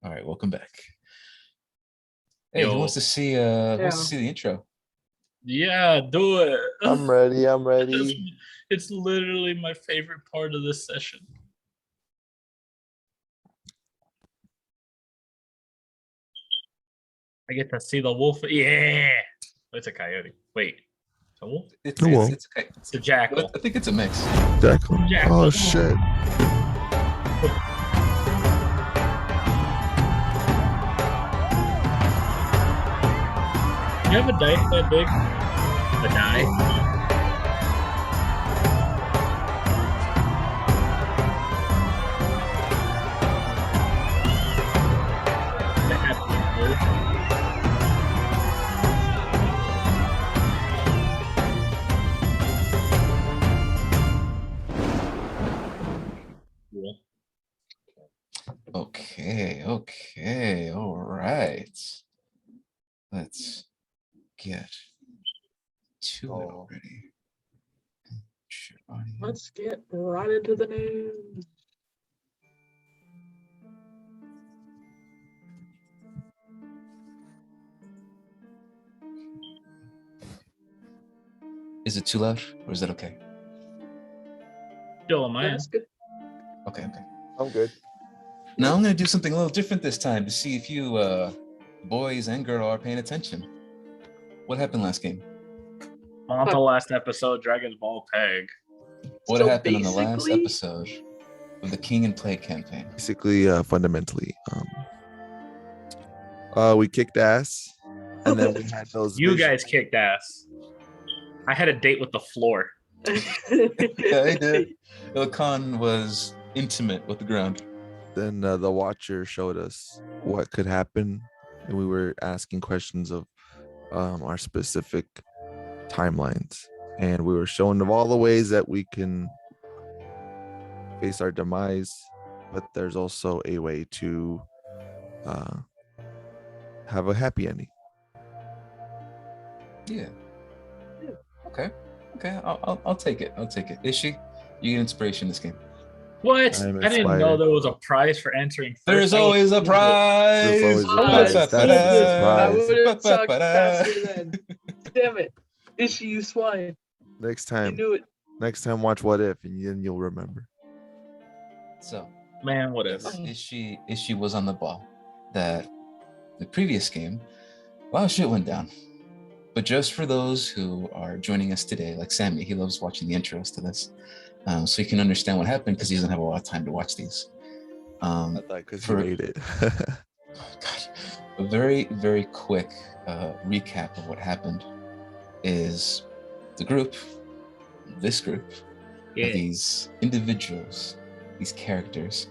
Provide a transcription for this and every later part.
All right, welcome back. Hey, who Yo, wants to see the intro? yeah, do it. I'm ready. I'm It's, ready. it's literally my favorite part of this session. I get to see the wolf. Yeah, it's a coyote. Wait, it's a wolf? It's Come it's on. it's okay. It's a jackal. I think it's a mix. Jackal. Jackal. Oh shit. You have a dice that big? A die? That happens, dude. Cool. Okay. All right. Let's get to it Oh. already. Share audio. Let's get right into the news. Is it too loud or is that okay? Still on my end. That's good. Okay. I'm good. Now I'm gonna do something a little different this time to see if you boys and girl are paying attention. What happened last game? On to the last episode, Dragon's Ball Peg. What So happened on the last basically- episode of the King and Plague campaign? Basically, fundamentally, we kicked ass, and then we had those. You vision- guys kicked ass. I had a date with the floor. Yeah, I did. Ilkan was intimate with the ground. Then the Watcher showed us what could happen, and we were asking questions of our specific timelines, and we were showing of all the ways that we can face our demise, but there's also a way to have a happy ending. Yeah. Okay. I'll take it. Ishi, you get inspiration this game. What? I'm I didn't know inspired. there was a prize for answering first. There's I was always a stupid. prize. There's always a prize. That's I the would have talked Ba-ba-ba-da. faster then. Damn it. Issue, you swine. Next You time, knew it. watch What If, and then you'll remember. So, Man, what if? yes, Ishi was on the ball. That the previous game, a lot of shit went down. But just for those who are joining us today, like Sammy, he loves watching the intros to this, so he can understand what happened because he doesn't have a lot of time to watch these. I thought because you For- ate it. God, a very, very quick recap of what happened is this group Yeah. of these individuals, these characters,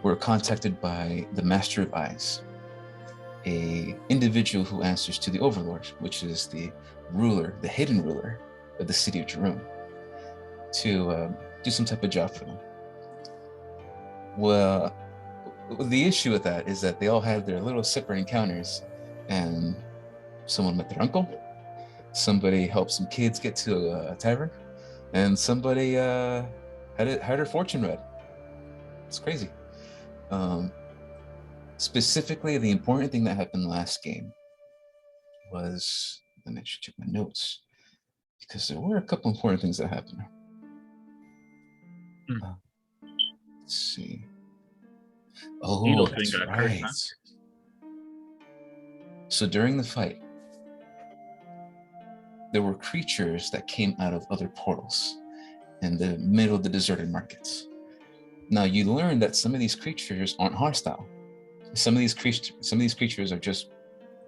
were contacted by the Master of Eyes, a individual who answers to the Overlord, which is the ruler, the hidden ruler of the city of Jerome, to do some type of job for them. Well, the issue with that is that they all had their little separate encounters, and someone met their uncle, somebody helped some kids get to a tavern, and somebody had her fortune read. It's crazy. Specifically, the important thing that happened last game was, let me check my notes, because there were a couple important things that happened. Let's see. Oh, Needle that's thing got right. cursed, So during the fight, there were creatures that came out of other portals in the middle of the deserted markets. Now you learn that some of these creatures aren't hostile. Some of these creatures are just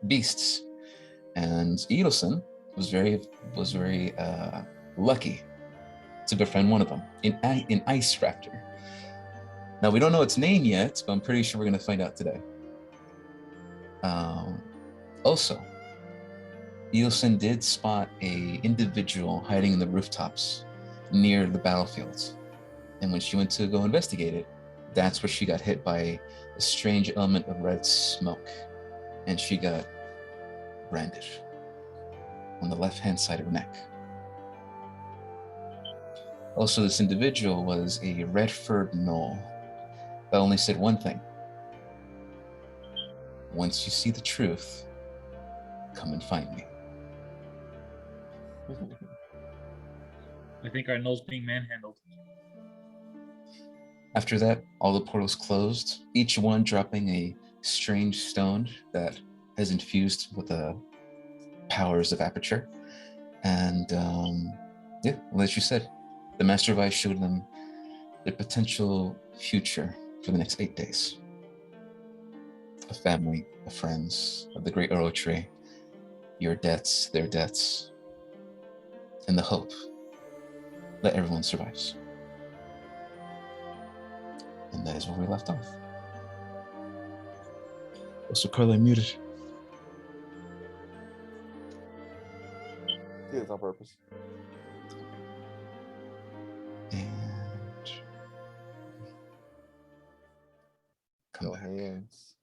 beasts. And Edelson was very lucky to befriend one of them, an ice raptor. Now we don't know its name yet, but I'm pretty sure we're going to find out today. Also, Edelson did spot a individual hiding in the rooftops near the battlefields. And when she went to go investigate it, that's where she got hit by a strange element of red smoke. And she got branded on the left-hand side of her neck. Also, this individual was a red-furred gnoll that only said one thing: once you see the truth, come and find me. I think our nose being manhandled. After that, all the portals closed, each one dropping a strange stone that has infused with the powers of aperture. And yeah, well, as you said, the Master Vice showed them their potential future for the next 8 days. A family, of friends, of the great Earl Tree, your debts, their debts, and the hope that everyone survives. And that is where we left off. So Carla muted. Yeah, it's on purpose. And come No back. hands.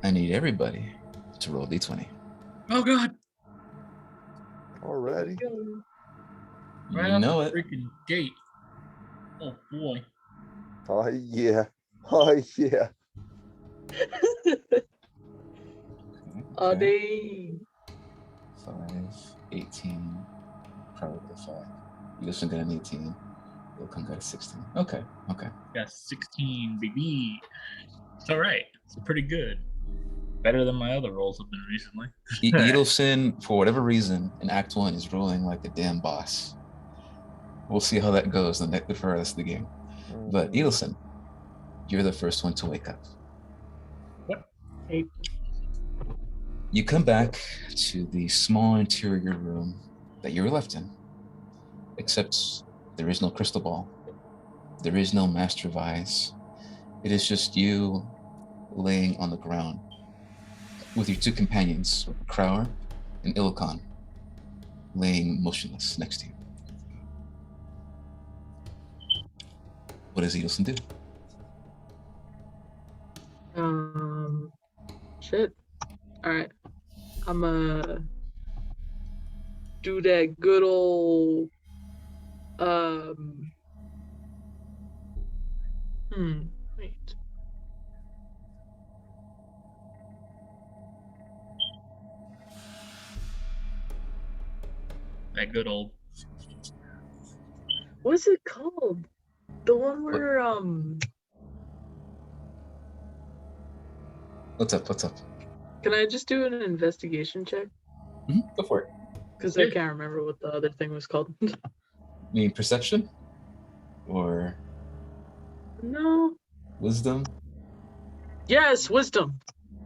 I need everybody to roll D20. Oh god! Already? Right You out know the it. freaking gate. Oh boy. Oh yeah. Oh yeah. Oh, Okay. dang. 5, 18, probably 5. You just got an 18. You'll come got a 16. Okay. Got 16, baby. It's alright. It's pretty good. Better than my other rolls have been recently. Edelson, for whatever reason, in Act 1 is rolling like a damn boss. We'll see how that goes for the rest of the game. But Mhm. Edelson, you're the first one to wake up. What? Hey, You come back to the small interior room that you were left in, except there is no crystal ball. There is no master vise. It is just you laying on the ground with your two companions, Crower and Illican, laying motionless next to you. What does Edelson do? shit. Alright. I'ma do that good old, wait. That good old. What's it called? The one where, What's up? can I just do an investigation check? Go for it. Because Yeah. I can't remember what the other thing was called. You mean perception? Or No. wisdom? Yes, wisdom.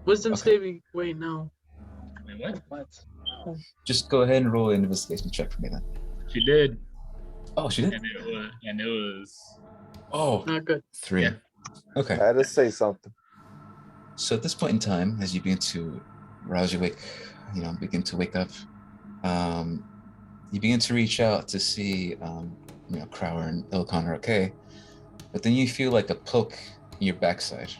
Wisdom Okay. saving. Wait, no. Wait, what? What? Just go ahead and roll an investigation check for me then. She did. Oh, she did? And it was Oh, Not good. 3. Yeah. Okay. I had to say something. So at this point in time, as you begin to rouse your wake, begin to wake up, you begin to reach out to see, Crower and Illican are okay, but then you feel like a poke in your backside.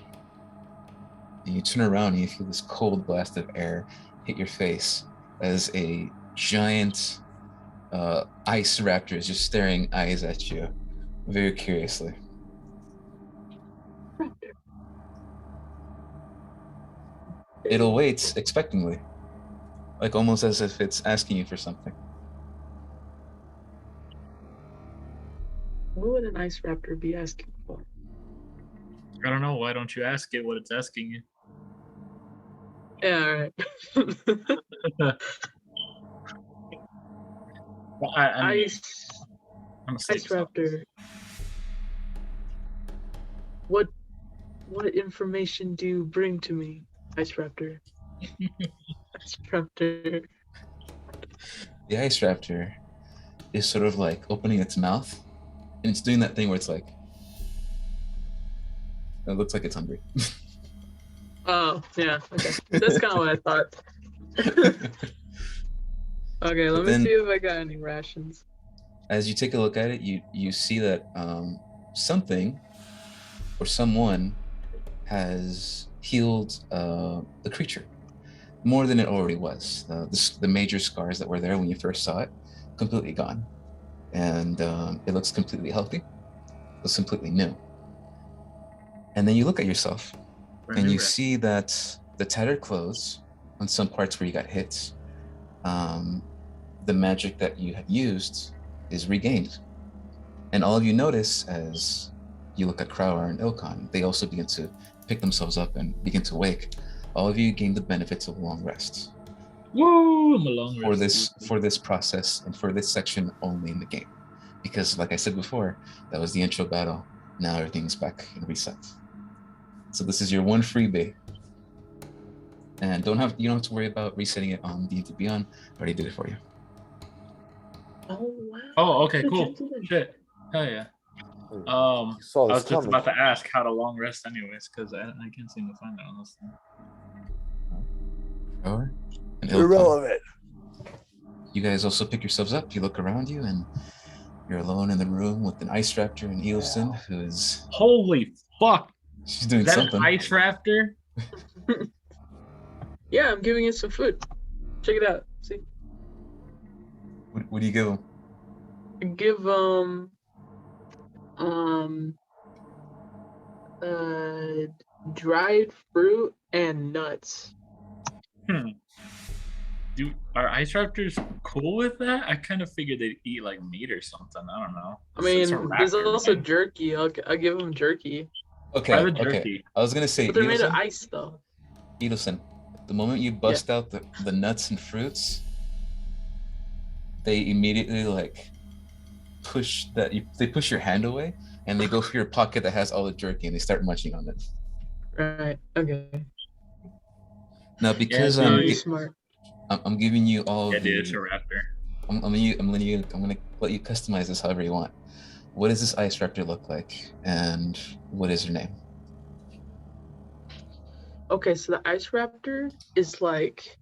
And you turn around and you feel this cold blast of air hit your face as a giant ice raptor is just staring eyes at you very curiously. It awaits expectingly, like almost as if it's asking you for something. What would an ice raptor be asking for? I don't know. Why don't you ask it what it's asking you? Yeah, alright. Well, I mean, Ice I'm a safe raptor. What information do you bring to me, ice raptor? Ice raptor. The ice raptor is sort of like opening its mouth, and it's doing that thing where it's like, it looks like it's hungry. Oh, yeah, okay. That's kind of what I thought. Okay, let me see if I got any rations. As you take a look at it, you see that something or someone has healed the creature more than it already was. The major scars that were there when you first saw it, completely gone. And it looks completely healthy. was completely new. And then you look at yourself and you see that the tattered clothes on some parts where you got hit, the magic that you have used is regained. And all of you notice as you look at Crowar and Ilkon, they also begin to pick themselves up and begin to wake. All of you gain the benefits of a long rest. Woo! I'm a long For rest. for this process and for this section only in the game. Because like I said before, that was the intro battle. Now everything's back and reset. So this is your one freebie. And you don't have to worry about resetting it on D&D Beyond. I already did it for you. Oh wow. Oh, okay, How'd you cool. do that? Shit. Hell yeah. You I saw was this just coming. about to ask how to long rest anyways, because I can't seem to find that on this thing. Crowar and Ilkon. Irrelevant. You guys also pick yourselves up. You look around you, and you're alone in the room with an ice raptor and Eilson, who's Holy fuck! she's doing Is that something. an ice raptor? Yeah, I'm giving it some food. Check it out. See, What do you give him? give dried fruit and nuts. Are ice raptors cool with that? I kind of figured they'd eat like meat or something. I don't know. I mean, It's a there's raptor, also man. jerky. I'll give them jerky, Okay, the okay. jerky? I was gonna say but they're made of Eilson. ice though. Eilson, the moment you bust out the nuts and fruits, they immediately like push your hand away, and they go for your pocket that has all the jerky, and they start munching on it. Right. Okay. Now, because Yeah, You're smart. I'm giving you all Yeah, the. dude, it's a raptor. I'm gonna let you customize this however you want. What does this ice raptor look like, and what is her name? Okay, so the ice raptor is like,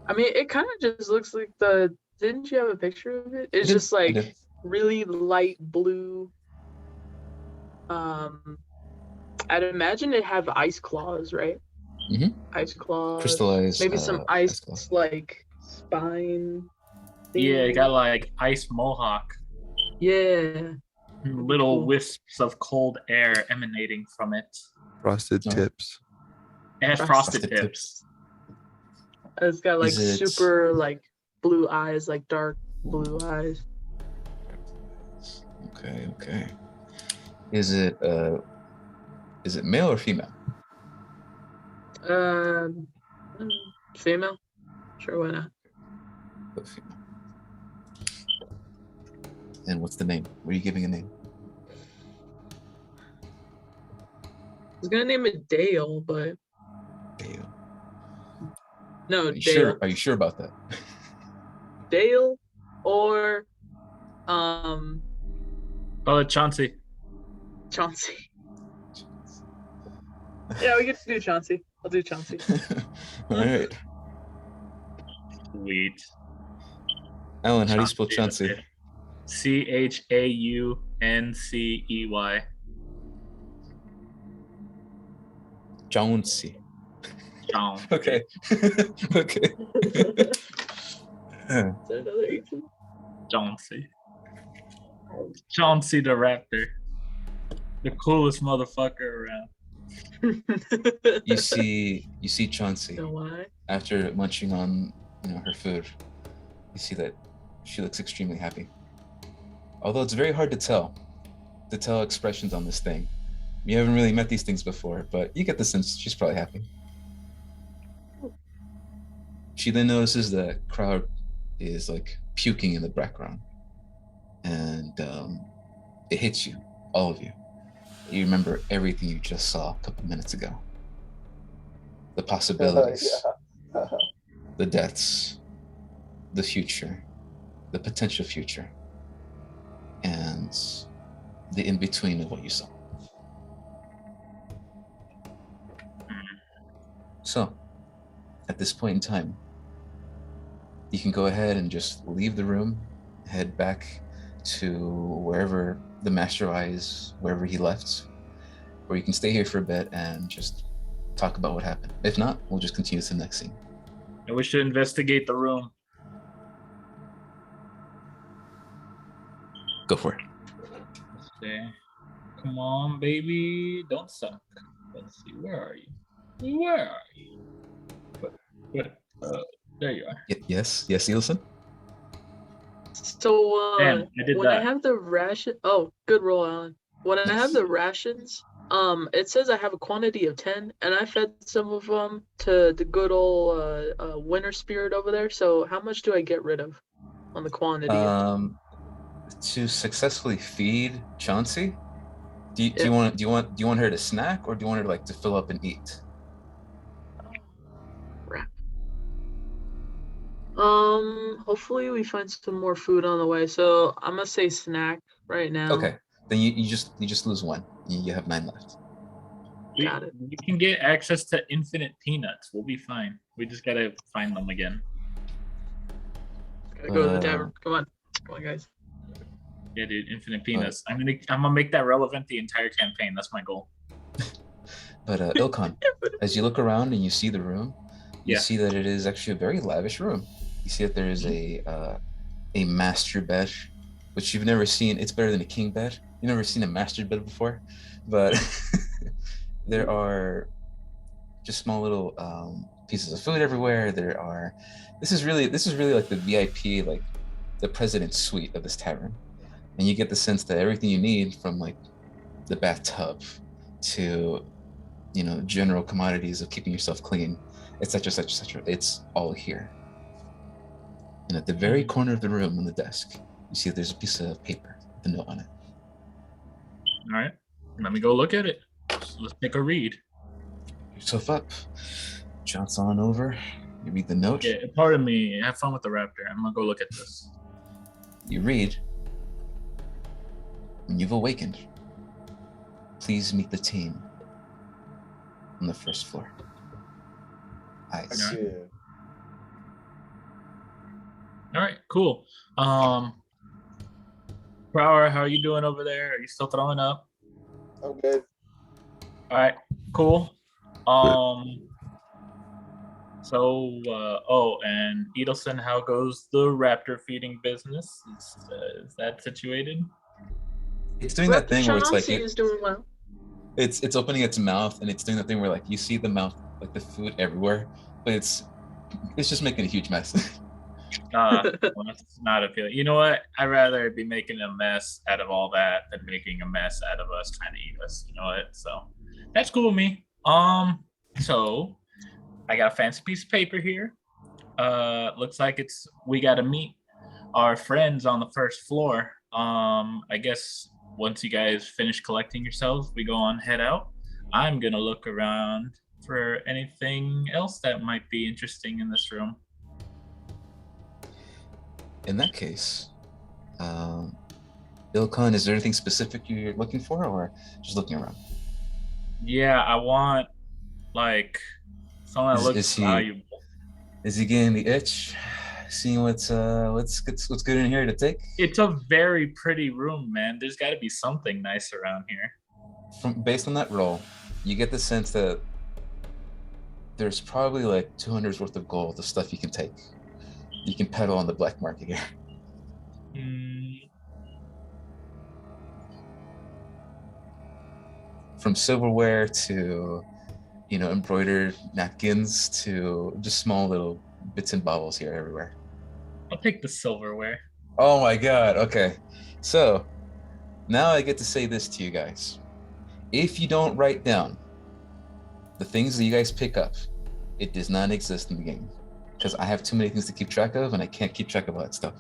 I mean, it kind of just looks like the. Didn't you have a picture of it? It's just I like did. really light blue. I'd imagine it have ice claws, right? Mhm. Ice claws. Crystallized. Maybe some ice claw. like spine. Yeah, it thing. got like ice mohawk. Yeah. Little cool. wisps of cold air emanating from it. Frosted Oh. tips. It has frosted tips. It's got like Is it- super like blue eyes, like dark blue eyes. Okay. Is it male or female? Female. Sure, why not? But female. And what's the name? What are you giving a name? I was gonna name it Dale, but Dale. no, Are you Dale. sure? Are you sure about that? Dale or Chauncey. Chauncey. Yeah, we get to do Chauncey. I'll do Chauncey. All right. Sweet. Alan, how do you spell Chauncey? Chauncey. Chauncey. Chauncey. Okay. Okay. Is there another Ethan? Chauncey. Chauncey the raptor. The coolest motherfucker around. You see Chauncey You know why? after munching on her food. You see that she looks extremely happy. Although it's very hard to tell expressions on this thing. You haven't really met these things before, but you get the sense she's probably happy. She then notices the crowd is like puking in the background, and it hits you, all of you. You remember everything you just saw a couple minutes ago. The possibilities, the deaths, the future, the potential future, and the in-between of what you saw. So, at this point in time, you can go ahead and just leave the room, head back to wherever the Master Eye is, wherever he left, or you can stay here for a bit and just talk about what happened. If not, we'll just continue to the next scene. And we should investigate the room. Go for it. Say, come on, baby, don't suck. Let's see, where are you? Where are you? There you are. Yes, Nielsen. So Damn, I did when I that. have the ration, oh, good roll, Alan. When I have the rations, it says I have a quantity of 10, and I fed some of them to the good old winter spirit over there. So how much do I get rid of on the quantity? To successfully feed Chauncey, do Yeah. you want her to snack, or do you want her like to fill up and eat? Crap. Hopefully we find some more food on the way. So I'm gonna say snack right now. Okay, then you just lose one. You have 9 left. Got it. We can get access to infinite peanuts. We'll be fine. We just gotta find them again. Gotta go to the tavern. Come on, guys. Yeah, dude, infinite peanuts. I'm gonna make that relevant the entire campaign. That's my goal. But Ilkhan, as you look around and you see the room, you see that it is actually a very lavish room. You see that there is a master bed, which you've never seen. It's better than a king bed. You've never seen a master bed before, but there are just small little pieces of food everywhere. This is really like the VIP, like the president's suite of this tavern, and you get the sense that everything you need, from like the bathtub to general commodities of keeping yourself clean, etc., it's all here. And at the very corner of the room on the desk, you see there's a piece of paper with a note on it. All right, let me go look at it. Let's take a read. Pick yourself up, jounce on over, you read the note. Yeah, pardon me. Have fun with the raptor. I'm gonna go look at this. You read, when you've awakened, please meet the team on the first floor. Eyes. Yeah. All right, cool. Prower, how are you doing over there? Are you still throwing up? I'm good. All right, cool. And Edelson, how goes the raptor feeding business? Is that situated? It's doing that thing where it's like is doing well. It's opening its mouth, and it's doing that thing where like you see the mouth, like the food everywhere, but it's just making a huge mess. Well, that's not appealing. You know what? I'd rather be making a mess out of all that than making a mess out of us trying to eat us. You know what? So that's cool with me. So I got a fancy piece of paper here. Looks like we got to meet our friends on the first floor. I guess once you guys finish collecting yourselves, we go on head out. I'm gonna look around for anything else that might be interesting in this room. In that case, Ilkhan, is there anything specific you're looking for, or just looking around? Yeah, I want like something that looks valuable. Is he getting the itch? Seeing what's good in here to take? It's a very pretty room, man. There's got to be something nice around here. Based on that roll, you get the sense that there's probably like 200's worth of gold of stuff you can take. You can peddle on the black market here. From silverware to, embroidered napkins to just small little bits and baubles here everywhere. I'll take the silverware. Oh my God. Okay. So now I get to say this to you guys. If you don't write down the things that you guys pick up, it does not exist in the game, because I have too many things to keep track of and I can't keep track of all that stuff.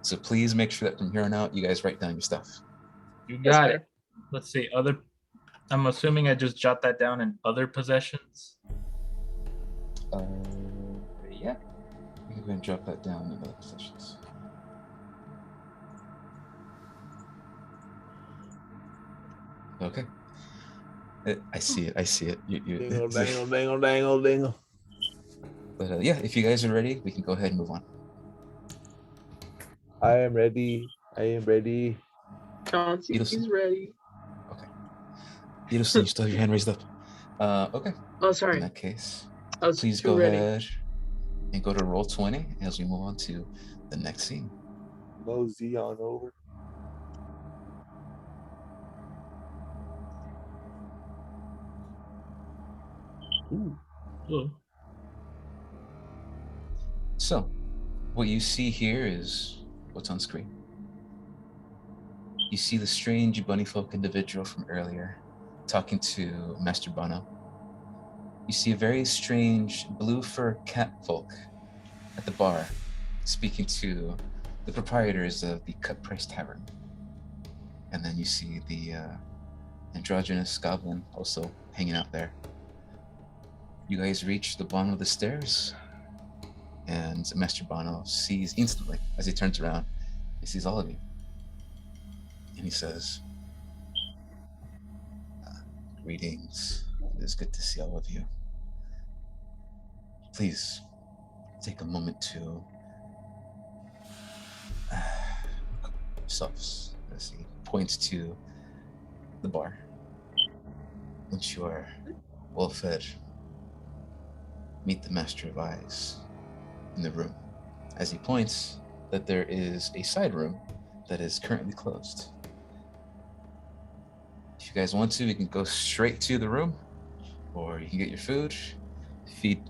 So please make sure that from here on out, you guys write down your stuff. You got it. Let's see. I'm assuming I just jot that down in other possessions. Yeah. We can go and drop that down in other possessions. Okay. I see it. Dingle. But yeah, if you guys are ready, we can go ahead and move on. I am ready. Chauncey is ready. Okay. Edelson, you still have your hand raised up. Okay. Oh, sorry. In that case, I was please too go ready. ahead and go to roll 20 as we move on to the next scene. Mosey on over. Ooh. Ooh. So, what you see here is what's on screen. You see the strange bunny folk individual from earlier talking to Master Bono. You see a very strange blue fur cat folk at the bar speaking to the proprietors of the Cut Price Tavern. And then you see the androgynous goblin also hanging out there. You guys reach the bottom of the stairs, and Master Bono sees instantly as he turns around, he sees all of you. And he says, greetings. It is good to see all of you. Please take a moment to yourselves, as he points to the bar. Once you are well fed, meet the Master of Eyes in the room. As he points that there is a side room that is currently closed. If you guys want to, we can go straight to the room, or you can get your food, feed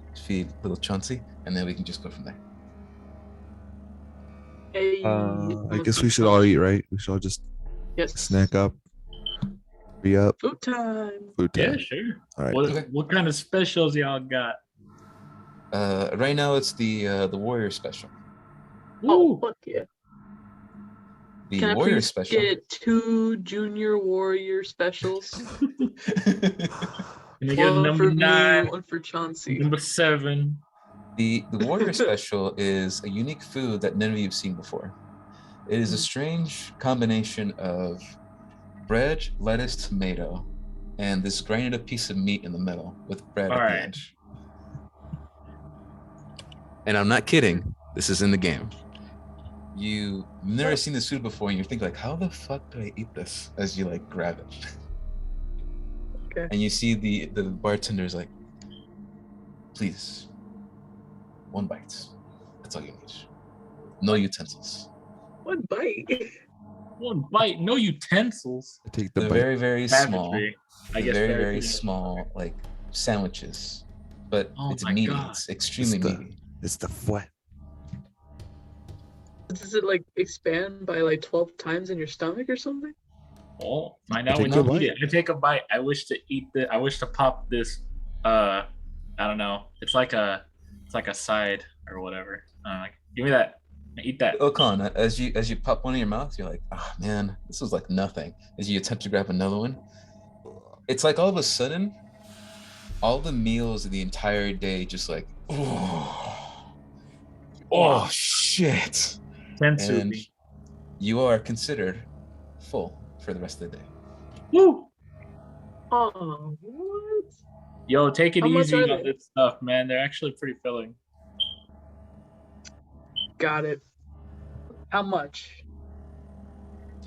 little Chauncey, and then we can just go from there. Hey, I guess we should all eat, right? We should all just Yes. snack up, be up, Food time. food time. Yeah, sure. All right. What kind of specials y'all got? Right now it's the Warrior Special. Oh, Ooh. fuck yeah. The Can I Warrior please Special. get 2 Junior Warrior specials? Can I get One number for 9, me, one for Chauncey. number 7? The Warrior Special is a unique food that none of you have seen before. It is a strange combination of bread, lettuce, tomato, and this grinded up piece of meat in the middle with bread All at the right. end. And I'm not kidding. This is in the game. You've never seen this food before, and you're thinking like, how the fuck do I eat this? As you like grab it. Okay. And you see the bartender's like, please, 1 bite. That's all you need. No utensils. One bite. 1 bite, no utensils. I take the They're bite. very, very small. Savagery. I They're guess very, very very good. small, like sandwiches. But Oh it's my meaty. God. It's extremely It's the- meaty. It's the fouet. Does it like expand by like 12 times in your stomach or something? Oh, find out Take when a you bite. eat it. I take a bite. I wish to pop this. I don't know. It's like a side or whatever. Give me that. Eat that. Okan, as you pop one in your mouth, you're like, oh man, this was like nothing. As you attempt to grab another one, it's like all of a sudden, all the meals of the entire day just like, oh shit. And Tensubi. you are considered full for the rest of the day. Woo! Oh, what? Yo, take it How much easy are on they? this stuff, man. They're actually pretty filling. Got it. How much?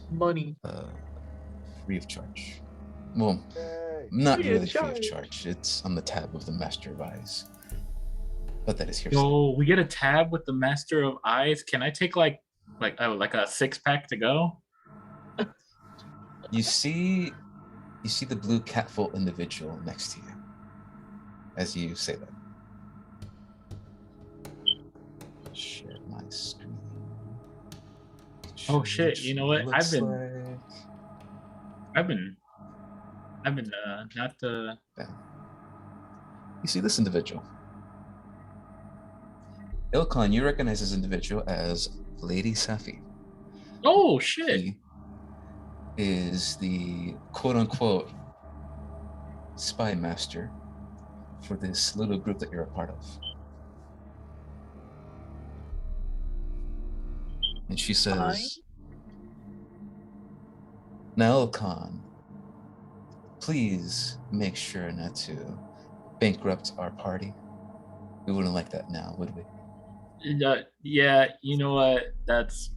Money. Free of charge. Well, not Free of really free of charge. charge. It's on the tab of the Master of Eyes. But that is here. Yo, we get a tab with the Master of Eyes. Can I take like a 6-pack to go? You see the blue catfoot individual next to you as you say that. Share my screen. Oh, shit, you know what? I've been not Yeah. You see this individual. Ilkhan, you recognize this individual as Lady Safi. Oh shit. He is the quote-unquote spy master for this little group that you're a part of. And she says, now Khan, please make sure not to bankrupt our party. We wouldn't like that now, would we? Yeah, you know what? That's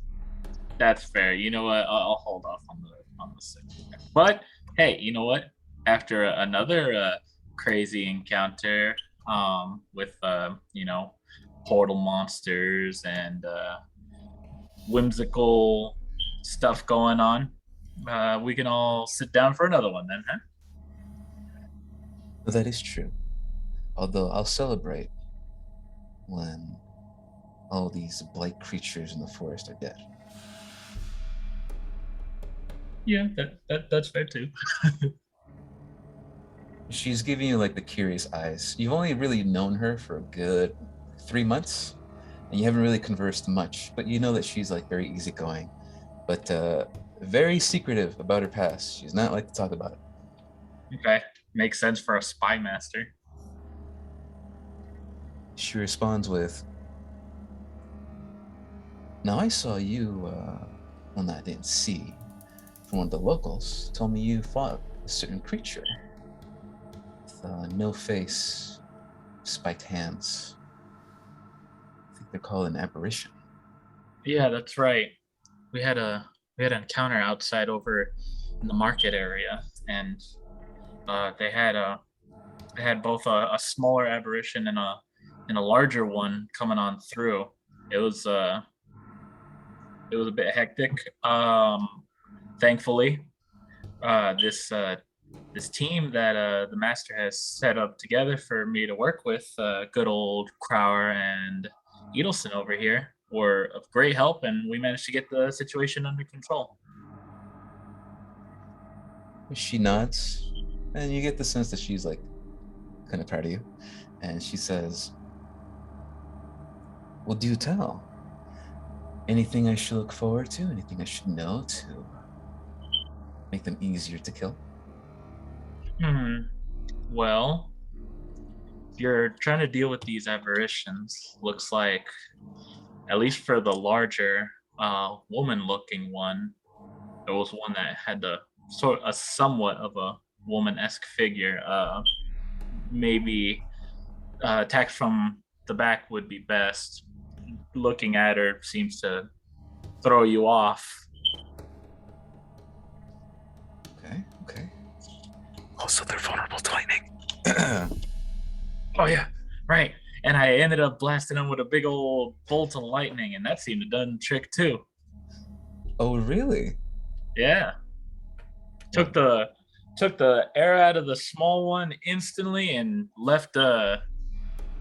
fair. You know what? I'll hold off on the second. But hey, you know what? After another crazy encounter with portal monsters and whimsical stuff going on, we can all sit down for another one then, huh? That is true. Although I'll celebrate when all these blight creatures in the forest are dead. Yeah, that's fair too. She's giving you like the curious eyes. You've only really known her for a good 3 months, and you haven't really conversed much, but you know that she's like very easygoing, but very secretive about her past. She's not like to talk about it. Okay, makes sense for a spy master. She responds with, "Now I saw you, well, I didn't see, from one of the locals, told me you fought a certain creature with no face, spiked hands. I think they're called an apparition." Yeah, that's right. We had an encounter outside over in the market area, and they had both a smaller apparition and a larger one coming on through. It was it was a bit hectic. Thankfully, this team that the master has set up together for me to work with, good old Crower and Edelson over here, were of great help, and we managed to get the situation under control. She nods, and you get the sense that she's like kind of proud of you. And she says, "Well, do tell. Anything I should look forward to? Anything I should know to make them easier to kill?" Well, if you're trying to deal with these apparitions, looks like, at least for the larger woman-looking one, there was one that had a somewhat of a woman-esque figure. Maybe attack from the back would be best. Looking at her seems to throw you off. Okay. Also, they're vulnerable to lightning. Oh yeah, right. And I ended up blasting him with a big old bolt of lightning, and that seemed to done the trick too. Oh, really? Yeah. Took the air out of the small one instantly and left the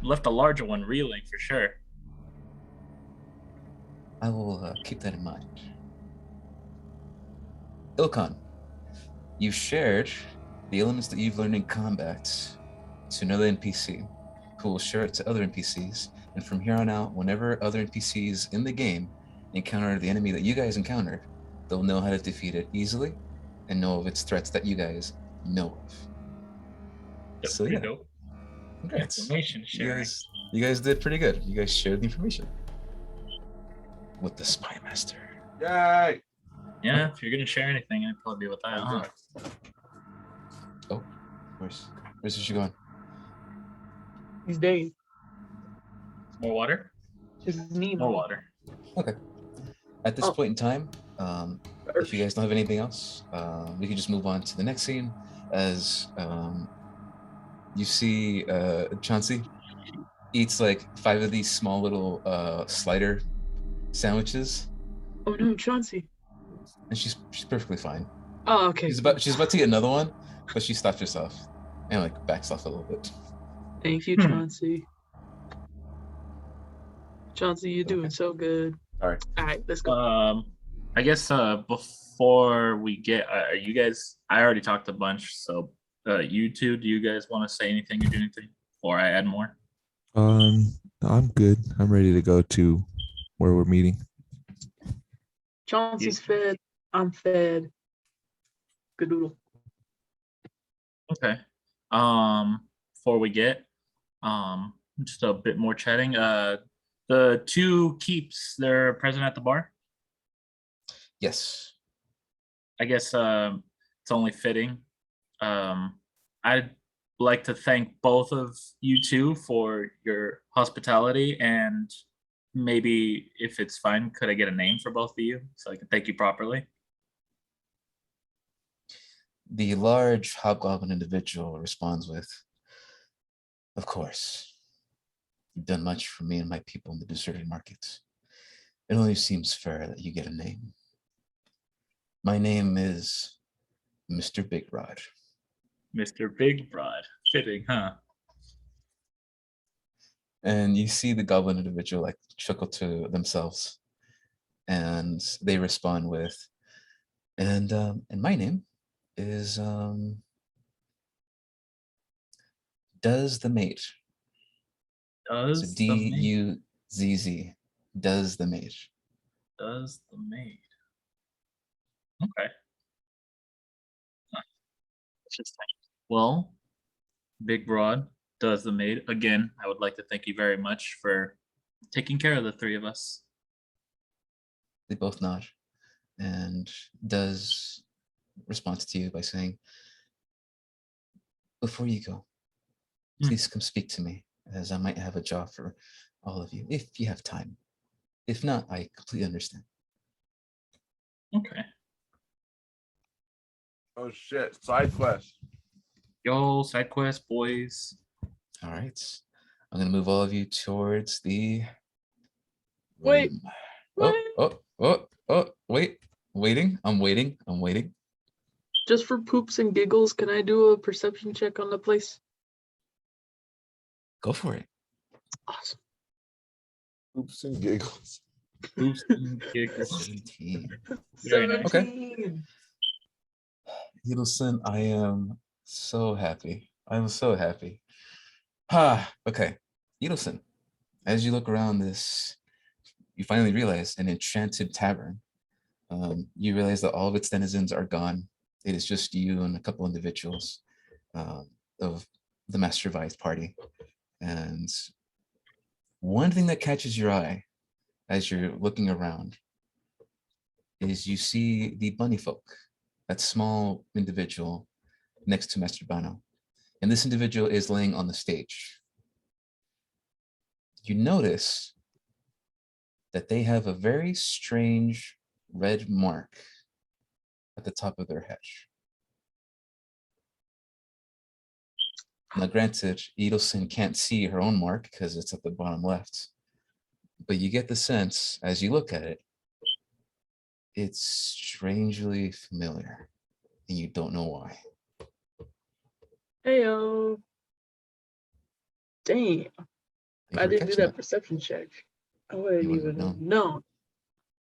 larger one reeling for sure. I will keep that in mind. Ilkan, you've shared the elements that you've learned in combat to another NPC, who will share it to other NPCs. And from here on out, whenever other NPCs in the game encounter the enemy that you guys encountered, they'll know how to defeat it easily and know of its threats that you guys know of. That's So pretty yeah, dope. congrats. Information sharing. You guys did pretty good. You guys shared the information with the spy master. Yay! Yeah, if you're gonna share anything, it'd probably be with that, huh? Oh, where's she going? He's dead. More water? His knee. More water. Okay. At this Oh. point in time, if you guys don't have anything else, we can just move on to the next scene. As you see, Chauncey eats like 5 of these small little slider sandwiches, Oh no, Chauncey. and she's perfectly fine. Oh, okay. She's about to eat another one, but she stops herself and like backs off a little bit. Thank you, Chauncey. Chauncey, you're doing so good. All right. All right, let's go. I guess before we get, you guys, I already talked a bunch, so you two, do you guys want to say anything or do anything before I add more? I'm good. I'm ready to go to where we're meeting. Chauncey's fed. I'm fed. Good doodle. Okay. Before we get, just a bit more chatting. The 2 keeps, they're present at the bar. Yes. I guess it's only fitting. I'd like to thank both of you two for your hospitality, and maybe if it's fine, could I get a name for both of you so I can thank you properly? The large hobgoblin individual responds with, "Of course. You've done much for me and my people in the deserted markets. It only seems fair that you get a name. My name is Mr. Big Rod." Mr. Big Broad. Fitting, huh? And you see the goblin individual like chuckle to themselves, and they respond with, and my name is Does the Mate. So Does the maid? Duzz. Does the Mate. Does the maid? Okay. Interesting. Well, Big Broad, does the maid. Again, I would like to thank you very much for taking care of the three of us. They both nod, and Does responds to you by saying, before you go, please come speak to me, as I might have a job for all of you, if you have time. If not, I completely understand. Okay. Oh shit! Side quest. Yo, side quest, boys. All right. I'm going to move all of you towards the Wait, room. Wait. I'm waiting. just for poops and giggles, can I do a perception check on the place? Go for it. Awesome. Oops and giggles. Boost and giggles. 17. Very nice. Okay. 17. Hiddleston, I am so happy. I'm so happy. Okay. Hiddleston, as you look around this, you finally realize an enchanted tavern. You realize that all of its denizens are gone. It is just you and a couple individuals of the Master Vice party. And one thing that catches your eye as you're looking around is you see the bunny folk, that small individual next to Master Bano. And this individual is laying on the stage. You notice that they have a very strange red mark at the top of their head. Now, granted, Edelson can't see her own mark because it's at the bottom left, but you get the sense as you look at it, it's strangely familiar, and you don't know why. Heyo. Damn. Thank you I for didn't do catching that that. perception check. I wouldn't You wouldn't even have have known.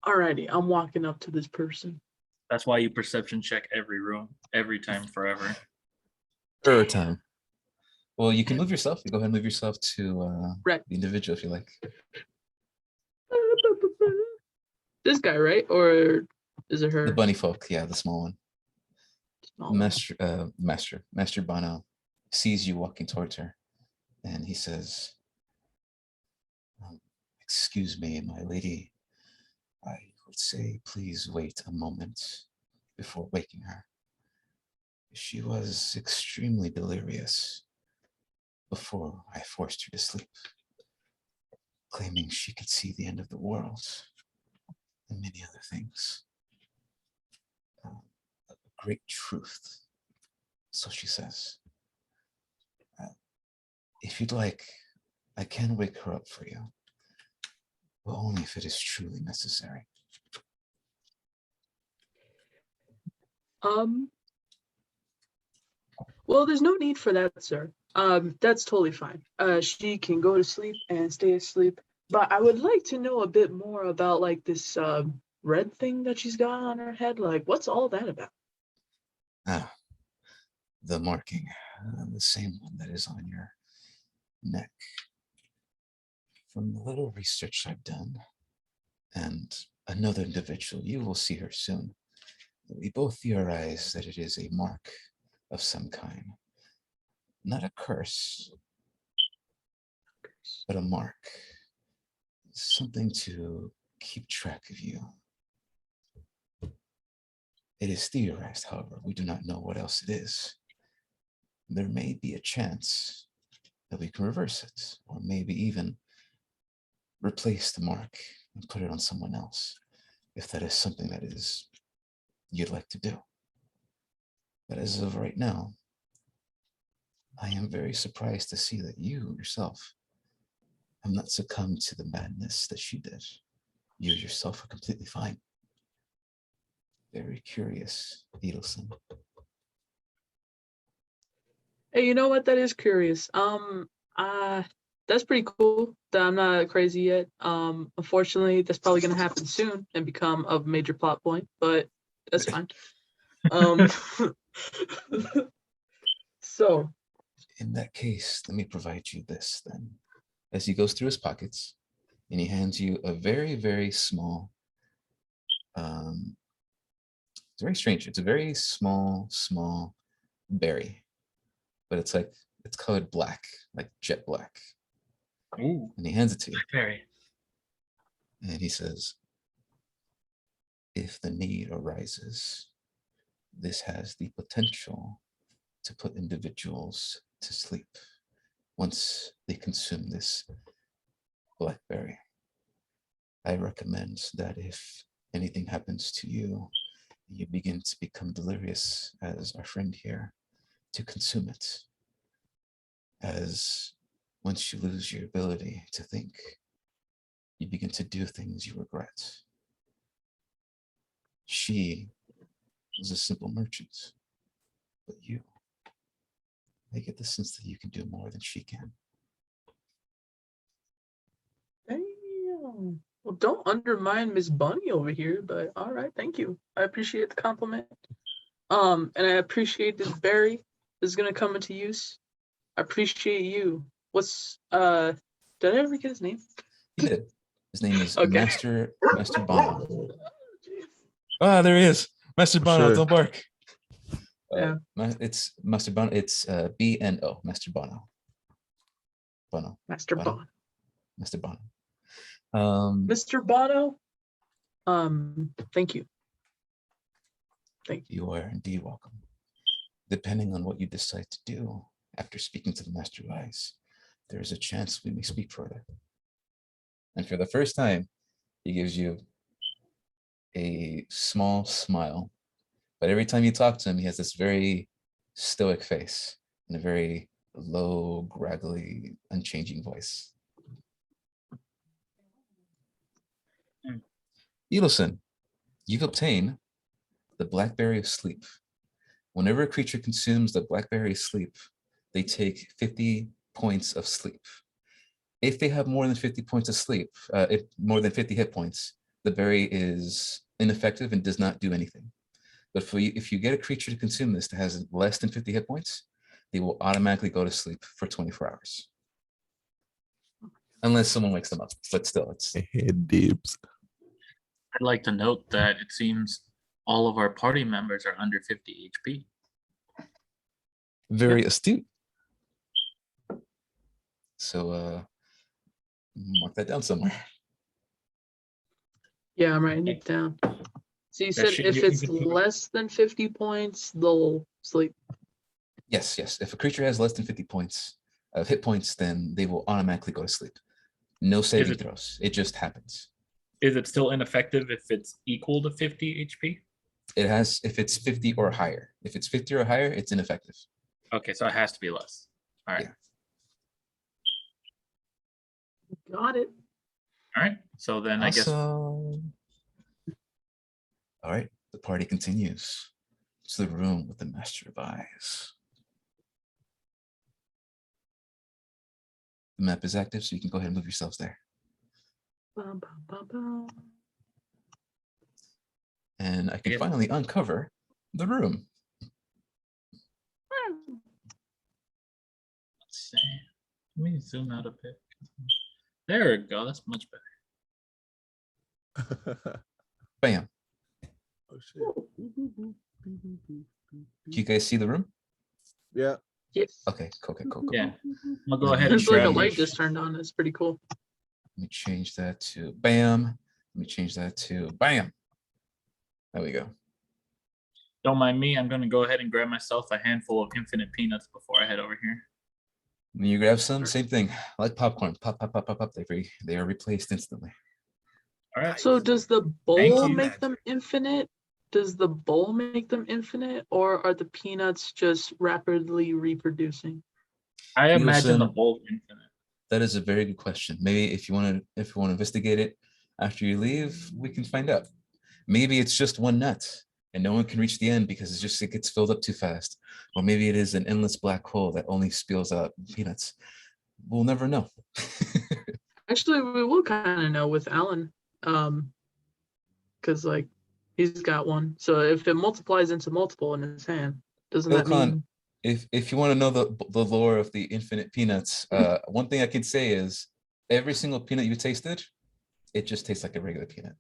Alrighty, I'm walking up to this person. That's why you perception check every room, every time, forever. Time. Well, you can move yourself. You go ahead and move yourself to Right. the individual if you like. This guy, right? Or is it her? The bunny folk, yeah, the small one. Small one. Master Bano sees you walking towards her, and he says, excuse me, my lady. I would say please wait a moment before waking her. She was extremely delirious before I forced her to sleep, claiming she could see the end of the world and many other things. A great truth, so she says. If you'd like, I can wake her up for you, but only if it is truly necessary. Well, there's no need for that, sir. That's totally fine. She can go to sleep and stay asleep. But I would like to know a bit more about like this red thing that she's got on her head. Like, what's all that about? The marking, the same one that is on your neck. From the little research I've done, and another individual, you will see her soon. We both theorize that it is a mark of some kind. Not a curse, but a mark. Something to keep track of you. It is theorized, however, we do not know what else it is. There may be a chance that we can reverse it, or maybe even replace the mark and put it on someone else, if that is something that is you'd like to do. But as of right now, I am very surprised to see that you yourself have not succumbed to the madness that she did. You yourself are completely fine. Very curious, Edelson. Hey, you know what? That is curious. that's pretty cool that I'm not crazy yet. Unfortunately, that's probably gonna happen soon and become a major plot point, but that's fine. Um, so In that case, let me provide you this then. As he goes through his pockets and he hands you a very, very small, it's very strange. It's a very small berry, but it's colored black, like jet black. Ooh, And he hands it to you very. and he says, if the need arises, this has the potential to put individuals to sleep once they consume this blackberry. I recommend that if anything happens to you, you begin to become delirious as our friend here, to consume it. As once you lose your ability to think, you begin to do things you regret. She was a simple merchant, but you, I get the sense that you can do more than she can. damn. Well, don't undermine Miss Bunny over here, but all right, thank you. I appreciate the compliment. And I appreciate this berry is gonna come into use. I appreciate you. What's did I ever get his name? He did. His name is Okay. Master Bono. Ah, there he is. Master Bono, Sure. don't bark. Yeah. It's Master Bono. It's BNO, Master Bono. Bono. Master Bono. Bono. Mr. Bono. Mr. Bono. Thank you. Thank you. You are indeed welcome. Depending on what you decide to do after speaking to the Master of Eyes, there is a chance we may speak further. And for the first time, he gives you a small smile. But every time you talk to him, he has this very stoic face and a very low, graggly, unchanging voice. Edelson, you've obtained the Blackberry of Sleep. Whenever a creature consumes the Blackberry of Sleep, they take 50 points of sleep. If they have more than 50 points of sleep, if more than 50 hit points, the berry is ineffective and does not do anything. But if you get a creature to consume this that has less than 50 hit points, they will automatically go to sleep for 24 hours. Unless someone wakes them up, but still, it's Deeps. I'd like to note that it seems all of our party members are under 50 HP. very astute. So mark that down somewhere. Yeah, I'm writing it down. So you said if it's less than 50 points, they'll sleep. Yes. If a creature has less than 50 points of hit points, then they will automatically go to sleep. No saving throws. It just happens. Is it still ineffective if it's equal to 50 HP? It has, if it's 50 or higher. If it's 50 or higher, it's ineffective. Okay, so it has to be less. All right. Yeah. Got it. All right. So then I guess. All right. The party continues to the room with the Master of Eyes. The map is active, so you can go ahead and move yourselves there. Bum, bum, bum, bum. And I can finally uncover the room. Let's see. Let me zoom out a bit. There we go. That's much better. Bam. Oh shit. Do you guys see the room? Yeah. Yes. Okay, cool. Yeah. I'll go ahead and It's like a grab light my- just turned on. It's pretty cool. Let me change that to bam. Let me change that to bam. There we go. Don't mind me. I'm going to go ahead and grab myself a handful of infinite peanuts before I head over here. When you grab some, same thing. Like popcorn. Pop. They are replaced instantly. All right. So does the Thank bowl you. make them infinite? Does the bowl make them infinite, or are the peanuts just rapidly reproducing? I imagine the Listen. bowl infinite. That is a very good question. Maybe if you want to investigate it after you leave, we can find out. Maybe it's just one nut and no one can reach the end because it gets filled up too fast. Or maybe it is an endless black hole that only spills out peanuts. We'll never know. Actually, we will kind of know with Alan, because like he's got one. So if it multiplies into multiple in his hand, doesn't that Ilkhan, mean? if you want to know the lore of the infinite peanuts, one thing I can say is every single peanut you tasted, it just tastes like a regular peanut.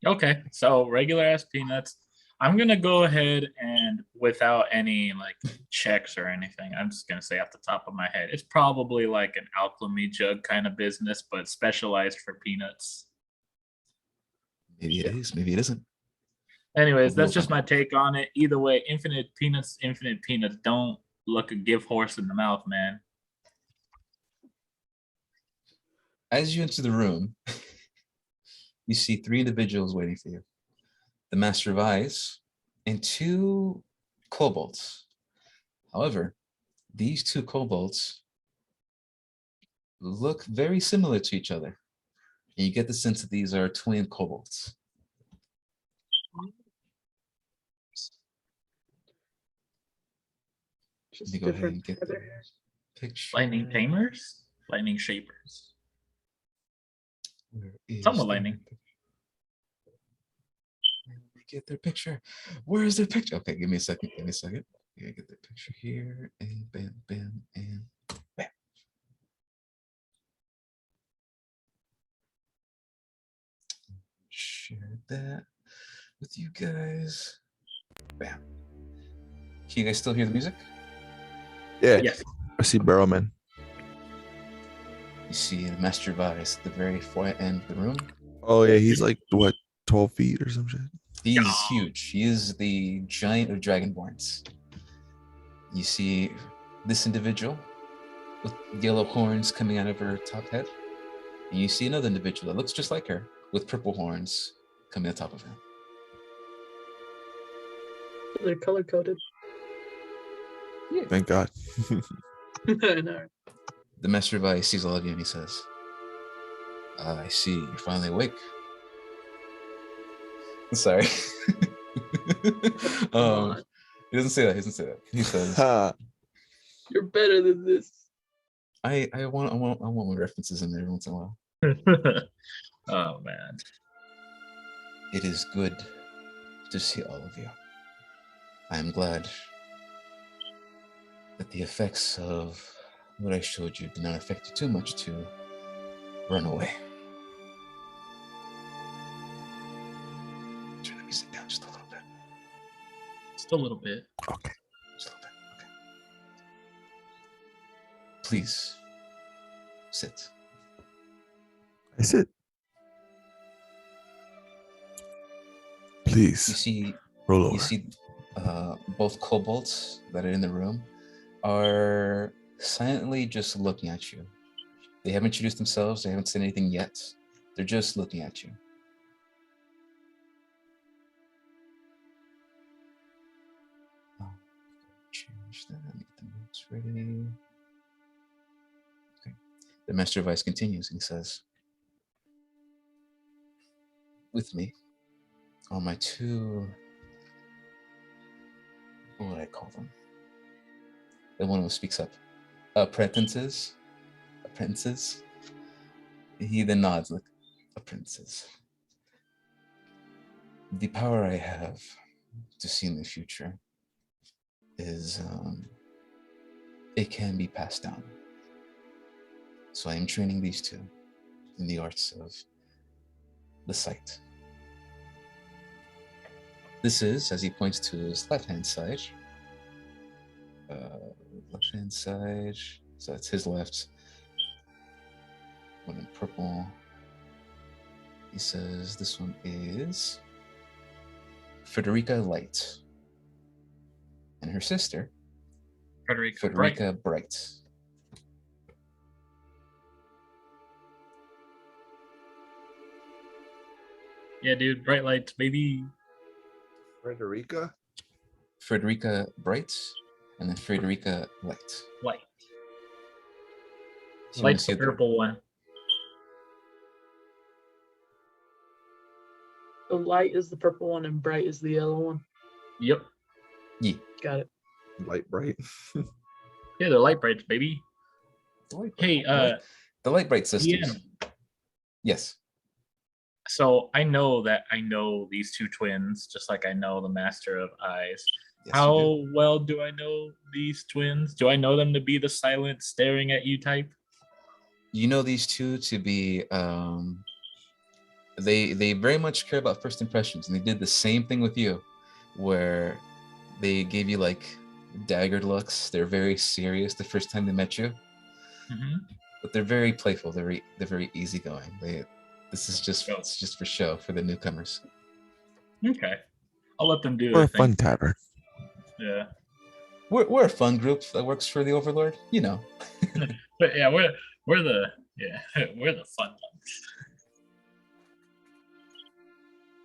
Okay, so regular ass peanuts. I'm gonna go ahead and without any like checks or anything, I'm just gonna say off the top of my head, it's probably like an alchemy jug kind of business, but specialized for peanuts. Maybe it is, maybe it isn't. Anyways, We'll that's just find my out. take on it. Either way, infinite peanuts, infinite peanuts. Don't look a give horse in the mouth, man. As you enter the room, you see 3 individuals waiting for you. The Master of Eyes and 2 kobolds. However, these 2 kobolds look very similar to each other. And you get the sense that these are twin kobolds. Let Just me go ahead different and get feather the hair. picture. Lightning tamers, lightning shapers. Where is Somewhat their lightning. picture? Let me get their picture. Where is their picture? Okay, give me a second. Give me a second. Yeah, get the picture here, and bam, bam, and bam. Share that with you guys. Bam. Can you guys still hear the music? Yeah, Yes. I see Barrowman. You see the Master of Eyes at the very far end of the room. Oh yeah, he's like what, 12 feet or some shit. He is huge. He is the giant of Dragonborns. You see this individual with yellow horns coming out of her top head. And you see another individual that looks just like her with purple horns coming on top of her. They're color coded. Thank God. No. The Master of Ice sees all of you and he says, I see you're finally awake. Sorry. Come on. He doesn't say that. He doesn't say that. He says, Ha. You're better than this. I want my references in there once in a while. Oh man. It is good to see all of you. I am glad that the effects of what I showed you did not affect you too much to run away. Turn the music down just a little bit. Just a little bit. Okay. Just a little bit. Okay. Please sit. I sit. You Please see roll over. You see both kobolds that are in the room are silently just looking at you. They haven't introduced themselves. They haven't said anything yet. They're just looking at you. Change that. Get the notes ready. Okay. The Master of Ice continues and he says, with me are my 2, what would I call them? The one who speaks up. Apprentices. He then nods like, apprentices. The power I have to see in the future is it can be passed down. So I am training these 2 in the arts of the sight. This is, as he points to his left-hand side, so that's his left, one in purple. He says this one is Frederica Light, and her sister, Frederica Bright. Yeah, dude. Bright lights, baby. Frederica? Frederica Bright, and then Frederica Light. Light. So Light's the purple one. The light is the purple one and bright is the yellow one. Yep. Yeah. Got it. Light bright. Yeah, they're light brights, baby. The light, Hey, the light bright systems. DM, Yes. So I know that I know these two twins, just like I know the Master of Eyes. Yes, you do. How well do I know these twins? Do I know them to be the silent, staring at you type? You know these two to be they very much care about first impressions, and they did the same thing with you, where they gave you like daggered looks. They're very serious the first time they met you, but they're very playful. They're very easygoing. This is just Oh. it's just for show for the newcomers. Okay, I'll let them do We're their a fun thing. tavern. Yeah, We're a fun group that works for the Overlord, you know. but yeah, we're the we're the fun ones.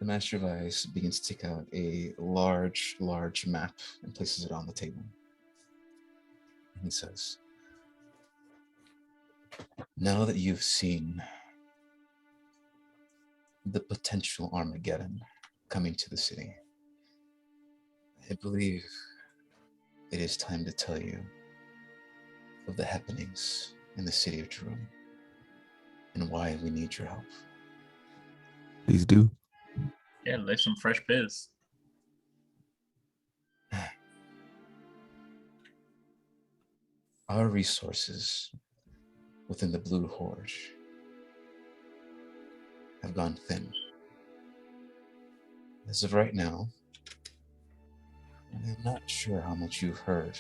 The Master of Eyes begins to take out a large map and places it on the table. And he says, now that you've seen the potential Armageddon coming to the city, I believe it is time to tell you of the happenings in the city of Jerome and why we need your help. Please do. Yeah, lay some fresh biz. Our resources within the Blue Horde have gone thin. As of right now, I'm not sure how much you've heard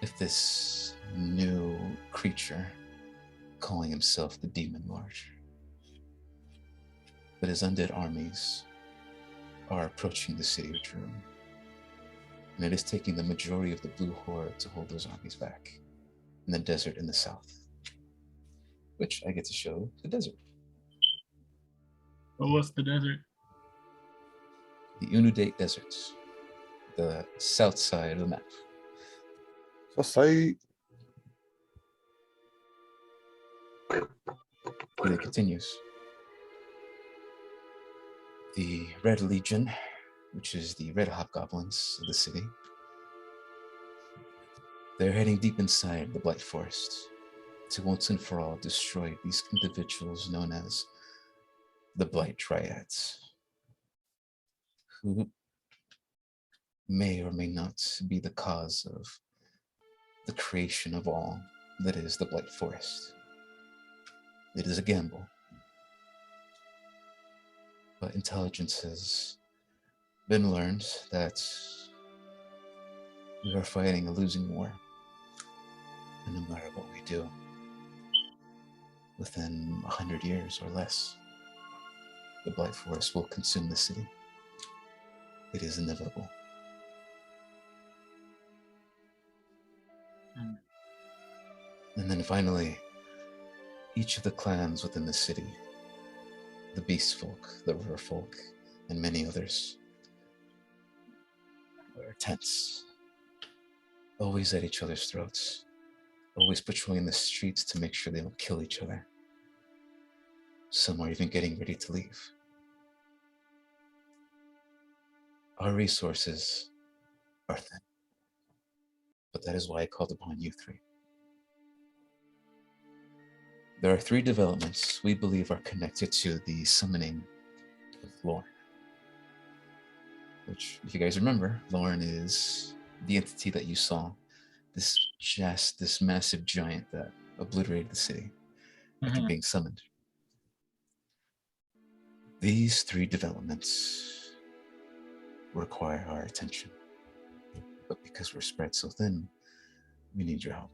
of this new creature calling himself the Demon Lord. But his undead armies are approaching the city of Jerome, and it is taking the majority of the Blue Horde to hold those armies back in the desert in the south, which I get to show the desert. But what's the desert? The Unwanted Deserts, the south side of the map. So say He then continues. The Red Legion, which is the Red Hobgoblins of the city, they're heading deep inside the Blight Forest to once and for all destroy these individuals known as the Blight Triads, who may or may not be the cause of the creation of all that is the Blight Forest. It is a gamble, but intelligence has been learned that we are fighting a losing war, and no matter what we do, within 100 years or less, the Blight Forest will consume the city. It is inevitable. And then finally, each of the clans within the city, the Beast Folk, the River Folk, and many others, are tense, always at each other's throats, always patrolling the streets to make sure they don't kill each other. Some are even getting ready to leave. Our resources are thin, but that is why I called upon you three. There are 3 developments we believe are connected to the summoning of Lorne. Which, if you guys remember, Lorne is the entity that you saw, this massive giant that obliterated the city after being summoned. These 3 developments require our attention, but because we're spread so thin, we need your help.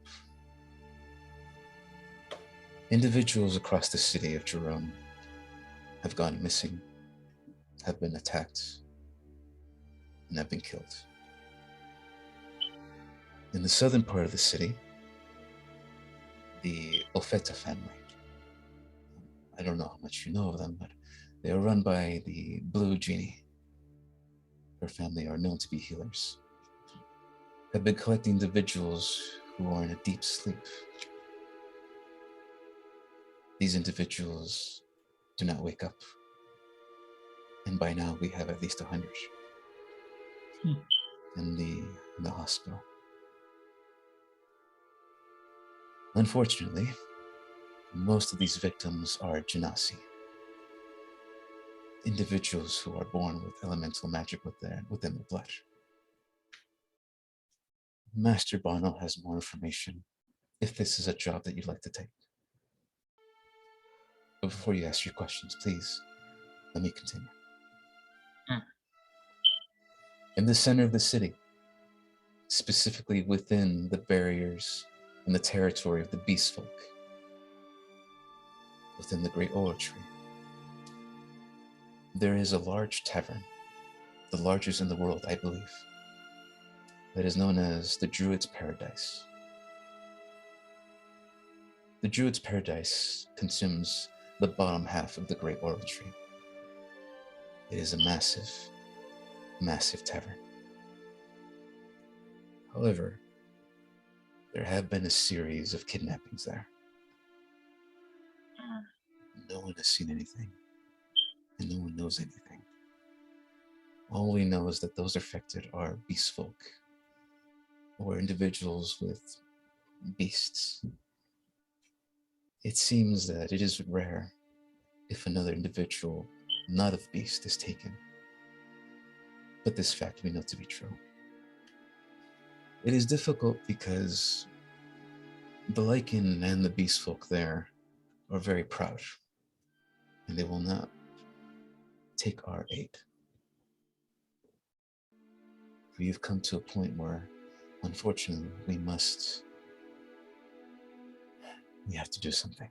Individuals across the city of Jerome have gone missing, have been attacked, and have been killed. In the southern part of the city, the Ofeta family, I don't know how much you know of them, but they are run by the Blue Genie. Her family are known to be healers, have been collecting individuals who are in a deep sleep. These individuals do not wake up, and by now we have at least 100 in the hospital. Unfortunately, most of these victims are Genasi, individuals who are born with elemental magic within their blood. Master Bono has more information if this is a job that you'd like to take. But before you ask your questions, please, let me continue. In the center of the city, specifically within the barriers and the territory of the beast folk, within the Great Oil Tree, there is a large tavern, the largest in the world, I believe, that is known as the Druid's Paradise. The Druid's Paradise consumes the bottom half of the Great Oil Tree. It is a massive, massive tavern. However, there have been a series of kidnappings there. No one has seen anything, and no one knows anything. All we know is that those affected are beast folk, or individuals with beasts. It seems that it is rare if another individual not of beast is taken, but this fact we know to be true. It is difficult because the Lycan and the beast folk there are very proud, and they will not take our aid. We've come to a point where, unfortunately, we have to do something.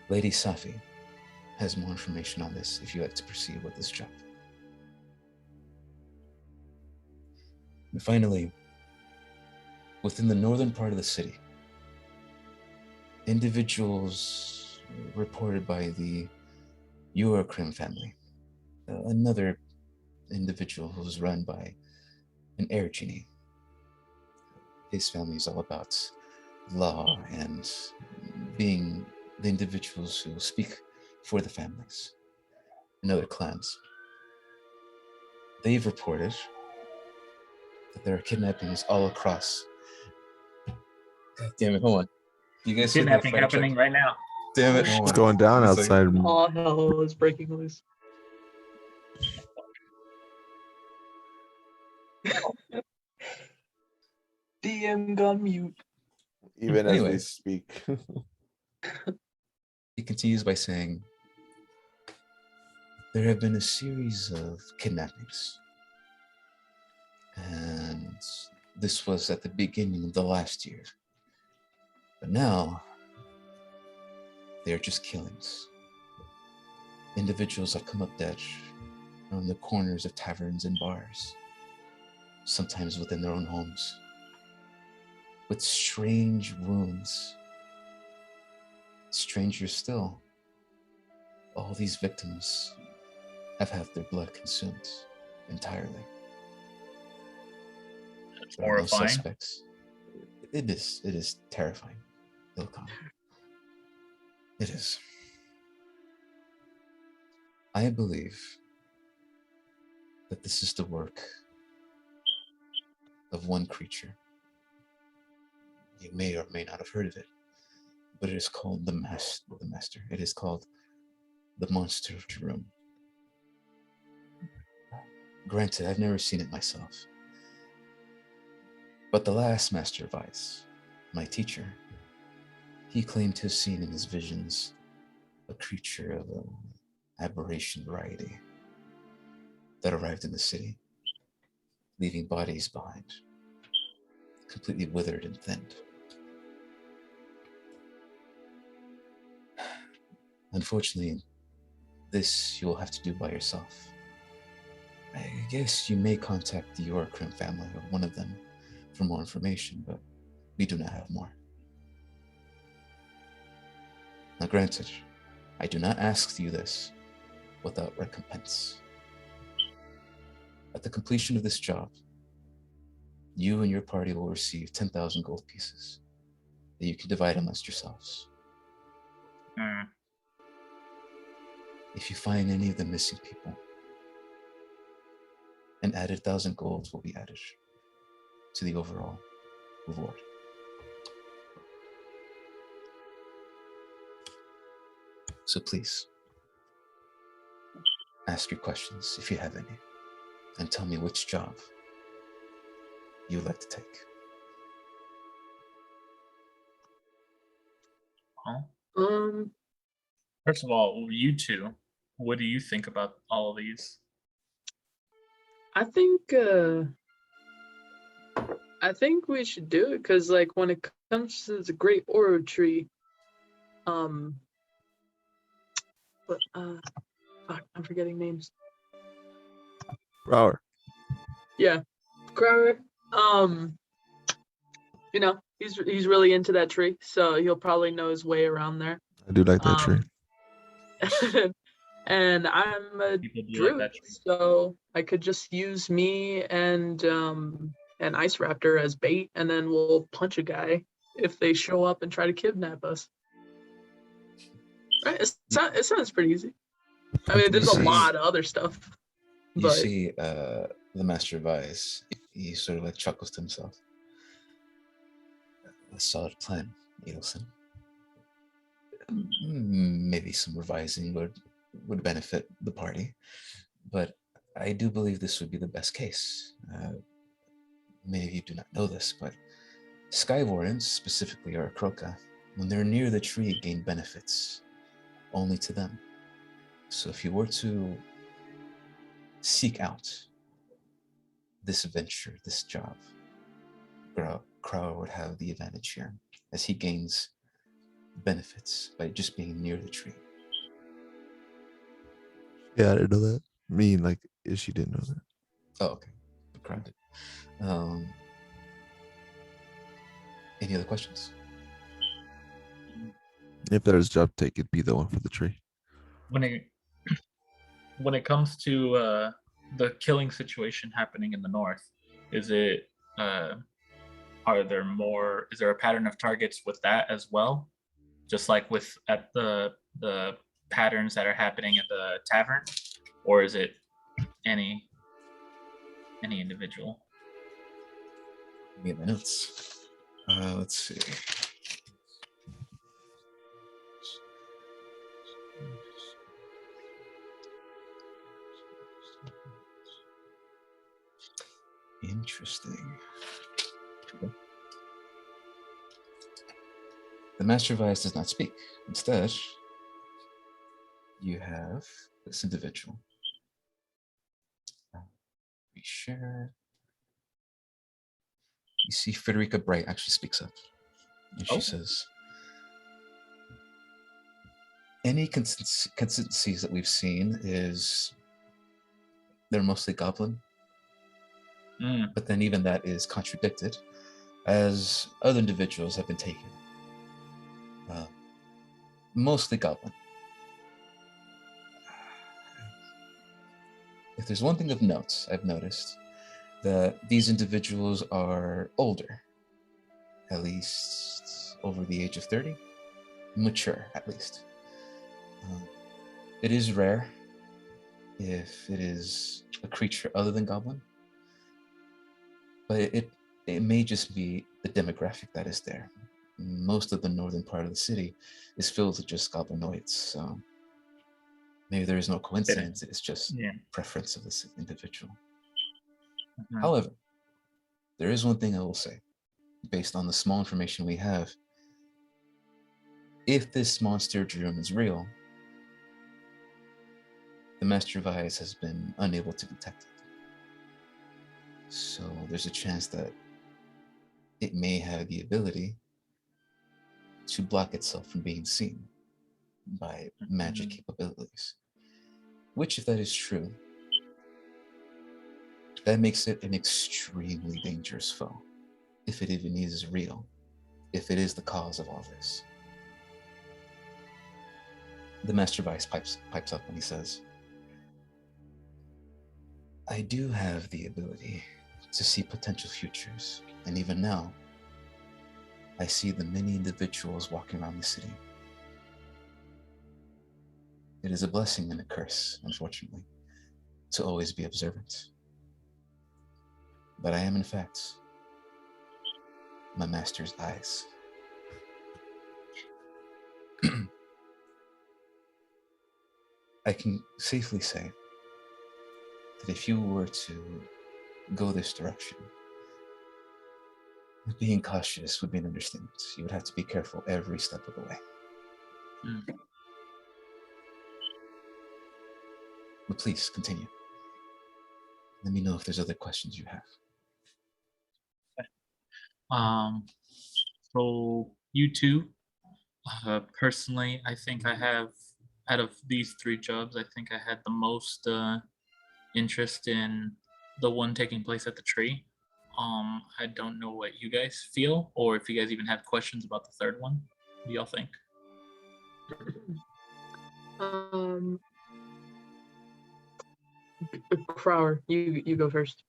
Lady Safi has more information on this if you like to proceed with this job. And finally, within the northern part of the city, individuals reported by the Eurocrim family, another individual who's run by an air genie. His family is all about law and being the individuals who speak for the families and other clans. They've reported that there are kidnappings all across. God damn it, hold on. You guys hear that Kidnapping fire truck? happening right now. Damn it, It's hold on. going down Give me a second. outside. All hell is breaking loose. DM got mute. Even as we Anyways. speak. He continues by saying, there have been a series of kidnappings. And this was at the beginning of the last year. But now, they're just killings. Individuals have come up dead on the corners of taverns and bars, sometimes within their own homes, with strange wounds. Stranger still, all these victims have had their blood consumed entirely. That's There are no horrifying. suspects. It is terrifying, Ilkhan. It is. I believe that this is the work of one creature. You may or may not have heard of it, but it is called the Master. It is called the Monster of Jerome. Granted, I've never seen it myself, but the last Master of Ice, my teacher, he claimed to have seen in his visions a creature of an aberration variety that arrived in the city, leaving bodies behind, completely withered and thinned. Unfortunately, this you will have to do by yourself. I guess you may contact the Eurocrim family or one of them for more information, but we do not have more. Now granted, I do not ask you this without recompense. At the completion of this job, you and your party will receive 10,000 gold pieces that you can divide amongst yourselves. If you find any of the missing people, an added 1,000 gold will be added to the overall reward. So please, ask your questions if you have any, and tell me which job you would like to take. Well, Um, first of all, you two, what do you think about all of these? I think we should do it because, like, when it comes to the Great Oratory, um, but fuck, I'm forgetting names. Brower. Yeah, Crowder. You know, he's really into that tree, so he'll probably know his way around there. I do like that tree. And I'm a People do like druid, that tree. so I could just use me and an ice raptor as bait, and then we'll punch a guy if they show up and try to kidnap us. Right? It sounds pretty easy. I mean, there's a lot of other stuff, You but see the Master of Eyes, he sort of like chuckles to himself. A solid plan, Edelson. Maybe some revising would benefit the party, but I do believe this would be the best case. Many of you do not know this, but Sky Wardens, specifically Arakroka, when they're near the tree, gain benefits only to them. So if you were to seek out this venture, this job, Crow would have the advantage here, as he gains benefits by just being near the tree. Yeah, I didn't know that. I mean, like, she didn't know that. Oh, okay. Grounded. Any other questions? If there's a job take, it'd be the one for the tree. When it comes to the killing situation happening in the north, is it is there a pattern of targets with that as well? Just like with at the patterns that are happening at the tavern, or is it any individual? Give me my notes. Let's see. Interesting. The Master of Eyes does not speak. Instead, you have this individual. We share. You see Frederica Bright actually speaks up. And she says, any consistencies that we've seen is they're mostly goblin. But then even that is contradicted as other individuals have been taken. Mostly goblin. If there's one thing of note, I've noticed that these individuals are older, at least over the age of 30, mature at least. It is rare if it is a creature other than goblin, but it may just be the demographic that is there. Most of the northern part of the city is filled with just goblinoids, so maybe there is no coincidence. It's just preference of this individual. Mm-hmm. However, there is one thing I will say, based on the small information we have. If this monster Jerome is real, the Master of Eyes has been unable to detect it. So there's a chance that it may have the ability to block itself from being seen by magic capabilities. Which, if that is true, that makes it an extremely dangerous foe. If it even is real, if it is the cause of all this. The Master of Eyes pipes up and he says, I do have the ability to see potential futures, and even now, I see the many individuals walking around the city. It is a blessing and a curse, unfortunately, to always be observant. But I am, in fact, my master's eyes. I can safely say that if you were to go this direction, being cautious would be an understatement. You would have to be careful every step of the way. But please continue. Let me know if there's other questions you have. So you two, personally, I think I have, out of these three jobs, I think I had the most interest in the one taking place at the tree. I don't know what you guys feel, or if you guys even have questions about the third one. What do y'all think? Crower, you go first.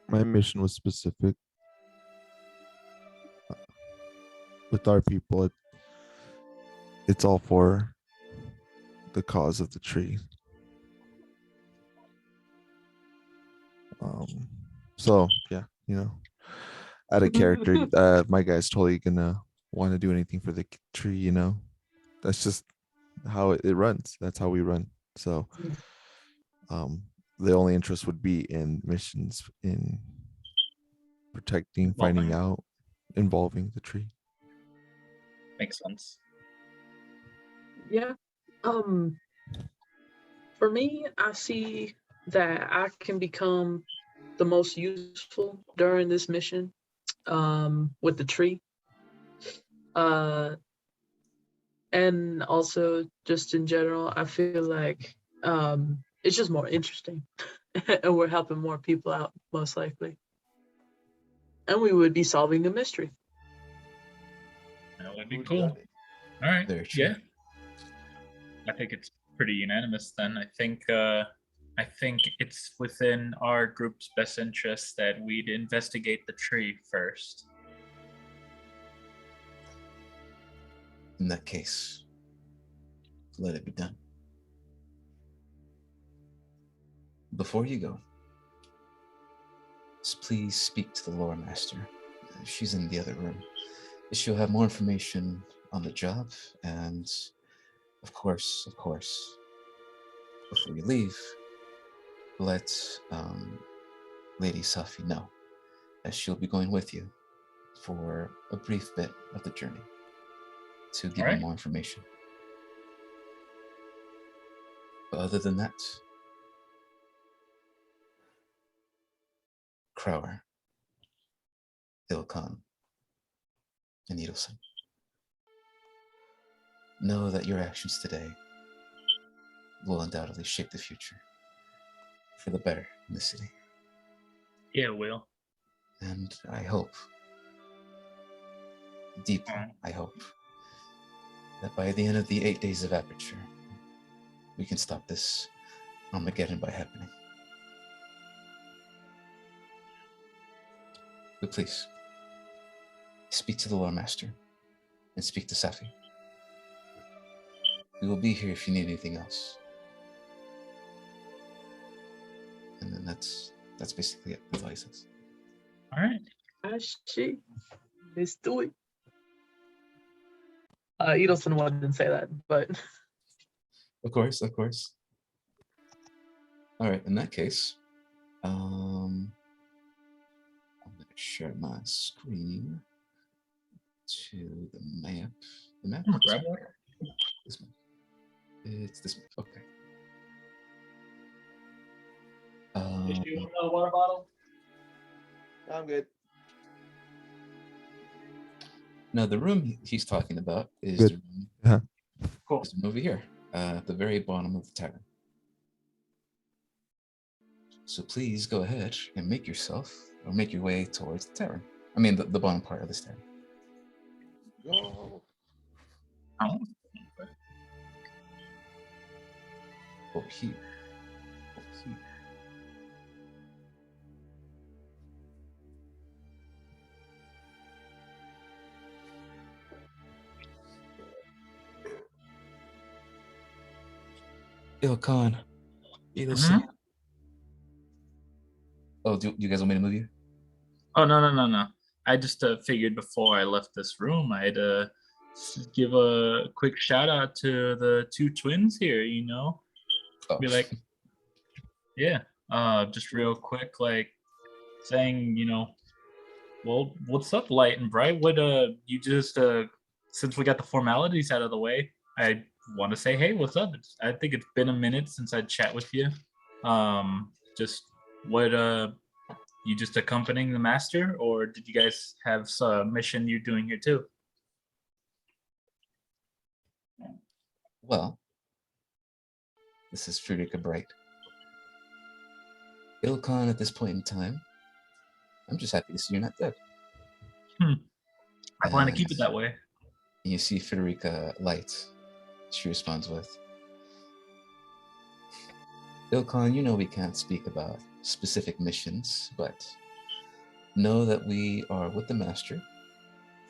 My mission was specific. With our people, it's all for the cause of the tree. So yeah, out of character, my guy's totally gonna want to do anything for the tree. That's just how it runs. That's how we run. So, the only interest would be in missions, in protecting, finding out, involving the tree. Makes sense. Yeah. For me, I see that I can become the most useful during this mission, with the tree. And also just in general, I feel like it's just more interesting. And we're helping more people out, most likely. And we would be solving a mystery. That would be cool. All right. Very true. Yeah. I think it's pretty unanimous then. I think it's within our group's best interest that we'd investigate the tree first. In that case, let it be done. Before you go, please speak to the lore master. She's in the other room. She'll have more information on the job, and of course, before you leave, let Lady Safi know, as she'll be going with you for a brief bit of the journey to give you more information. But other than that, Crower, Ilkan, and Edelson, know that your actions today will undoubtedly shape the future for the better in the city. Yeah, it will. And I hope, deeply, I hope, that by the end of the 8 days of aperture, we can stop this Armageddon by happening. But please, speak to the lore master and speak to Safi. We will be here if you need anything else. And then that's basically it. That's all he says. All right. Shit. Let's do it. Edelson didn't say that, but Of course. All right, in that case, I'm gonna share my screen to the map. The map? Grab one. This map. It's this map. Okay. Did you want another water bottle? I'm good. Now, the room he's talking about is Good. the room, Cool. is the room over here, at the very bottom of the tavern. So please go ahead and make your way towards the tavern. I mean, the bottom part of this tavern. Go. Over here. Ilkan, Edelson. Oh, do you guys want me to move you? Oh, no. I just figured before I left this room, I'd give a quick shout out to the two twins here. You know, Oh, be like, yeah, just real quick, like saying, you know, well, what's up, Light and Bright? What you just since we got the formalities out of the way, I want to say, hey, what's up? I think it's been a minute since I chat with you. Just what you just accompanying the master, or did you guys have some mission you're doing here too? well, this is Frederica Bright. Ilkon, at this point in time, I'm just happy to see you're not dead. I plan to keep it And that way. you see Frederica Light. She responds with, Ilkon, you know we can't speak about specific missions, but know that we are with the Master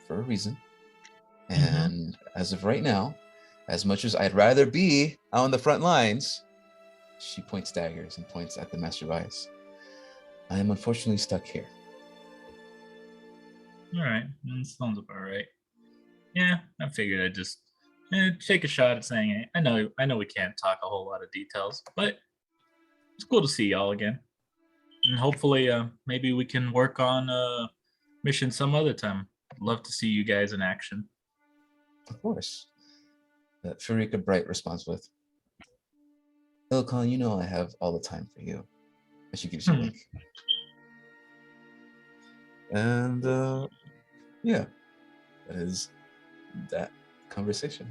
for a reason. And as of right now, as much as I'd rather be on the front lines, she points daggers and points at the Master Vice. I am unfortunately stuck here. All right, that sounds about right. Yeah, I figured I'd just take a shot at saying it. I know we can't talk a whole lot of details, but it's cool to see y'all again. And hopefully, maybe we can work on a mission some other time. Love to see you guys in action. Of course. Frederica Bright responds with, Ilkon, you know I have all the time for you. And she gives you a wink. And yeah, that is that conversation.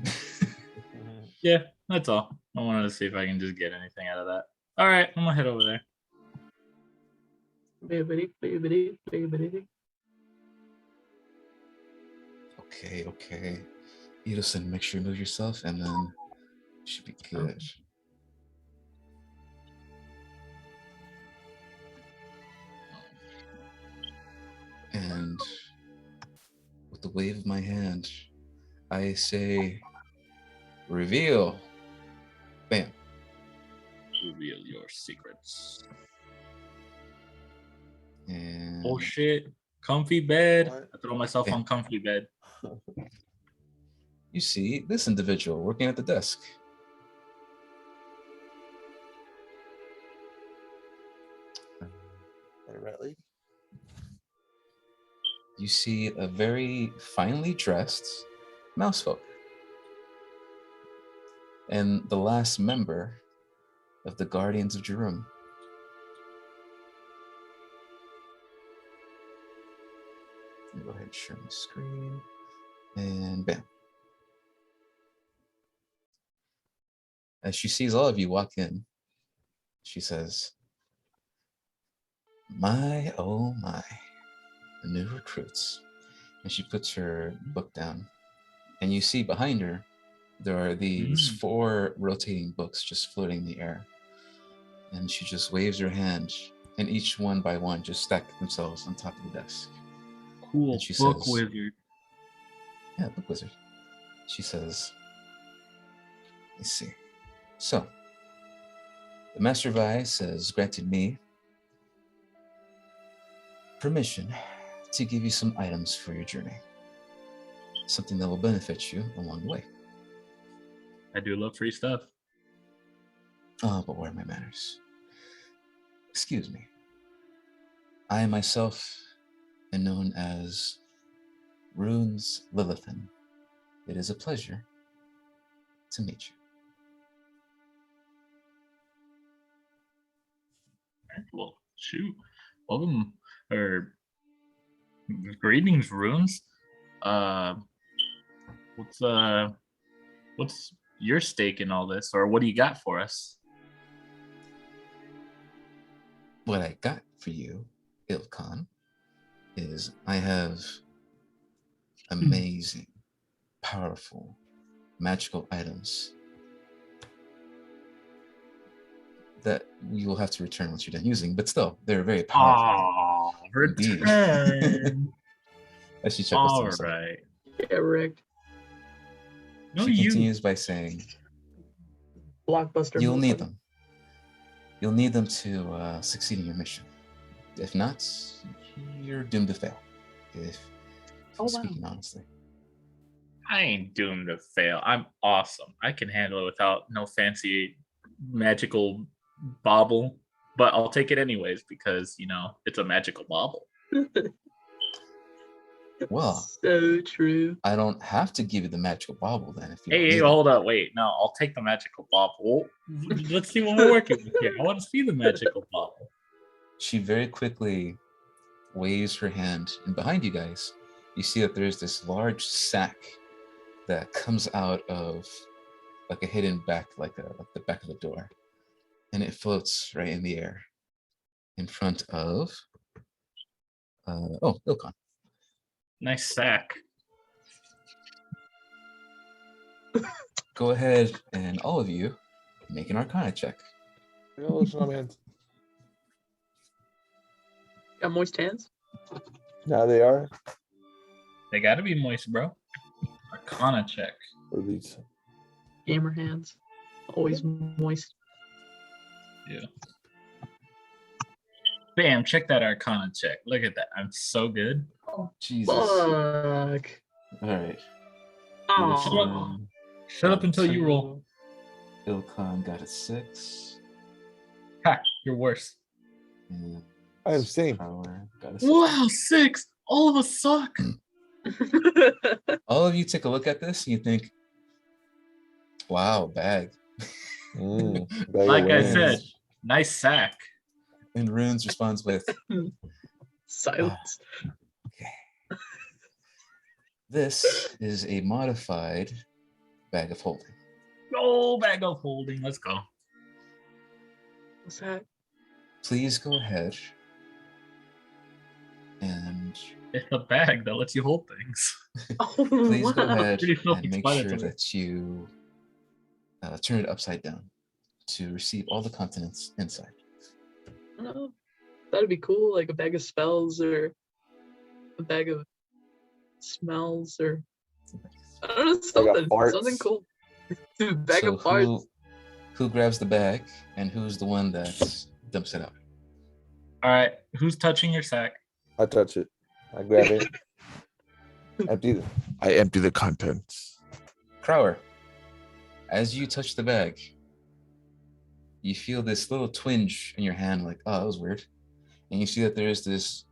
Yeah, that's all. I wanted to see if I can just get anything out of that. All right, I'm gonna head over there. Okay. Edison, make sure you move yourself, and then you should be good. And with the wave of my hand, I say, reveal. Bam. Reveal your secrets. And Oh shit. Comfy bed. What? I throw myself Yeah. on comfy bed. you see this individual working at the desk. Right. You see a very finely dressed mousefolk. And the last member of the Guardians of Jerum. Let me go ahead and share my screen. And bam. As she sees all of you walk in, she says, my, oh my, the new recruits. And she puts her book down. And you see behind her, there are these 4 rotating books just floating in the air. And she just waves her hand, and each one by one just stack themselves on top of the desk. Cool. And she Book says, wizard. Yeah, book wizard. She says, let's see. So, the Master Vice has granted me permission to give you some items for your journey. Something that will benefit you along the way. I do love free stuff. Oh, but where are my manners? Excuse me. I myself am known as Runes Lilithan. It is a pleasure to meet you. Well, shoot. Welcome, or greetings, Runes. What's your stake in all this, or what do you got for us? What I got for you, Ilkon, is I have amazing, powerful, magical items that you will have to return once you're done using, but still, they're very powerful. Indeed. Return. As she chuckles to All herself. right. Yeah, rigged. No, She you. continues by saying, Blockbuster. you'll need motherfucker. them. You'll need them to succeed in your mission. If not, you're doomed to fail. if Oh, I'm wow. speaking honestly. I ain't doomed to fail. I'm awesome. I can handle it without no fancy magical bauble, but I'll take it anyways because it's a magical bauble. Well, So true. I don't have to give you the magical bauble then if you don't Hey, need it. hold up, wait. No, I'll take the magical bauble. Let's see what we're working with here. I want to see the magical bauble. She very quickly waves her hand, and behind you guys, you see that there's this large sack that comes out of like a hidden back, like the back of the door, and it floats right in the air in front of Ilkon. Nice sack. Go ahead and all of you make an Arcana check. Got moist hands? Now they are. They gotta be moist, bro. Arcana check. Or these. Gamer hands. Always moist. Yeah. Bam, check that Arcana check. Look at that. I'm so good. Oh, Jesus. Fuck. All right. Oh. Shut up until you roll. Ilkon got a 6. Ha, you're worse. And I am same. Prowler got a 6. Wow, 6. All of us suck. All of you take a look at this and you think, wow, bag. Bag of Like I wings. said, nice sack. And Runes responds with, Silence. okay. This is a modified bag of holding. Oh, bag of holding. Let's go. What's that? Please go ahead and It's a bag that lets you hold things. Oh, please go wow. ahead Pretty and make sure self-explanatory. that you turn it upside down to receive all the contents inside. Oh, that'd be cool, like a bag of spells or a bag of smells or I don't know, something farts. cool. Dude, bag So of farts. who grabs the bag and who's the one that dumps it out? All right, who's touching your sack? I touch it. I grab it. I empty the contents. Crower, as you touch the bag, you feel this little twinge in your hand, like, oh, that was weird. And you see that there's this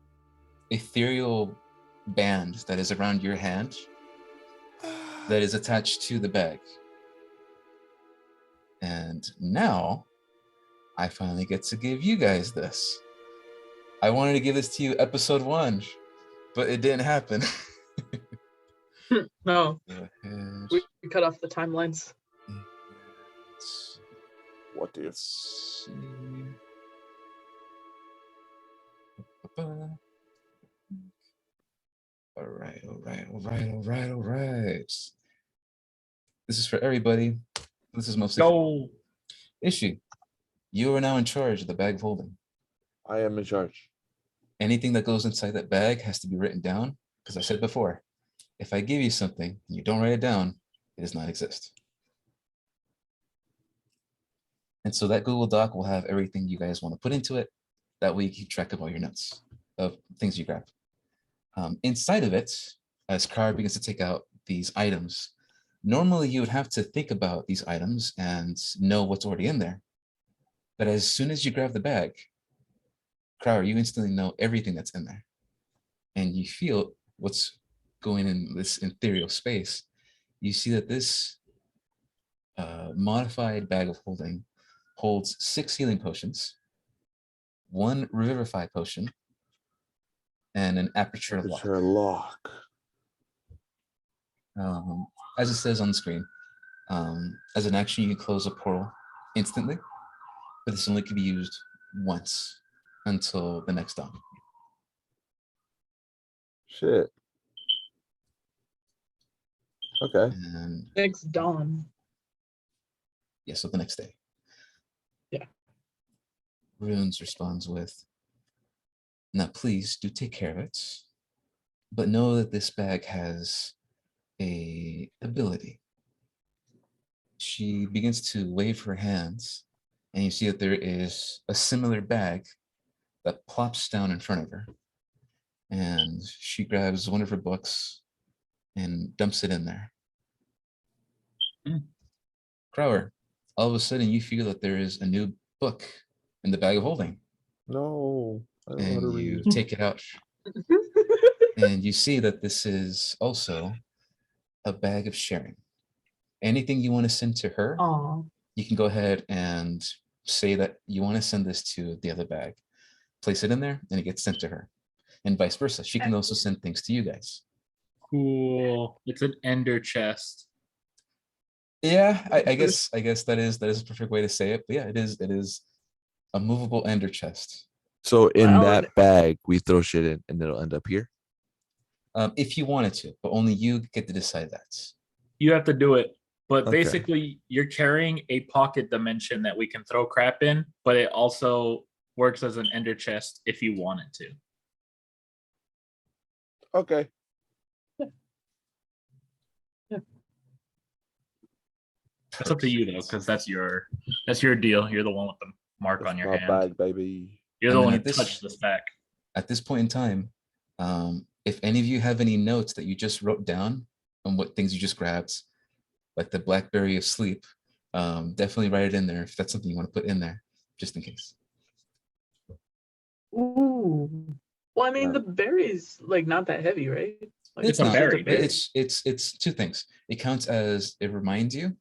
ethereal band that is around your hand that is attached to the bag. And now I finally get to give you guys this. I wanted to give this to you episode 1, but it didn't happen. No, Go ahead. we cut off the timelines. What do you? Let's see. All right. This is for everybody. This is mostly for Go. Issue. You are now in charge of the bag of holding. I am in charge. Anything that goes inside that bag has to be written down, because I said before, if I give you something and you don't write it down, it does not exist. And so that Google Doc will have everything you guys want to put into it. That way you keep track of all your notes of things you grab. Inside of it, as Kara begins to take out these items, normally you would have to think about these items and know what's already in there. But as soon as you grab the bag, Kara, you instantly know everything that's in there. And you feel what's going in this ethereal space. You see that this modified bag of holding holds 6 healing potions, 1 revivify potion, and an aperture lock. Aperture lock. As it says on the screen, as an action, you can close a portal instantly, but this only can be used once until the next dawn. Shit. Okay. And Next dawn. yeah, so the next day. Yeah. Runes responds with, now please do take care of it, but know that this bag has a ability. She begins to wave her hands, and you see that there is a similar bag that plops down in front of her. and she grabs one of her books and dumps it in there. Crower, all of a sudden you feel that there is a new book in the bag of holding, No, I don't know how to and you read. take it out, and you see that this is also a bag of sharing. Anything you want to send to her, Aw. you can go ahead and say that you want to send this to the other bag. Place it in there, and it gets sent to her, and vice versa. She can also send things to you guys. Cool. It's an ender chest. Yeah, I guess that is a perfect way to say it. But yeah, it is a movable ender chest. So in Wow. that bag, we throw shit in, and it'll end up here. If you wanted to, but only you get to decide that. You have to do it. But Okay. basically, you're carrying a pocket dimension that we can throw crap in, but it also works as an ender chest if you want it to. Okay. That's up to you though, because that's your deal. You're the one with the mark That's on your my hand. bag, baby. You're And the then one who at this- touched the stack. At this point in time, if any of you have any notes that you just wrote down on what things you just grabbed, like the blackberry of sleep, definitely write it in there if that's something you want to put in there, just in case. Ooh. Well, I mean, the berry's like not that heavy, right? Like, It's a not, berry, but it's two things. It counts as it reminds you,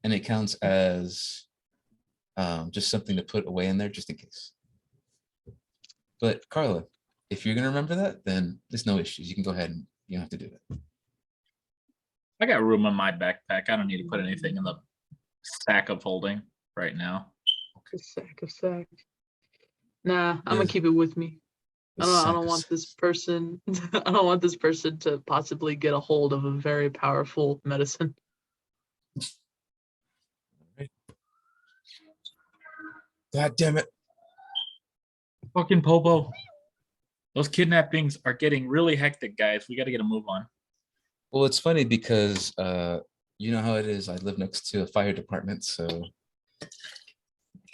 and it counts as just something to put away in there just in case. But Carla, if you're gonna remember that, then there's no issues. You can go ahead and you don't have to do it. I got room in my backpack. I don't need to put anything in the stack of holding right now. A sack. Nah, I'm gonna keep it with me. I don't want this person. I don't want this person to possibly get a hold of a very powerful medicine. God damn it. Fucking Popo. Those kidnappings are getting really hectic, guys. We got to get a move on. Well, it's funny because you know how it is. I live next to a fire department, so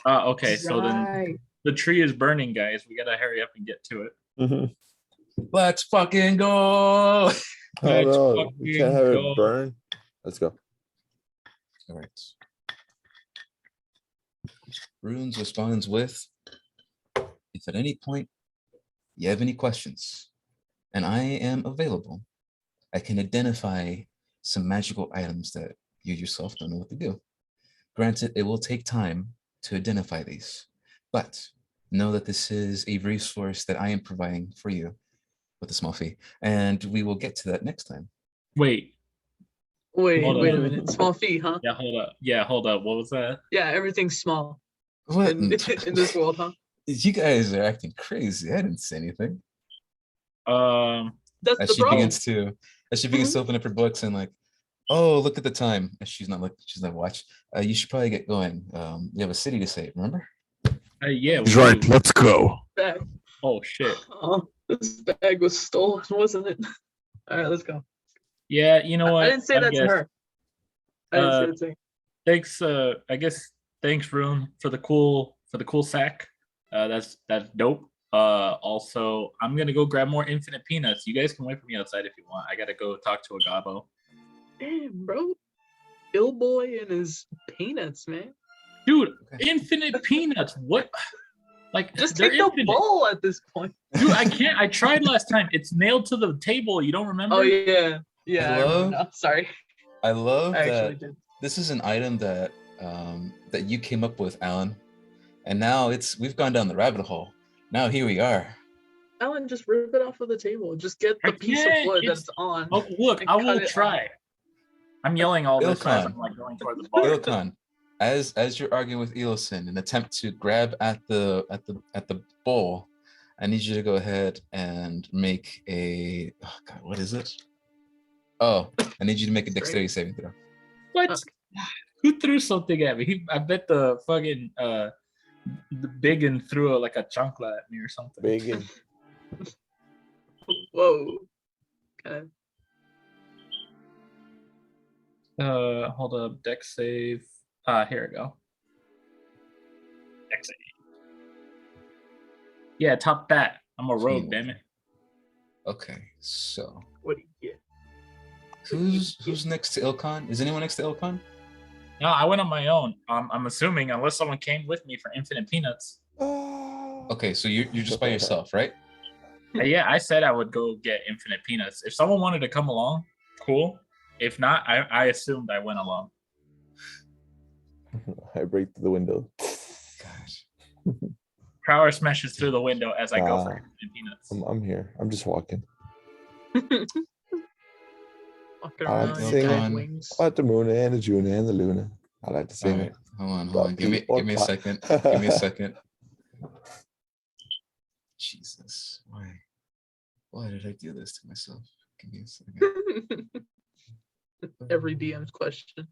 Okay, so then Right. the tree is burning, guys. We got to hurry up and get to it. let's fucking go. Oh Let's no, we can't have fucking go. it burn. Let's go. All right. Runes responds with, if at any point you have any questions and I am available, I can identify some magical items that you yourself don't know what to do. Granted, it will take time to identify these, but know that this is a resource that I am providing for you with a small fee, and we will get to that next time. Wait. Wait Hold a on. minute. Small fee, huh? Yeah, hold up. What was that? Yeah, everything's small What? in this world, huh? You guys are acting crazy. I didn't say anything. That's As the she problem. begins to open up her books and like, oh, look at the time. And she's not watch. You should probably get going. You have a city to save, remember? Yeah. He's right. Let's go. Bag. Oh shit. Oh, this bag was stolen, wasn't it? All right, let's go. Yeah, you know what? I didn't say that to her. I didn't say that to her. Thanks. I guess thanks, Rune, for the cool sack. That's dope. Also, I'm gonna go grab more infinite peanuts. You guys can wait for me outside if you want. I gotta go talk to a gobbo. Damn, bro. Ill boy and his peanuts, man. Dude, infinite peanuts. What? Like, Just they're take the infinite. bowl at this point. Dude, I can't. I tried last time. It's nailed to the table. You don't remember? Oh yeah, yeah. I remember now. Sorry. I love I that actually did. this is an item that that you came up with, Alan, and now we've gone down the rabbit hole. Now here we are. Alan, just rip it off of the table. Just get I the piece of can't. wood It's- that's on. Oh, look, and I cut will it try. I'm yelling all this as Ilkan. I'm like going toward the bar. Ilkan, as you're arguing with Elosin, in an attempt to grab at the bowl, I need you to go ahead and make a what is it? Oh, I need you to make a dexterity saving throw. What? Okay. Who threw something at me? I bet the fucking the biggin threw like a chancla at me or something. Bacon. Whoa. Okay. Hold up, dex save. Here we go. Dex save. Yeah, top that. I'm a rogue, damn it. Okay, so What do you get? who's next to Ilkan? Is anyone next to Ilkan? No, I went on my own. I'm assuming unless someone came with me for infinite peanuts. Okay, so you're just by yourself, right? Yeah, I said I would go get infinite peanuts. If someone wanted to come along, cool. If not, I assumed I went alone. I break through the window. Gosh. Crowler smashes through the window as I go for Nah. infinite peanuts. I'm here. I'm just walking. Walking I like around to in sing. bat Ilkan. wings. About the moon and the June and the Luna. I like to All sing right, it. hold on. Got Give me Pete or a Pop. second. Give me a second. Jesus, why did I do this to myself? Give me a second. Every DM's question.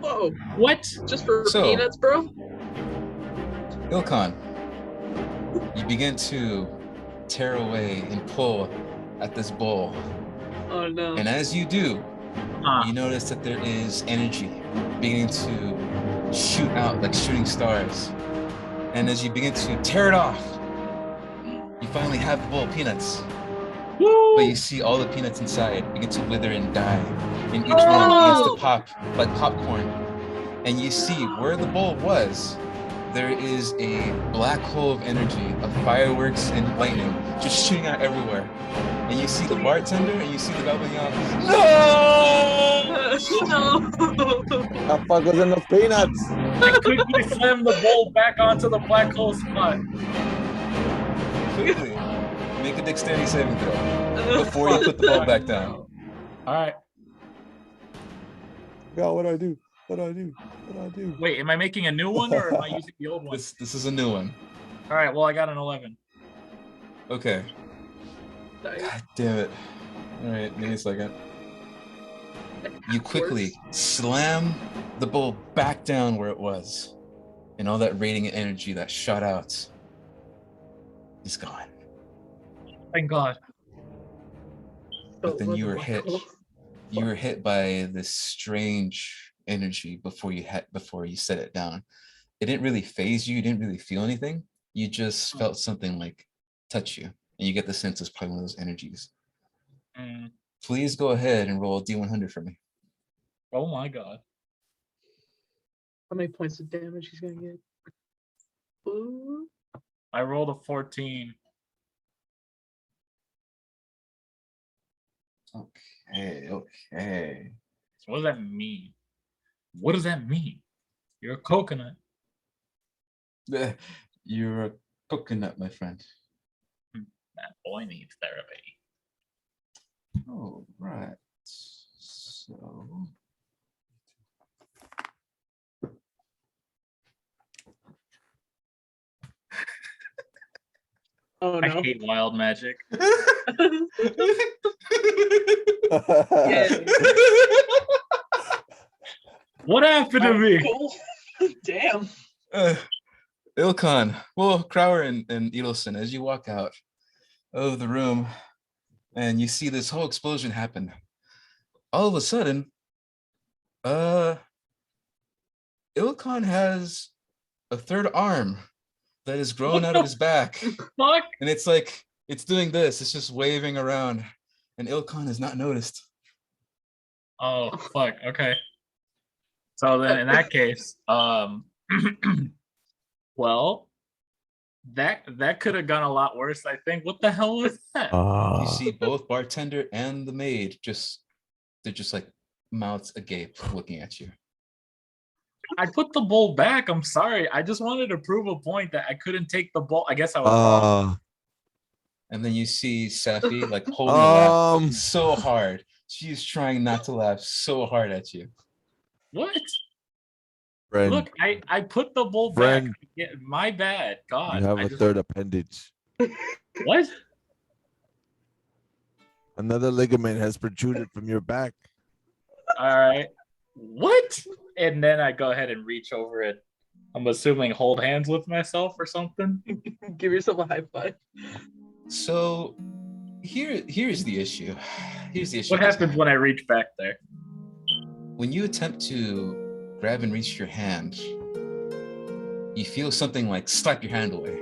Whoa, What? just for So- peanuts, bro? Ilkan, you begin to tear away and pull at this bowl. Oh no. And as you do, you notice that there is energy beginning to shoot out like shooting stars. And as you begin to tear it off, you finally have the bowl of peanuts. But you see all the peanuts inside begin to wither and die. And each one begins to pop like popcorn. And you see where the bowl was, there is a black hole of energy, of fireworks and lightning just shooting out everywhere. And you see the bartender and you see the guy going out, no! No. That fuck was enough peanuts. I quickly slammed the bowl back onto the black hole spot. Quickly, make a dexterity saving throw before you put the bowl back down. All right. God, what do I do? What do I do? What do I do? Wait, am I making a new one or am I using the old one? This is a new one. All right. Well, I got an 11. Okay. Nice. God damn it. All right, give me a second. You quickly slam the bowl back down where it was. And all that radiant energy that shot out is gone. Thank God. But then you were Black hit. hole. You were hit by this strange energy before you set it down. It didn't really phase you. You didn't really feel anything. You just felt something like touch you. And you get the sense it's probably one of those energies. Mm. Please go ahead and roll a D100 for me. Oh my God. How many points of damage he's gonna get? Ooh. I rolled a 14. Okay. So what does that mean? What does that mean? You're a coconut. You're a coconut, my friend. That boy needs therapy. All right. So. Oh I no. hate wild magic. Yeah. What happened to me? Cool. Damn. Ilkan, well, Crower and Edelson, as you walk out of the room and you see this whole explosion happen, all of a sudden, Ilkan has a third arm that is grown What out the of his back. Fuck. And it's like, it's doing this, it's just waving around. And Ilkan has not noticed. Oh fuck. Okay. So then, in that case, well, that could have gone a lot worse. I think. What the hell was that? You see both bartender and the maid they're just like mouths agape looking at you. I put the bowl back. I'm sorry. I just wanted to prove a point that I couldn't take the bowl. I guess I was wrong. And then you see Safi like holding a laugh so hard. She's trying not to laugh so hard at you. What? Friend, Look, I put the bowl Friend. back. Yeah, my bad. God. you have I a just- third appendage. What? Another ligament has protruded from your back. All right. What? And then I go ahead and reach over it. I'm assuming hold hands with myself or something. Give yourself a high five. So here's the issue. Here's the issue. What happens when I reach back there? When you attempt to grab and reach your hand, you feel something like slap your hand away.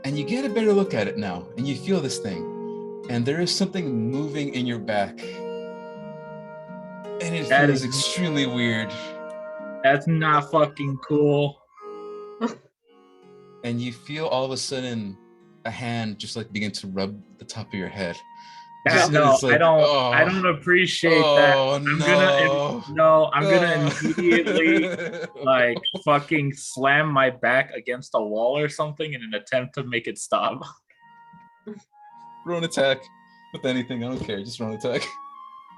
And you get a better look at it now, and you feel this thing, and there is something moving in your back, and it That feels is- extremely weird. That's not fucking cool. And you feel all of a sudden a hand just like begin to rub the top of your head. That, no, It's like, I don't appreciate that. I'm gonna immediately like fucking slam my back against a wall or something in an attempt to make it stop. Roll an attack with anything. I don't care. Just roll an attack.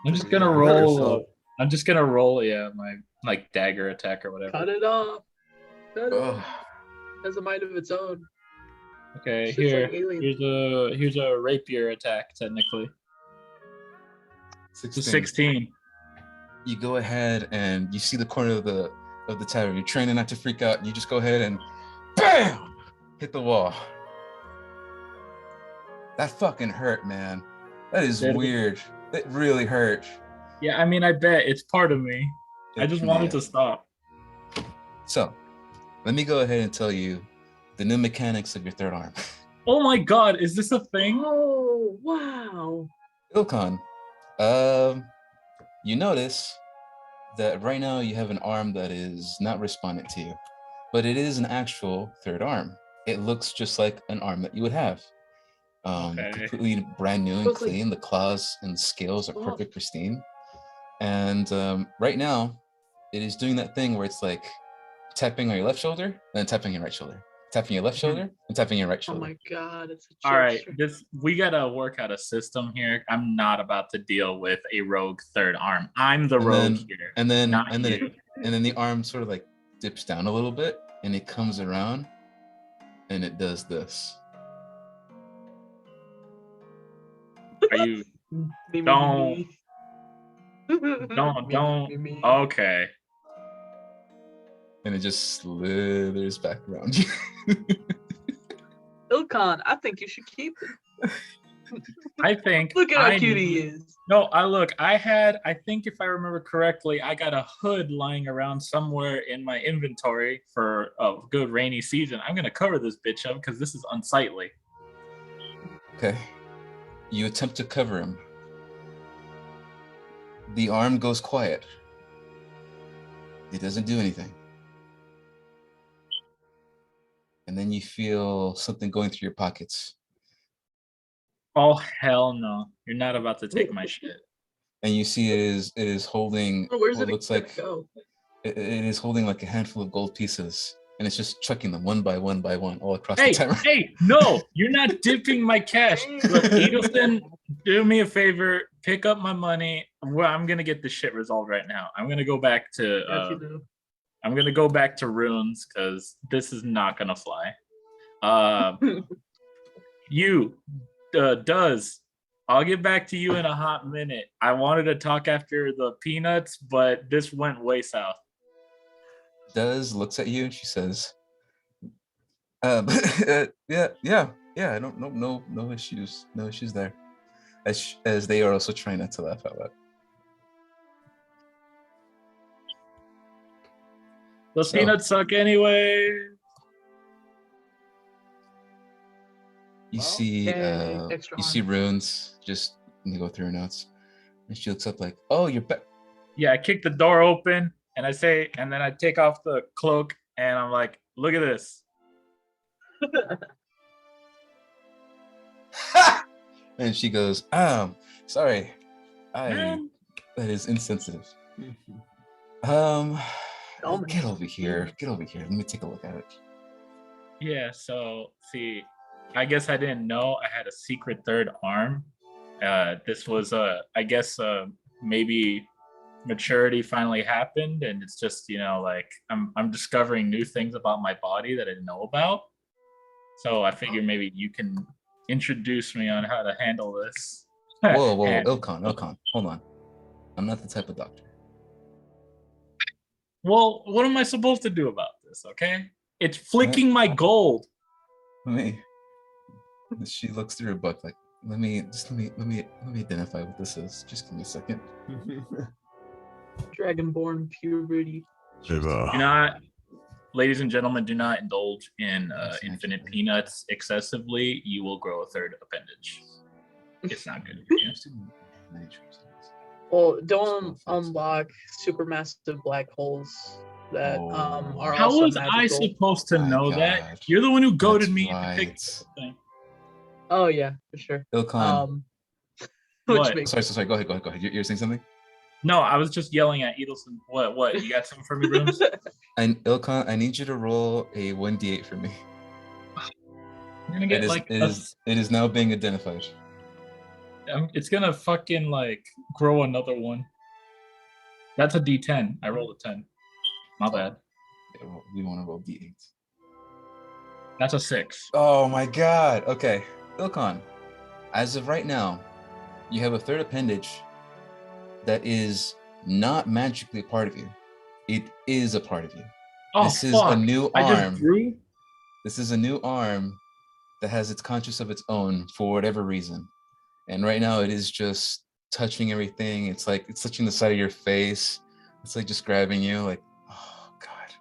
I'm just gonna Hurt roll. yourself. I'm just gonna roll. Yeah, my like dagger attack or whatever. Cut it off. Cut it Ugh. off. Has a mind of its own. Okay, Shit's here. like alien. Here's a rapier attack technically. 16. You go ahead and you see the corner of the tower. You're trying not to freak out. You just go ahead and BAM! Hit the wall. That fucking hurt, man. That is weird. It really hurt. Yeah, I mean, I bet it's part of me. I just wanted to stop. So, let me go ahead and tell you the new mechanics of your third arm. Oh my god, is this a thing? Oh, wow. Ilkan, you notice that right now you have an arm that is not responding to you, but it is an actual third arm. It looks just like an arm that you would have. Okay. Completely brand new and Looks like- clean. The claws and the scales are Oh. perfect, pristine. And right now, it is doing that thing where it's like tapping on your left shoulder, then tapping your right shoulder, tapping your left shoulder, and tapping your right Oh shoulder. my god, it's a All right, gesture. we gotta work out a system here. I'm not about to deal with a rogue third arm. I'm the rogue here. And then not and then you. and then the arm sort of like dips down a little bit, and it comes around, and it does this. Are you? Me, me, Don't- me. Don't. Me, me. Okay. And it just slithers back around you. Ilkan, I think you should keep it. I think. Look at how I cute he need- is. No, I think if I remember correctly, I got a hood lying around somewhere in my inventory for a good rainy season. I'm gonna cover this bitch up because this is unsightly. Okay. You attempt to cover him. The arm goes quiet. It doesn't do anything. And then you feel something going through your pockets. Oh hell no! You're not about to take my shit. And you see it is holding Where's what it looks gonna like go? it is holding like a handful of gold pieces. And it's just chucking them one by one all across Hey, the tower. hey, no! You're not dipping my cash. Look, Eagleton, do me a favor. Pick up my money. Well, I'm gonna get this shit resolved right now. I'm gonna go back to. Yes, you do. I'm gonna go back to runes because this is not gonna fly. You, does. I'll get back to you in a hot minute. I wanted to talk after the peanuts, but this went way south. Does looks at you and she says, yeah, I don't no issues there. As they are also trying not to laugh out loud. The So- peanuts suck anyway. You Well, see yay, extra you arm. see runes just let me go through her notes. And she looks up like, oh, you're back. Yeah, I kick the door open and I say, and then I take off the cloak and I'm like, look at this. And she goes, sorry. Man. That is insensitive. Oh my Get over here. Let me take a look at it. Yeah, so see, I guess I didn't know I had a secret third arm. This was I guess maybe maturity finally happened, and it's just like I'm discovering new things about my body that I didn't know about. So I figure maybe you can introduce me on how to handle this. Whoa, And- Ilkan, hold on. I'm not the type of doctor. Well, what am I supposed to do about this? Okay, it's flicking my gold. Let me. She looks through her book like, let me identify what this is. Just give me a second. Dragonborn puberty. Do not, ladies and gentlemen, do not indulge in infinite peanuts excessively. You will grow a third appendage. It's not good for you. Well, don't unlock supermassive black holes that are How also was magical. I supposed to My know God. that? You're the one who goaded That's me into right. picking this thing. Oh yeah, for sure. Ilkhan. What? makes Sorry. Go ahead. You're saying something? No, I was just yelling at Edelson. What? You got something for me, Bruce? And Ilkhan, I need you to roll a 1d8 for me. You're gonna get It is now being identified. it's gonna fucking like grow another one. That's a D10. I rolled a 10. My bad. Yeah, we want to roll d8. That's a 6. Oh my God. Okay, Ilkhan. As of right now, you have a third appendage that is not magically a part of you. It is a part of you. Oh, This is fuck. a new I arm. just drew? This is a new arm that has its conscious of its own for whatever reason. And right now it is just touching everything. It's like it's touching the side of your face. It's like just grabbing you like, oh God.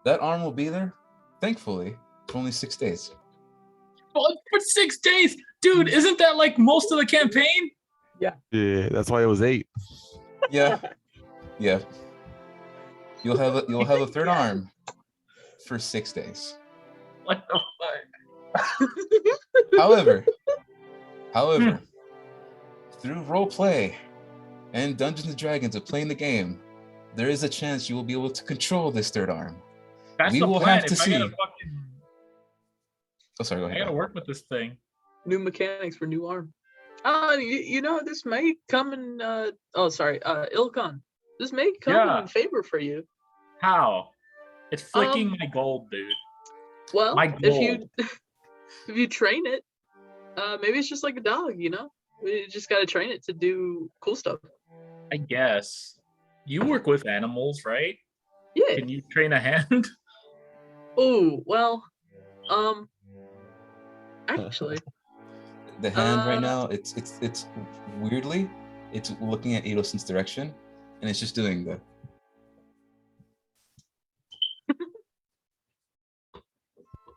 That arm will be there, thankfully, for only 6 days. Oh, for 6 days? Dude, isn't that like most of the campaign? Yeah, that's why it was 8. Yeah. Yeah. You'll have a third arm for 6 days. What the fuck? However, through role play and Dungeons and Dragons of playing the game, there is a chance you will be able to control this third arm. That's We the will plan. have to If I see. gotta fucking, Oh, sorry, go I ahead. gotta work with this thing. New mechanics for new arm. You know, this may come in Ilkhan. This may come in favor for you. How? It's flicking my gold, dude. Well, My if gold. you train it, maybe it's just like a dog, you know? You just gotta train it to do cool stuff. I guess. You work with animals, right? Yeah. Can you train a hand? Oh, well, actually. The hand right now, it's weirdly, it's looking at Adelson's direction, and it's just doing the.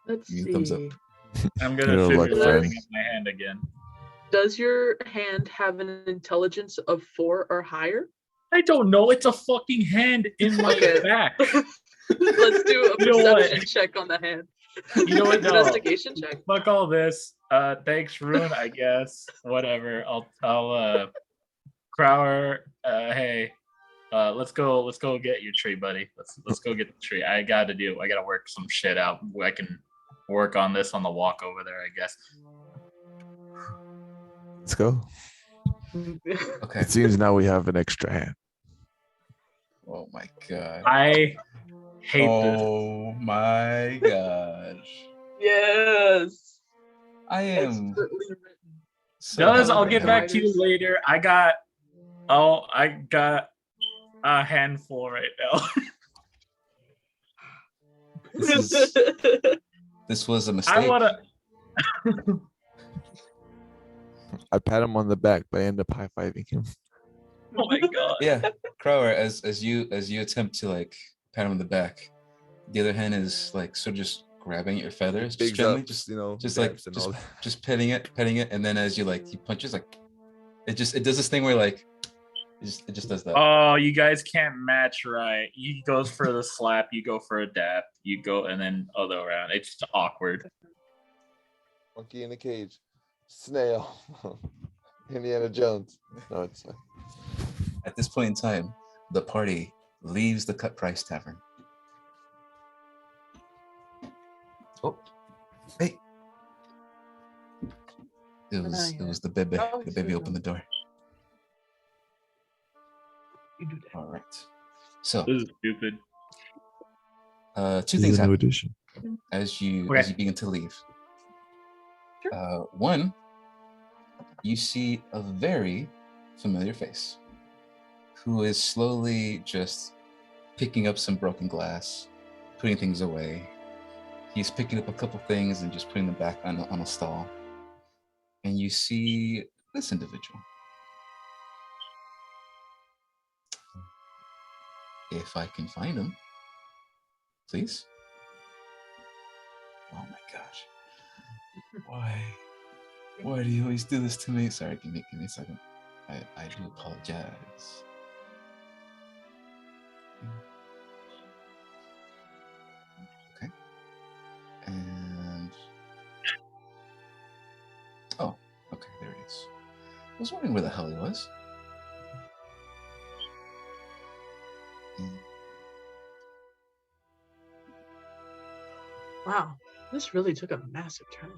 Let's see. Thumbs up. I'm gonna You're figure like out friends. my hand again. Does your hand have an intelligence of 4 or higher? I don't know. It's a fucking hand in my Okay. back. Let's do a You know what? perception check on the hand. You know what? No. Investigation check. Fuck all this. Thanks, Rune. I guess. Whatever. I'll Crower. Hey. Let's go get your tree, buddy. Let's go get the tree. I gotta work some shit out. I can work on this on the walk over there, I guess. Let's go. Okay. It seems now we have an extra hand. Oh my God. I hate this. Oh my gosh. Yes. I am. Expertly written. So Does I'll happy get right back to you later. I got a handful right now. This was a mistake. I wanna. I pat him on the back, but I end up high fiving him. Oh my god. Yeah, Crower, as you attempt to like pat him on the back, the other hand is like sort of just grabbing at your feathers, just Bigs gently, up, just you know, just like dabs and all just that. petting it, and then as you like he punches, like it does this thing where like it just does that. Oh, you guys can't match right. He goes for the slap, you go for a dap, you go and then other round. It's just awkward. Monkey in a cage. Snail. Indiana Jones. No, it's fine. At this point in time, the party leaves the Cut Price Tavern. Oh, hey! It was the baby. The baby opened the door. All right. So, This is stupid. two things New happen edition. as you Okay. begin to leave. One, you see a very familiar face who is slowly just picking up some broken glass, putting things away. He's picking up a couple things and just putting them back on a stall. And you see this individual. if I can find them, please. Oh my gosh. Why do you always do this to me? Sorry, give me a second. I do apologize. Okay. And oh, okay, there it is. I was wondering where the hell he was. Wow, this really took a massive turn.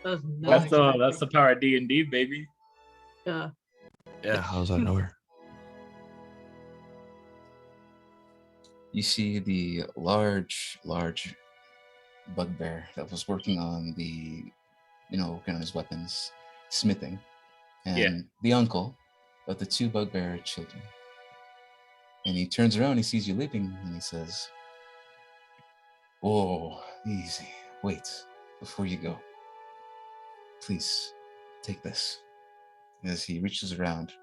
That was not That's expected. the power of D&D, baby. Yeah. Yeah, how's that nowhere? You see the large bugbear that was working on working on his weapons, smithing, and the uncle of the two bugbear children. And he turns around, he sees you leaving, and he says, "Whoa, easy. Wait, before you go. Please, take this." As he reaches around,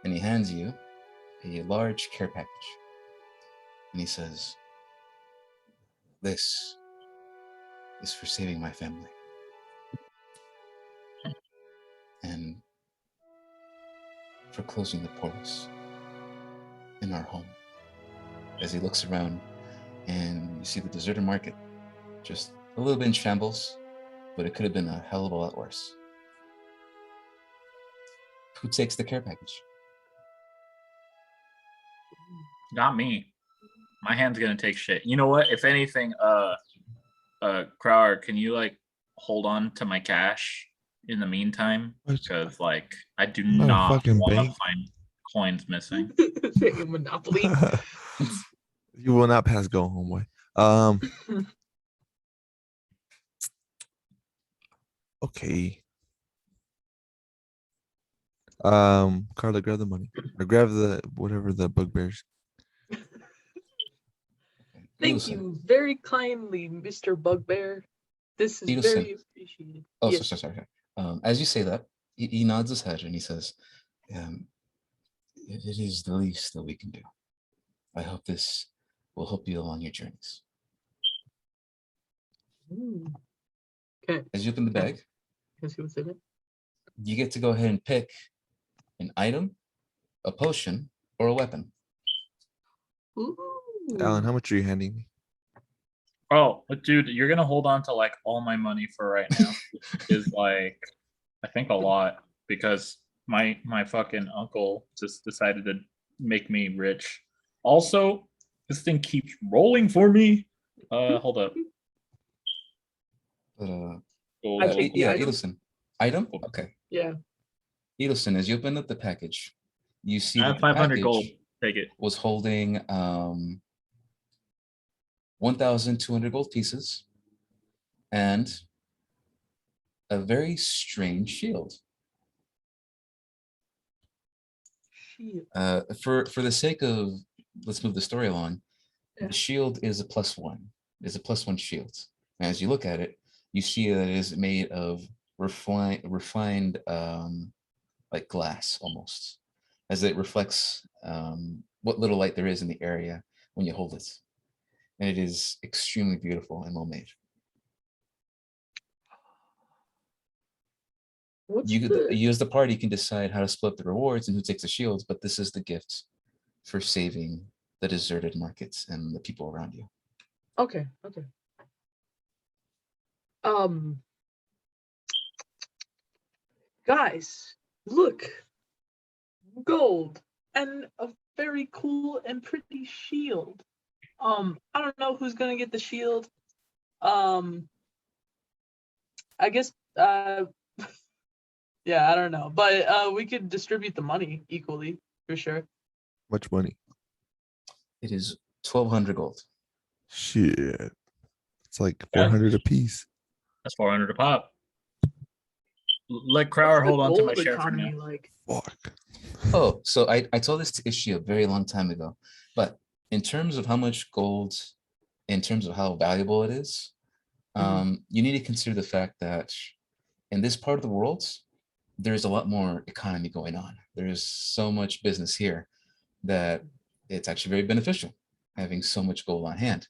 and he hands you a large care package. And he says, "This is for saving my family. And for closing the portals in our home." As he looks around, and you see the deserted market, just a little bit in shambles, but it could have been a hell of a lot worse. Who takes the care package? Not me. My hand's gonna take shit. You know what? If anything, Crower, can you like hold on to my cash in the meantime? Because like I do I'm not a not fucking want to bank. find coins missing. Monopoly. You will not pass go, homeboy. Okay. Carla, grab the money or grab the whatever the bugbears. Thank you very kindly, Mr. Bugbear. This is very appreciated. Oh, Yes. sorry. As you say that, he nods his head and he says, "It is the least that we can do. I hope this will help you along your journeys." Okay. As you open the bag, Can I see what's in it? you get to go ahead and pick an item, a potion, or a weapon. Ooh. Alan, how much are you handing me? Oh, but dude, you're gonna hold on to like all my money for right now. Is like I think a lot because my fucking uncle just decided to make me rich. Also, this thing keeps rolling for me. Hold up. But I take the item. Edelson. Item? Okay. Yeah. Edelson, as you open up the package, you see I that have the 500 package gold. Take it. was holding 1,200 gold pieces and a very strange shield. For the sake of, let's move the story along. Yeah. The shield is a +1. Is a +1 shield. And as you look at it, you see that it is made of refined like glass almost, as it reflects what little light there is in the area when you hold it. And it is extremely beautiful and well made. You as the party can decide how to split up the rewards and who takes the shields, but this is the gift for saving the deserted markets and the people around you. Okay. Guys, look. Gold and a very cool and pretty shield. I don't know who's gonna get the shield. I guess yeah, I don't know. But we could distribute the money equally for sure. Much money? It is 1,200 gold. Shit. It's like 400 a piece. That's 400 a pop. Let Crower hold on to my share for now. Like? Fuck. Oh, so I told this to Ishii a very long time ago, but in terms of how much gold, in terms of how valuable it is, you need to consider the fact that in this part of the world, there's a lot more economy going on. There's so much business here that it's actually very beneficial having so much gold on hand.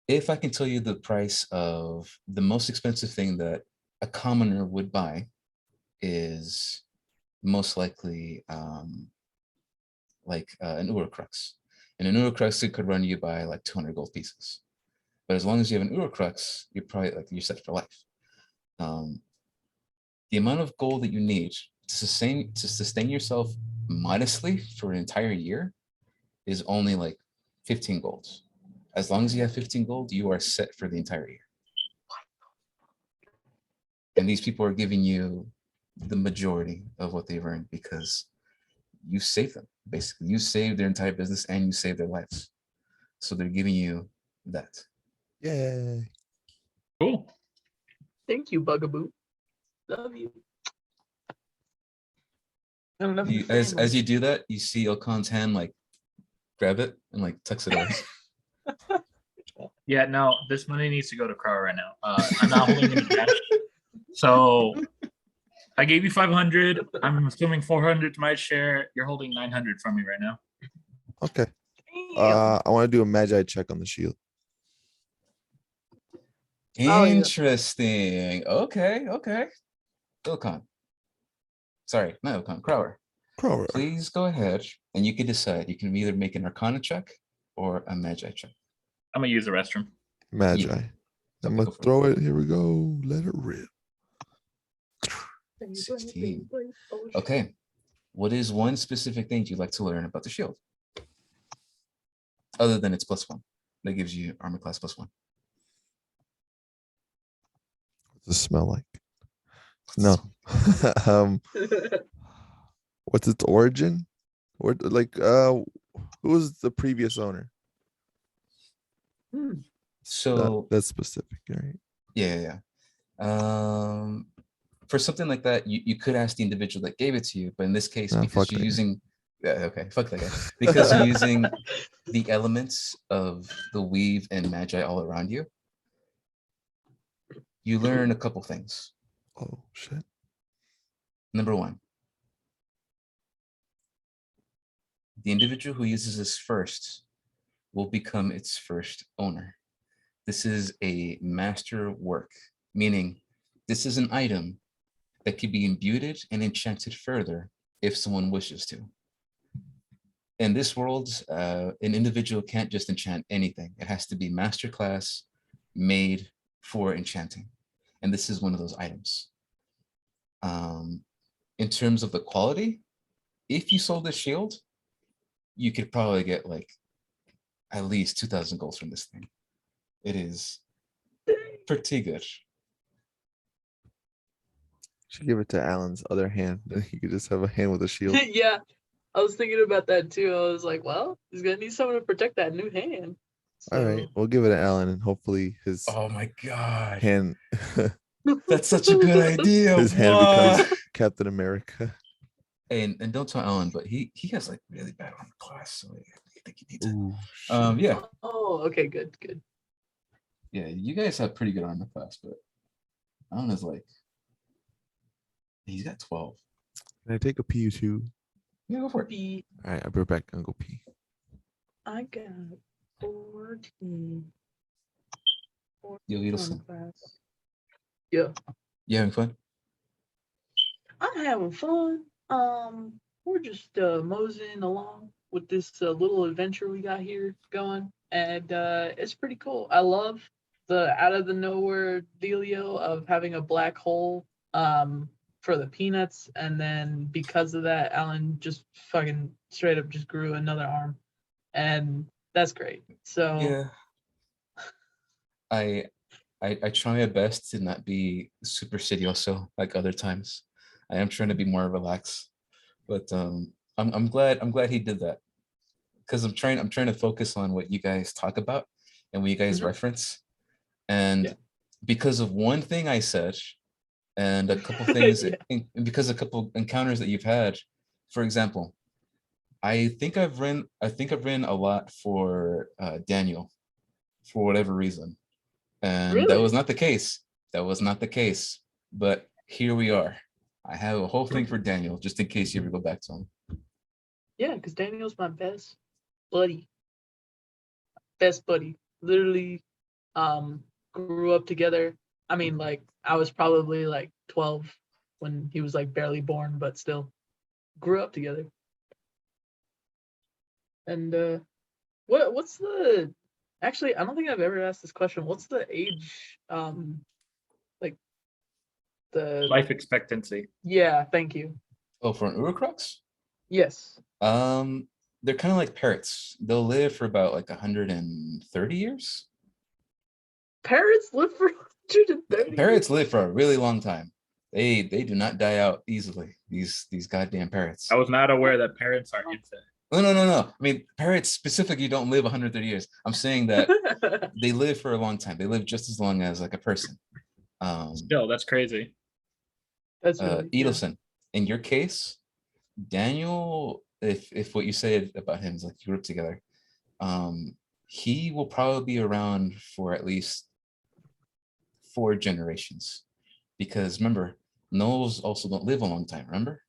If I can tell you the price of the most expensive thing that a commoner would buy is most likely like an Urocrux. And an Urocrux, it could run you by like 200 gold pieces. But as long as you have an Urocrux, you're probably like, you're set for life. The amount of gold that you need to sustain yourself modestly for an entire year is only like 15 gold. As long as you have 15 gold, you are set for the entire year. And these people are giving you the majority of what they've earned because you saved them. Basically, you saved their entire business and you saved their lives. So they're giving you that. Yay. Cool. Thank you, Bugaboo. Love you. I love You, your family. as you do that, you see Okan's hand like grab it and like tucks it away. Yeah, no, this money needs to go to Crow right now. I'm not holding any cash. So I gave you 500. I'm assuming 400 to my share. You're holding 900 from me right now. Okay. Damn. I want to do a magi check on the shield. Oh, yeah. Interesting. Okay. Okan. Sorry, not Okan, Crower. Crower. Please go ahead and you can decide. You can either make an Arcana check or a Magi check. I'm gonna use the restroom. Magi. Yeah. I'm Okay, gonna throw it. Here we go. Let it rip. 16. Okay. What is one specific thing you'd like to learn about the shield? Other than its +1. That gives you armor class +1. What's it smell like? No. What's its origin? Or like who was the previous owner? So that's specific, right? yeah. For something like that, you could ask the individual that gave it to you, but in this case, because you're using fuck that guy. Because you're using the elements of the weave and magi all around you, you learn a couple things. Oh shit. Number one, the individual who uses this first will become its first owner. This is a master work, meaning this is an item that can be imbued and enchanted further if someone wishes to. In this world, an individual can't just enchant anything. It has to be masterclass made for enchanting. And this is one of those items. In terms of the quality, if you sold this shield, you could probably get like at least 2,000 gold from this thing. It is pretty good. Should give it to Alan's other hand. Then he could just have a hand with a shield. Yeah, I was thinking about that too. I was like, well, he's gonna need someone to protect that new hand. So. All right, we'll give it to Alan, and hopefully his Oh my god, hand. that's such a good idea. His hand becomes Captain America. And don't tell Alan, but he has like really bad armor class, so I think he needs it. Ooh, Yeah. Oh, okay, good. Yeah, you guys have pretty good armor class, but Alan is like, he's got 12. Can I take a pee too? Yeah, go for it. B, All right, I'll be back and go pee. I got 14. Yo, listen. Class. Yeah. You having fun? I'm having fun. We're just moseying along with this little adventure we got here going, and it's pretty cool. I love the out of the nowhere dealio of having a black hole for the peanuts, and then because of that, Alan just fucking straight up just grew another arm, and that's great. So yeah, I try my best to not be super sidioso like other times. I am trying to be more relaxed, but I'm glad he did that, because I'm trying to focus on what you guys talk about and what you guys reference, and because of one thing I said and a couple things and because a couple encounters that you've had, for example, I think I've ran a lot for Daniel for whatever reason, and that was not the case. But here we are. I have a whole thing for Daniel just in case you ever go back to him. Yeah, because Daniel's my best buddy, best buddy. Literally, grew up together. I mean, like I was probably like 12 when he was like barely born, but still grew up together. And what's the actually? I don't think I've ever asked this question. What's the age? Like the Life expectancy. yeah. Thank you. Oh, for an Urocrux? Yes. They're kind of like parrots. They'll live for about like 130 years. Parrots live for 130 Parrots years? live for a really long time. They do not die out easily. These goddamn parrots. I was not aware that parents are infinite. No. I mean, parrots specifically don't live 130 years. I'm saying that they live for a long time. They live just as long as like a person. Still, that's crazy. That's really yeah. Edelson, in your case, Daniel, if what you said about him is like you grew up together, he will probably be around for at least 4 generations. Because remember, gnolls also don't live a long time, remember?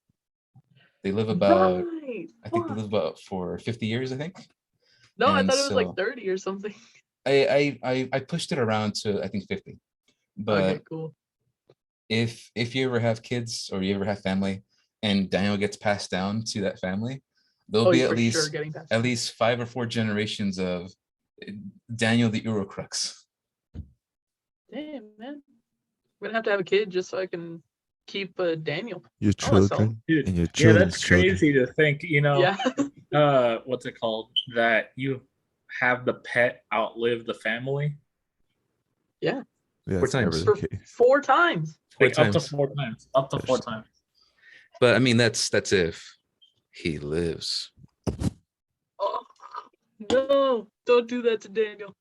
They live about, Right. I think they live about for 50 years, I think. No, I And thought it was like so 30 or something. I pushed it around to I think 50. But Okay, cool. if you ever have kids or you ever have family and Daniel gets passed down to that family, there'll be he's at for least sure getting passed at down. least 5 or 4 generations of Daniel the Urocrux. Damn, man. We're gonna have to have a kid just so I can keep Daniel. Your Oh, that's all. children Dude, and your yeah, children's that's children. crazy to think, Yeah. what's it called? That you have the pet outlive the family. Yeah. Yeah, 4 it's never times. the For case. 4 times. 4 Like up to times. 4 times. Up to 4 Yes. times. But I mean, that's if he lives. Oh no! Don't do that to Daniel.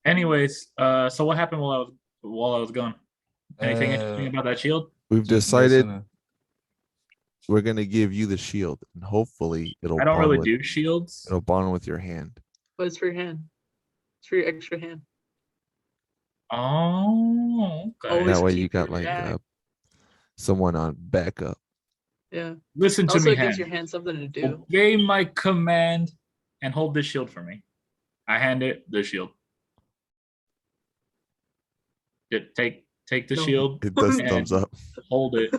Anyways, so what happened while I was gone? Anything interesting about that shield? We've So you guys decided wanna- we're gonna give you the shield, and hopefully it'll I don't bond really with, do shields. it'll bond with your hand. But it's for your hand. It's for your extra hand. Oh, okay. Always That way you keep got your like back. someone on backup. Yeah. Listen to Also, me, it gives hand. your hand something to do. Obey my command and hold this shield for me. I hand it the shield. Take the No. shield. It does and thumbs up. Hold it.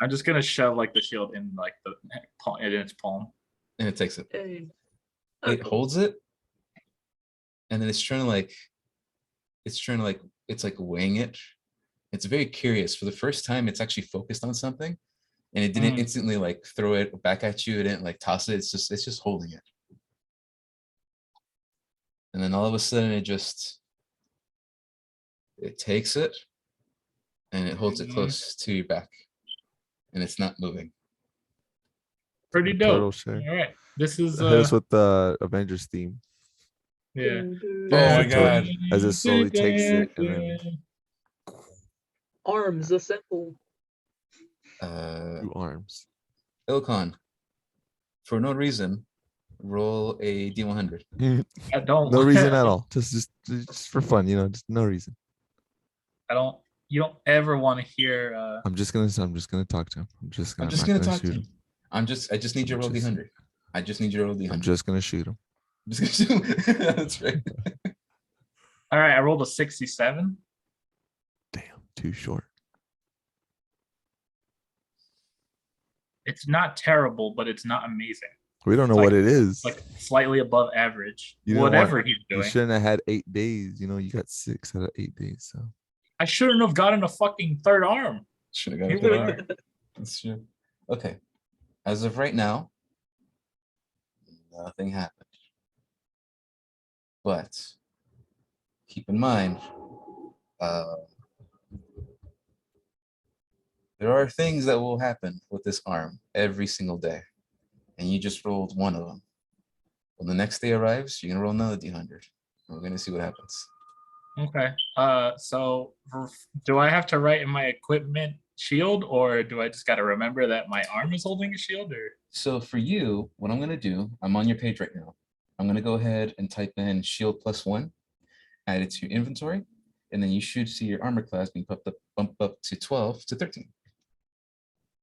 I'm just gonna shove like the shield in like in its palm. and it takes it. Hey. It holds it, and then it's like weighing it. It's very curious. For the first time, it's actually focused on something, and it didn't instantly like throw it back at you. It didn't like toss it. It's just holding it. And then all of a sudden, it takes it, and it holds it close to your back, and it's not moving. Pretty Turtle dope. share. All right. This is Hit us with the Avengers theme yeah. Oh my God. as it slowly takes it and then Arms assemble. 2 arms. Ilcon, for no reason, roll a D100. I don't. No reason at all. Just for fun, just no reason. I don't. You don't ever want to hear. I'm just gonna talk to him. I'm just I'm gonna just not gonna talk to shoot him. I just need you to roll D100. I just need you to roll D100. I'm just gonna shoot him. That's right. All right. I rolled a 67. Damn, too short. It's not terrible, but it's not amazing. We don't know Like- what it is. Like slightly above average. You know Whatever what? he's You doing. shouldn't have had 8 days. You got 6 out of 8 days. So I shouldn't have gotten a fucking third arm. Should have got a third arm. That's true. Okay. As of right now, nothing happened. But keep in mind, there are things that will happen with this arm every single day. And you just rolled one of them. When the next day arrives, you're going to roll another D100. And we're going to see what happens. Okay. So do I have to write in my equipment shield, or do I just got to remember that my arm is holding a shield? Or So for you, what I'm going to do, I'm on your page right now. I'm going to go ahead and type in shield +1, add it to your inventory, and then you should see your armor class being bumped up to 12 to 13.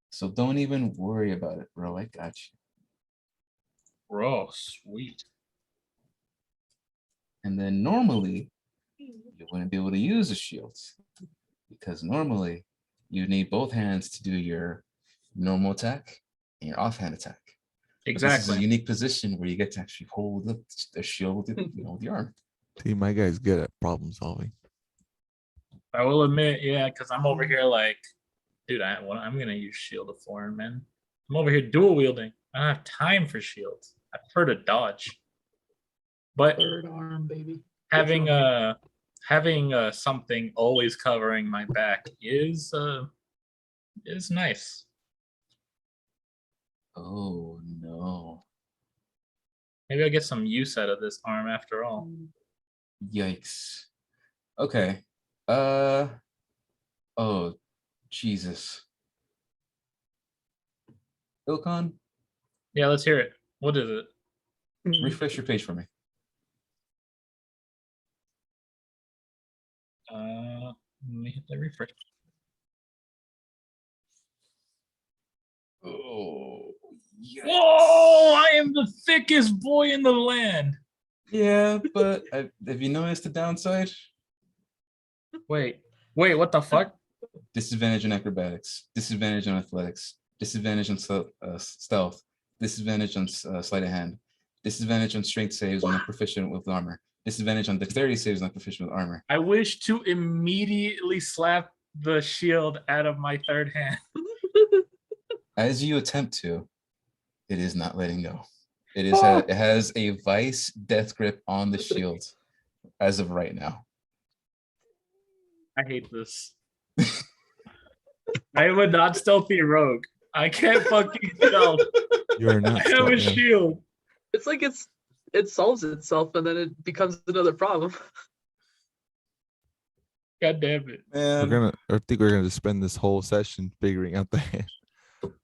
So don't even worry about it, bro. I got you. Oh, sweet. And then normally you wouldn't be able to use a shield because normally you need both hands to do your normal attack and your offhand attack. But this is a Exactly. unique position where you get to actually hold the shield with with your arm. See, my guy's good at problem solving. I will admit, yeah, because I'm over here like, dude, I'm gonna use Shield of Foreign, man. I'm over here dual wielding. I don't have time for shields. I prefer to dodge. But Third arm, baby. having something always covering my back is nice. Oh no. Maybe I'll get some use out of this arm after all. Yikes. Okay. Oh, Jesus. Ilkon, Yeah, let's hear it. What is it? refresh your page for me. Let me hit the refresh. Oh, yikes. Whoa! I am the thickest boy in the land. Yeah, but have you noticed the downside? Wait, what the fuck? Disadvantage on acrobatics, disadvantage on athletics, disadvantage on stealth, disadvantage on sleight of hand, disadvantage on strength saves when not proficient with armor, disadvantage on dexterity saves when not proficient with armor. I wish to immediately slap the shield out of my third hand. As you attempt to, it is not letting go. It is it has a vice death grip on the shield as of right now. I hate this. I am a not stealthy rogue. I can't fucking stealth. You're not. I have a stealth, shield. It's like it solves itself and then it becomes another problem. God damn it. Man, I think we're gonna just spend this whole session figuring out the hand.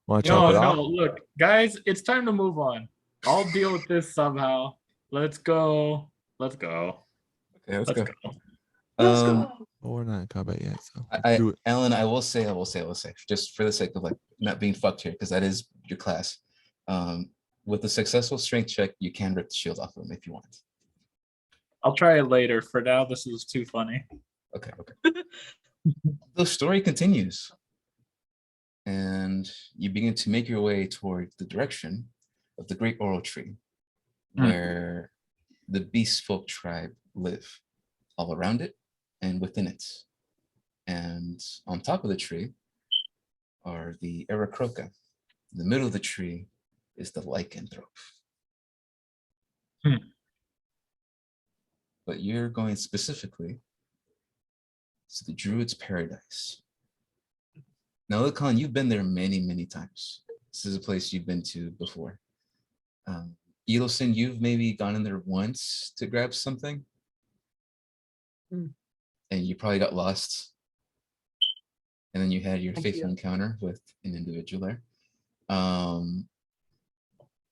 Want to No, chop it no, off? look, guys, it's time to move on. I'll deal with this somehow. Let's go. Let's go. okay, let's go. Let's go. Oh, we're not in combat yet, so I, do it. Alan, I will say, just for the sake of like not being fucked here, because that is your class. With a successful strength check, you can rip the shield off of them if you want. I'll try it later. For now, this is too funny. Okay. The story continues, and you begin to make your way toward the direction of the Great Oral Tree, where the Beast Folk tribe live, all around it and within it. And on top of the tree are the Aracroca. In the middle of the tree is the lycanthrope. But you're going specifically to the Druid's Paradise. Now, Ilkhan, you've been there many, many times. This is a place you've been to before. Edelson, you've maybe gone in there once to grab something, and you probably got lost. And then you had your fateful encounter with an individual there.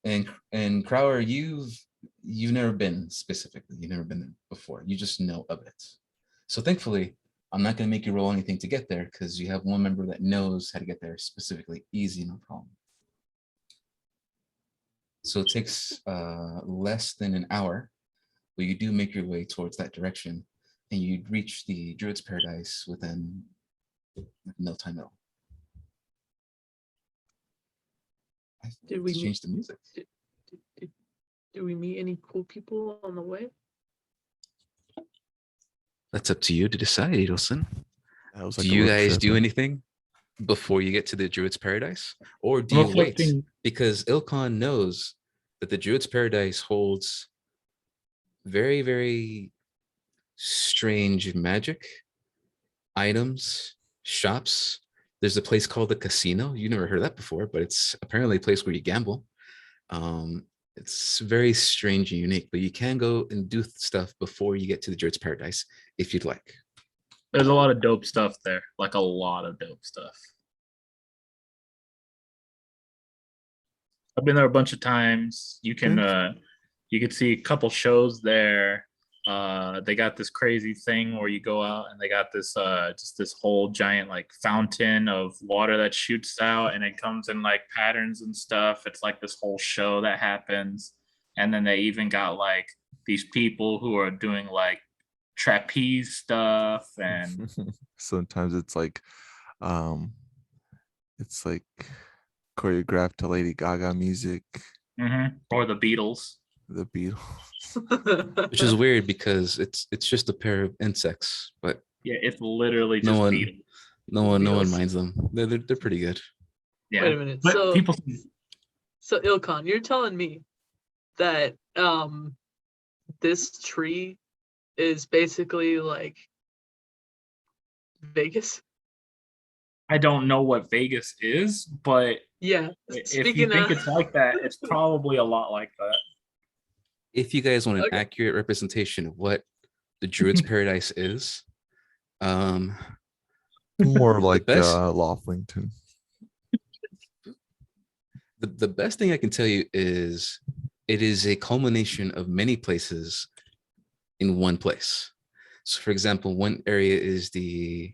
And Crower, you've never been specifically. You've never been there before. You just know of it. So thankfully, I'm not going to make you roll anything to get there because you have one member that knows how to get there specifically. Easy, no problem. So it takes less than an hour, but you do make your way towards that direction, and you reach the Druid's Paradise within no time at all. Did we change the music? Did we meet any cool people on the way? That's up to you to decide, Edelson. Like do you guys do anything before you get to the Druid's Paradise? Or do you wait? Because Ilkhan knows that the Druid's Paradise holds very, very strange magic, items, shops. There's a place called the Casino. You never heard of that before, but it's apparently a place where you gamble. It's very strange and unique, but you can go and do stuff before you get to the Druid's Paradise if you'd like. There's a lot of dope stuff there, like a lot of dope stuff. I've been there a bunch of times. You can see a couple shows there. They got this crazy thing where you go out and they got this just this whole giant like fountain of water that shoots out and it comes in like patterns and stuff. It's like this whole show that happens. And then they even got like these people who are doing like trapeze stuff and Sometimes um it's like choreographed to Lady Gaga music, or the Beatles. the Beatles. Which is weird because it's just a pair of insects, but Yeah, it's literally no just one, Beatles. no one Beatles. minds them. They're pretty good. Yeah. Wait a minute. But people So Ilkan, you're telling me that this tree is basically like Vegas? I don't know what Vegas is, but Yeah. if you Speaking think of, it's like that, it's probably a lot like that. If you guys want an Okay. accurate representation of what the Druid's Paradise is, More like best- Laughlington. the best thing I can tell you is it is a culmination of many places in one place. So, for example, one area is the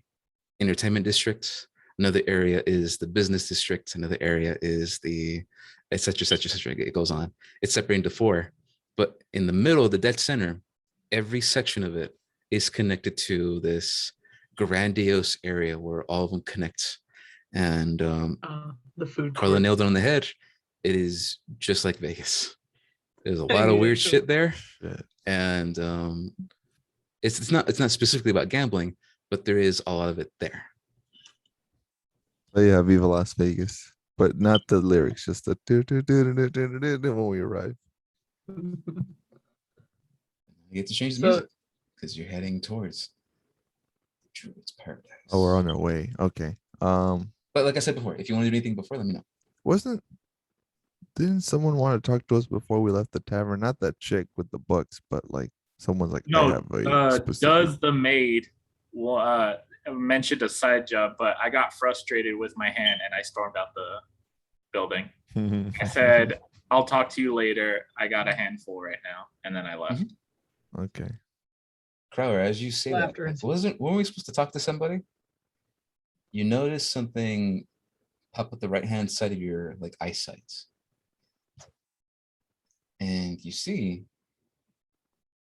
entertainment district, another area is the business district, another area is the et cetera, et cetera, et cetera. It goes on. It's separated into four, but in the middle, the dead center, every section of it is connected to this grandiose area where all of them connect. And the food Carla court. nailed it on the head. It is just like Vegas. There's a lot of Yeah, weird so- shit there, Shit. and it's not specifically about gambling, but there is a lot of it there. Oh yeah, Viva Las Vegas, but not the lyrics, just the do do do do do do do do when we arrive. You get to change the So- music because you're heading towards Druid's Paradise. Oh, we're on our way. Okay. But like I said before, if you want to do anything before, let me know. Didn't someone want to talk to us before we left the tavern? Not that chick with the books, but like someone's like, I No, have a specific. does the maid mentioned a side job, but I got frustrated with my hand and I stormed out the building. I said, I'll talk to you later. I got a handful right now. And then I left. Okay. Crowder, as you say Laughter that, and- weren't we supposed to talk to somebody? You notice something pop at the right hand side of your like eyesight. And you see,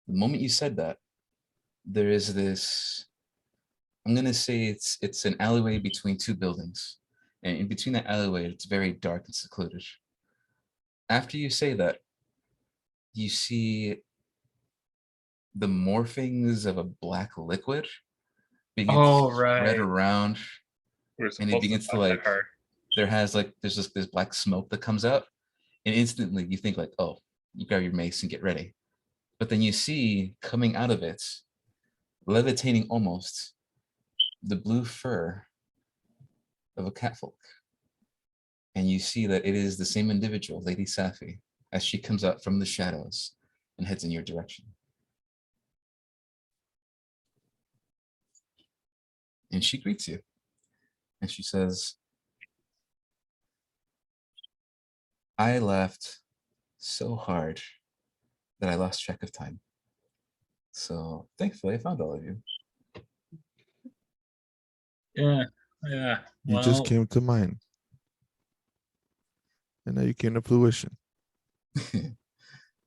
the moment you said that, there is this, I'm gonna say it's an alleyway between two buildings. And in between that alleyway, it's very dark and secluded. After you say that, you see the morphings of a black liquid begin Oh, to spread right. around, We're and it supposed begins to talk like her. there's just this black smoke that comes out, and instantly you think like, oh, you grab your mace and get ready. But then you see coming out of it, levitating almost, the blue fur of a catfolk. And you see that it is the same individual, Lady Safi, as she comes out from the shadows and heads in your direction. And she greets you. And she says, I laughed so hard that I lost track of time. So thankfully I found all of you. Yeah. You just came to mind. And now you came to fruition.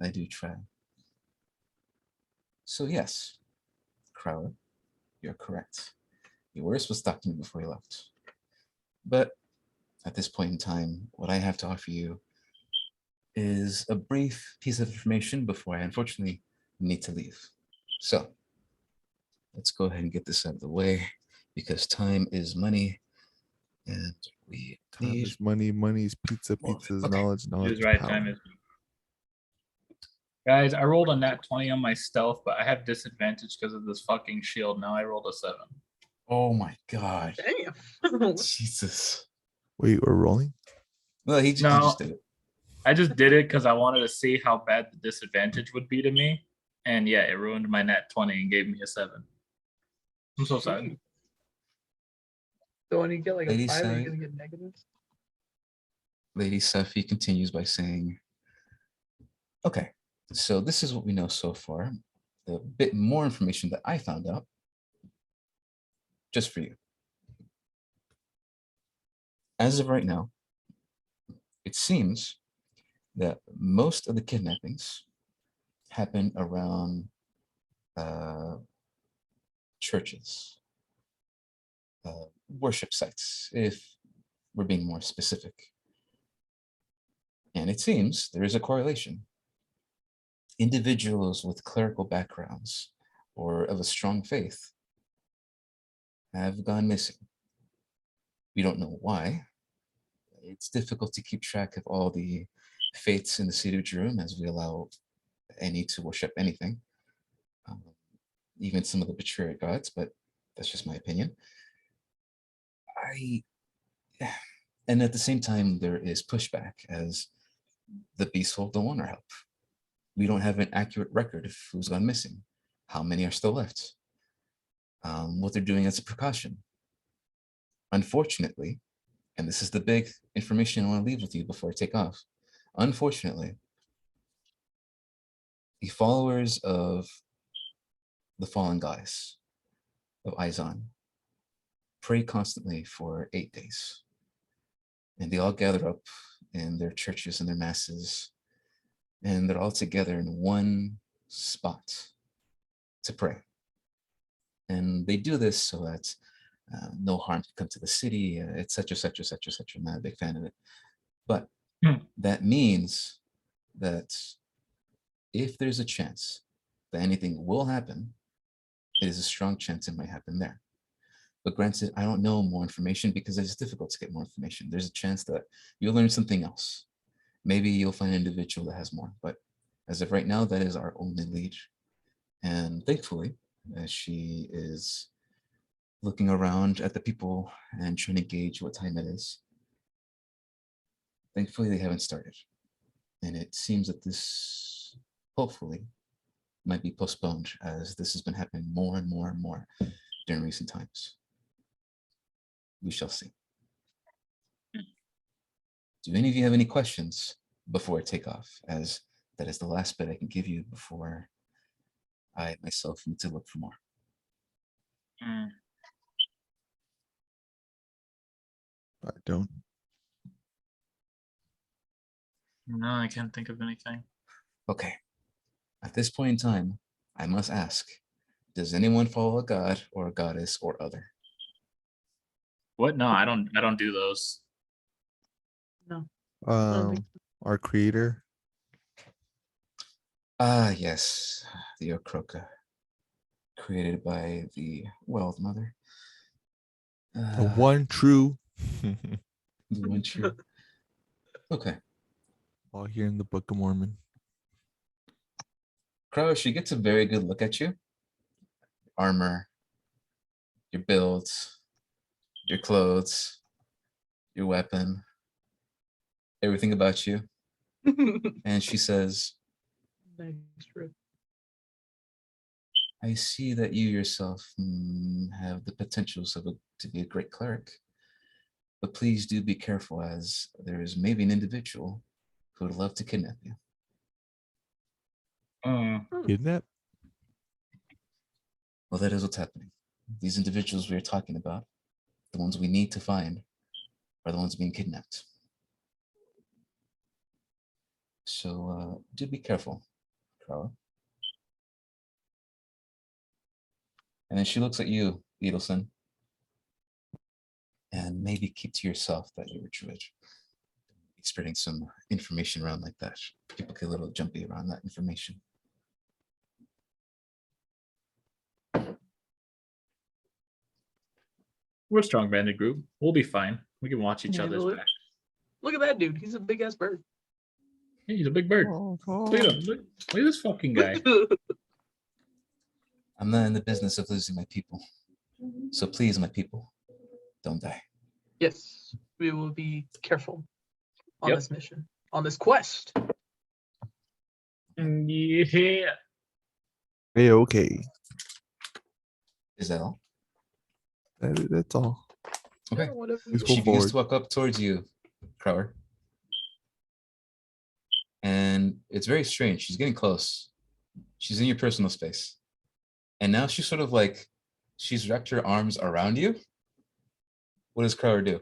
I do try. So yes, Crowler, you're correct. You were supposed to talk to me before you left. But at this point in time, what I have to offer you is a brief piece of information before I unfortunately need to leave. So let's go ahead and get this out of the way because time is money and we Time need is money, money is pizza, more of it. pizza is Okay. knowledge, knowledge Is is right power. time is. Guys, I rolled a nat 20 on my stealth, but I have disadvantage because of this fucking shield. Now I rolled a 7. Oh my god. Damn. Jesus. Wait, we're rolling? Well, he No. just did it. I just did it because I wanted to see how bad the disadvantage would be to me. And yeah, it ruined my nat 20 and gave me a 7. I'm so sad. So when you get like a Lady 5, are you side. gonna get negatives? Lady Safi continues by saying, okay, so this is what we know so far. The bit more information that I found out, just for you. As of right now, it seems that most of the kidnappings happen around churches, worship sites, if we're being more specific. And it seems there is a correlation. Individuals with clerical backgrounds or of a strong faith have gone missing. We don't know why. It's difficult to keep track of all the faiths in the city of Jerusalem as we allow any to worship anything, even some of the patriarch gods, but that's just my opinion. And at the same time, there is pushback as the peaceful don't want our help. We don't have an accurate record of who's gone missing, how many are still left, what they're doing as a precaution. Unfortunately, and this is the big information I want to leave with you before I take off. Unfortunately, the followers of the fallen goddess of Izon pray constantly for 8 days. And they all gather up in their churches and their masses, and they're all together in one spot to pray. And they do this so that no harm can come to the city, etc., etc., etc., etc. I'm not a big fan of it. But that means that if there's a chance that anything will happen, it is a strong chance it might happen there. But granted, I don't know more information because it's difficult to get more information. There's a chance that you'll learn something else. Maybe you'll find an individual that has more, but as of right now, that is our only lead. And thankfully, as she is looking around at the people and trying to gauge what time it is, thankfully they haven't started. And it seems that this, hopefully, might be postponed as this has been happening more and more and more during recent times. We shall see. Do any of you have any questions before I take off, as that is the last bit I can give you before I myself need to look for more? I don't. No, I can't think of anything. Okay. At this point in time, I must ask, does anyone follow a god or a goddess or other? What? No, I don't do those. No. don't think Our creator. Ah, yes, the Okroka, created by the World Mother. The one true. The one true. Okay. All here in the Book of Mormon. Crow, she gets a very good look at you. Armor, your builds, your clothes, your weapon, everything about you. And she says, Nice rip. I see that you yourself have the potentials to be a great cleric. But please do be careful, as there is maybe an individual who would love to kidnap you. Kidnap? Well, that is what's happening. These individuals we are talking about, the ones we need to find, are the ones being kidnapped. So do be careful, Carla. And then she looks at you, Edelson, and maybe keep to yourself that you're a druid. Spreading some information around like that. People get a little jumpy around that information. We're a strong banded group. We'll be fine. We can watch each other's Handle it. back. Look at that dude. He's a big ass bird. Hey, he's a big bird. Oh, Look at him. Look at this fucking guy. I'm not in the business of losing my people. So please, my people, don't die. Yes, we will be careful on Yep. this mission, on this quest. Yeah. Hey, okay. Is that all? That's all. Okay. Yeah, whatever. Please go She begins forward. to walk up towards you, Crower. And it's very strange. She's getting close. She's in your personal space. And now she's sort of like, she's wrapped her arms around you. What does Crower do?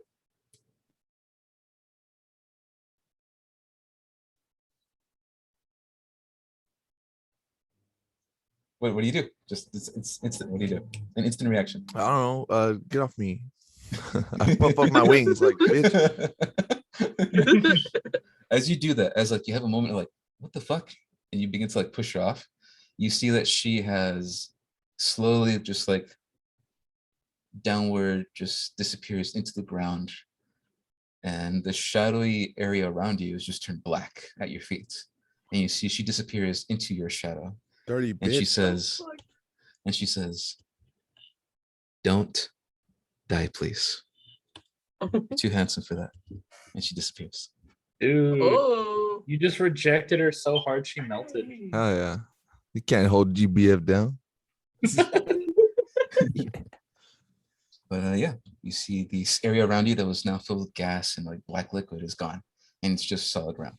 What do you do? Just it's instant. What do you do? An instant reaction. I don't know. Get off me. I puff up my wings like bitch. As you do that, as like you have a moment of like, what the fuck? And you begin to like push her off, you see that she has slowly just like downward just disappears into the ground. And the shadowy area around you is just turned black at your feet. And you see she disappears into your shadow. Dirty And she bitch. says, don't die, please. You're too handsome for that. And she disappears. Dude, Oh. you just rejected her so hard she melted. Oh yeah. You can't hold GBF down. But yeah, you see this area around you that was now filled with gas and like black liquid is gone. And it's just solid ground.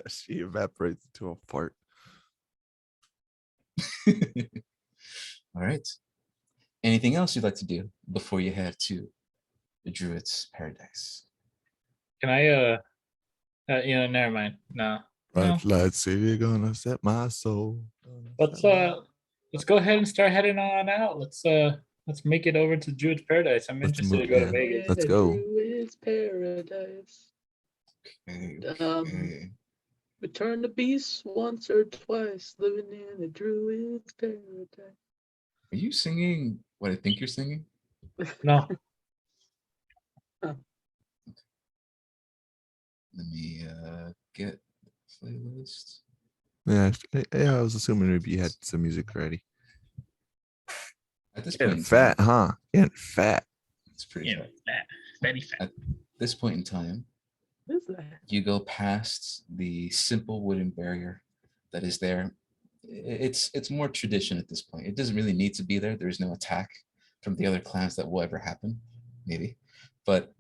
She evaporates into a fart. All right. Anything else you'd like to do before you head to the Druid's Paradise? Can I never mind. No. Let's see, you're gonna set my soul. Let's go ahead and start heading on out. Let's make it over to Druid's Paradise. I'm Let's interested to move, go yeah. to Vegas. Let's go. Druid's Paradise. Okay. Return the beast once or twice, living in a Druid's Paradise. Are you singing what I think you're singing? No. Let me get the playlist. Yeah, I was assuming maybe you had some music ready. At this point Getting in fat, time, huh? Getting fat. it's pretty Yeah, fat. fat. Very fat. At this point in time, What is that? you go past the simple wooden barrier that is there. It's more tradition at this point. It doesn't really need to be there. There's no attack from the other clans that will ever happen, maybe. But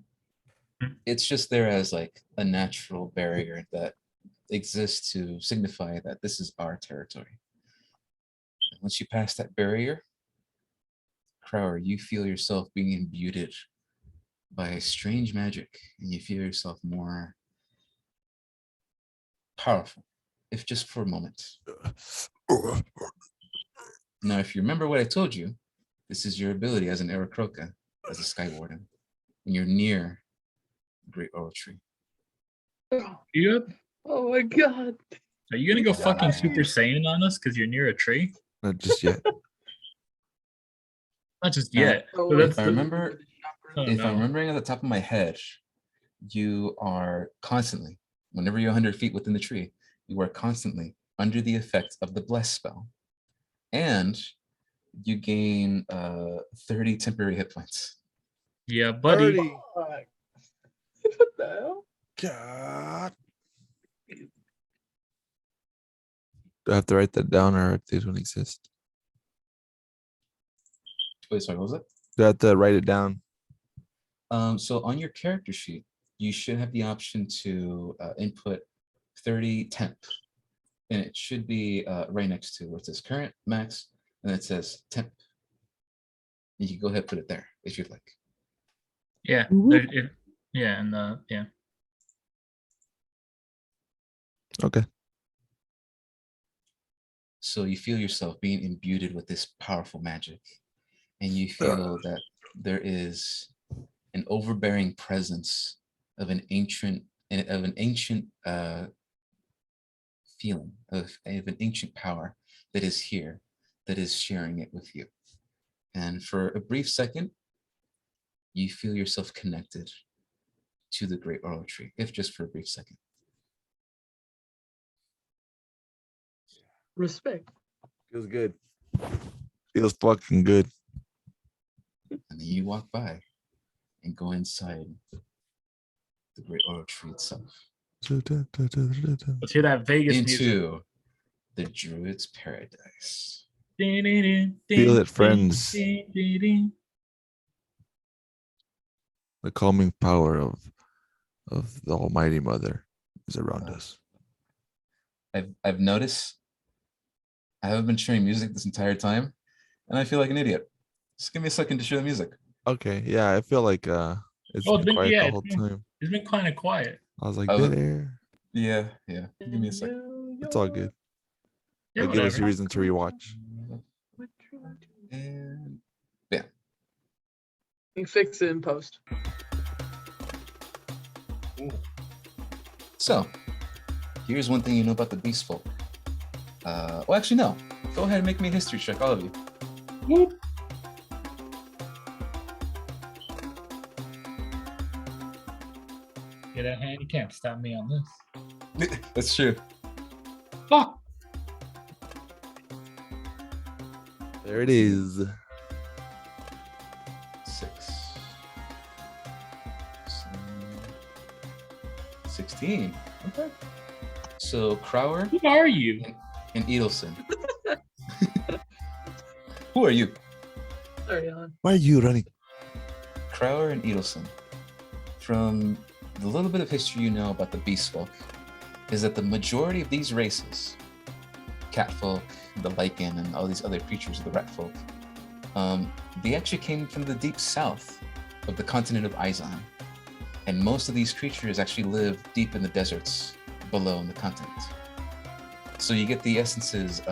it's just there as like a natural barrier that exists to signify that this is our territory. And once you pass that barrier, Crower, you feel yourself being imbued by strange magic, and you feel yourself more powerful, if just for a moment. Now, if you remember what I told you, this is your ability as an Aarakocra, as a Sky Warden, when you're near the Great Oral Tree. You up? Oh my god. Are you gonna go Yeah. fucking Super Saiyan on us because you're near a tree? Not just yet. Not just Now, yet. Oh, but that's If I remember, oh, if I'm no. remembering at the top of my head, you are constantly, whenever you're 100 feet within the tree, you are constantly under the effect of the Bless spell. And you gain 30 temporary hit points. Yeah, buddy. 30. What the hell? God. Do I have to write that down or if they don't exist? Wait, sorry, what was it? Do I have to write it down? So on your character sheet, you should have the option to input 30 temp. And it should be right next to where it says current, max, and it says temp. You can go ahead and put it there if you'd like. Yeah. Yeah, and yeah. Okay. So you feel yourself being imbued with this powerful magic, and you feel that there is an overbearing presence of an ancient feeling of an ancient power that is here, that is sharing it with you. And for a brief second, you feel yourself connected to the Great Oral Tree, if just for a brief second. Respect. Feels good. Feels fucking good. And then you walk by and go inside the Great Oral Tree itself. Let's hear that Vegas music. Into the Druid's Paradise. Feel it, friends. The calming power of the Almighty Mother is around us. I've noticed I haven't been sharing music this entire time, and I feel like an idiot. Just give me a second to share the music. Okay, yeah, I feel like it's been quiet the whole time. It's been kind of quiet. I was like, Oh, dead air. Yeah. Give me a second. It's all good. Yeah, It'll give us a whatever. reason to rewatch. And yeah. You fix it in post. So, here's one thing you know about the Beast Folk. Well, actually, no. Go ahead and make me a history check, all of you. Whoop. Get that hand. You can't stop me on this. That's true. Fuck. There it is. 6, 16. Okay. So Crower Who are you? and Edelson. Who are you? Sorry, Alan. Why are you running? Crower and Edelson. From the little bit of history you know about the Beast Folk, is that the majority of these races, Catfolk, the Lycan, and all these other creatures, the Rat Folk, they actually came from the deep south of the continent of Izon. And most of these creatures actually live deep in the deserts below in the continent. So you get the instances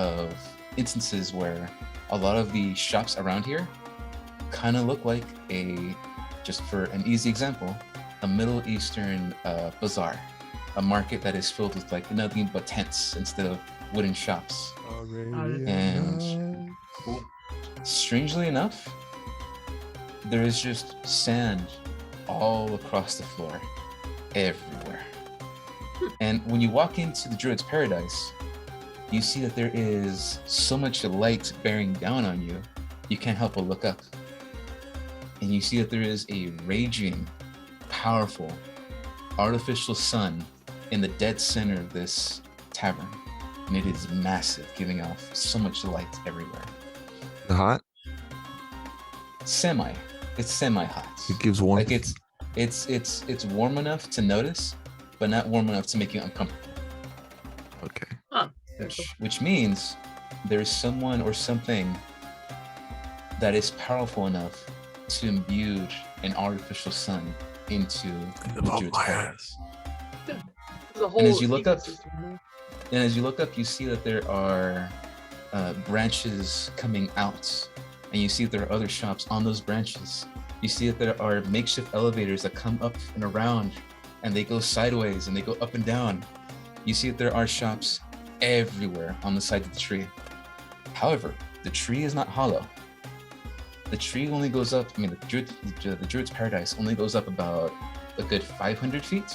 where a lot of the shops around here kind of look like just for an easy example, a Middle Eastern bazaar, a market that is filled with like nothing but tents instead of wooden shops. And strangely enough, there is just sand all across the floor, everywhere. And when you walk into the Druid's Paradise, you see that there is so much light bearing down on you, you can't help but look up. And you see that there is a raging, powerful, artificial sun in the dead center of this tavern. And it is massive, giving off so much light everywhere. Hot? Semi. It's semi-hot. It gives warmth. Like it's warm enough to notice, but not warm enough to make you uncomfortable. Okay. Huh. Which means there's someone or something that is powerful enough to imbue an artificial sun into the Druid's Paradise. There's a whole And as you look up, ecosystem there. you see that there are branches coming out, and you see that there are other shops on those branches. You see that there are makeshift elevators that come up and around, and they go sideways and they go up and down. You see that there are shops everywhere on the side of the tree. However, the tree is not hollow. The tree only goes up, the Druid's Paradise only goes up about a good 500 feet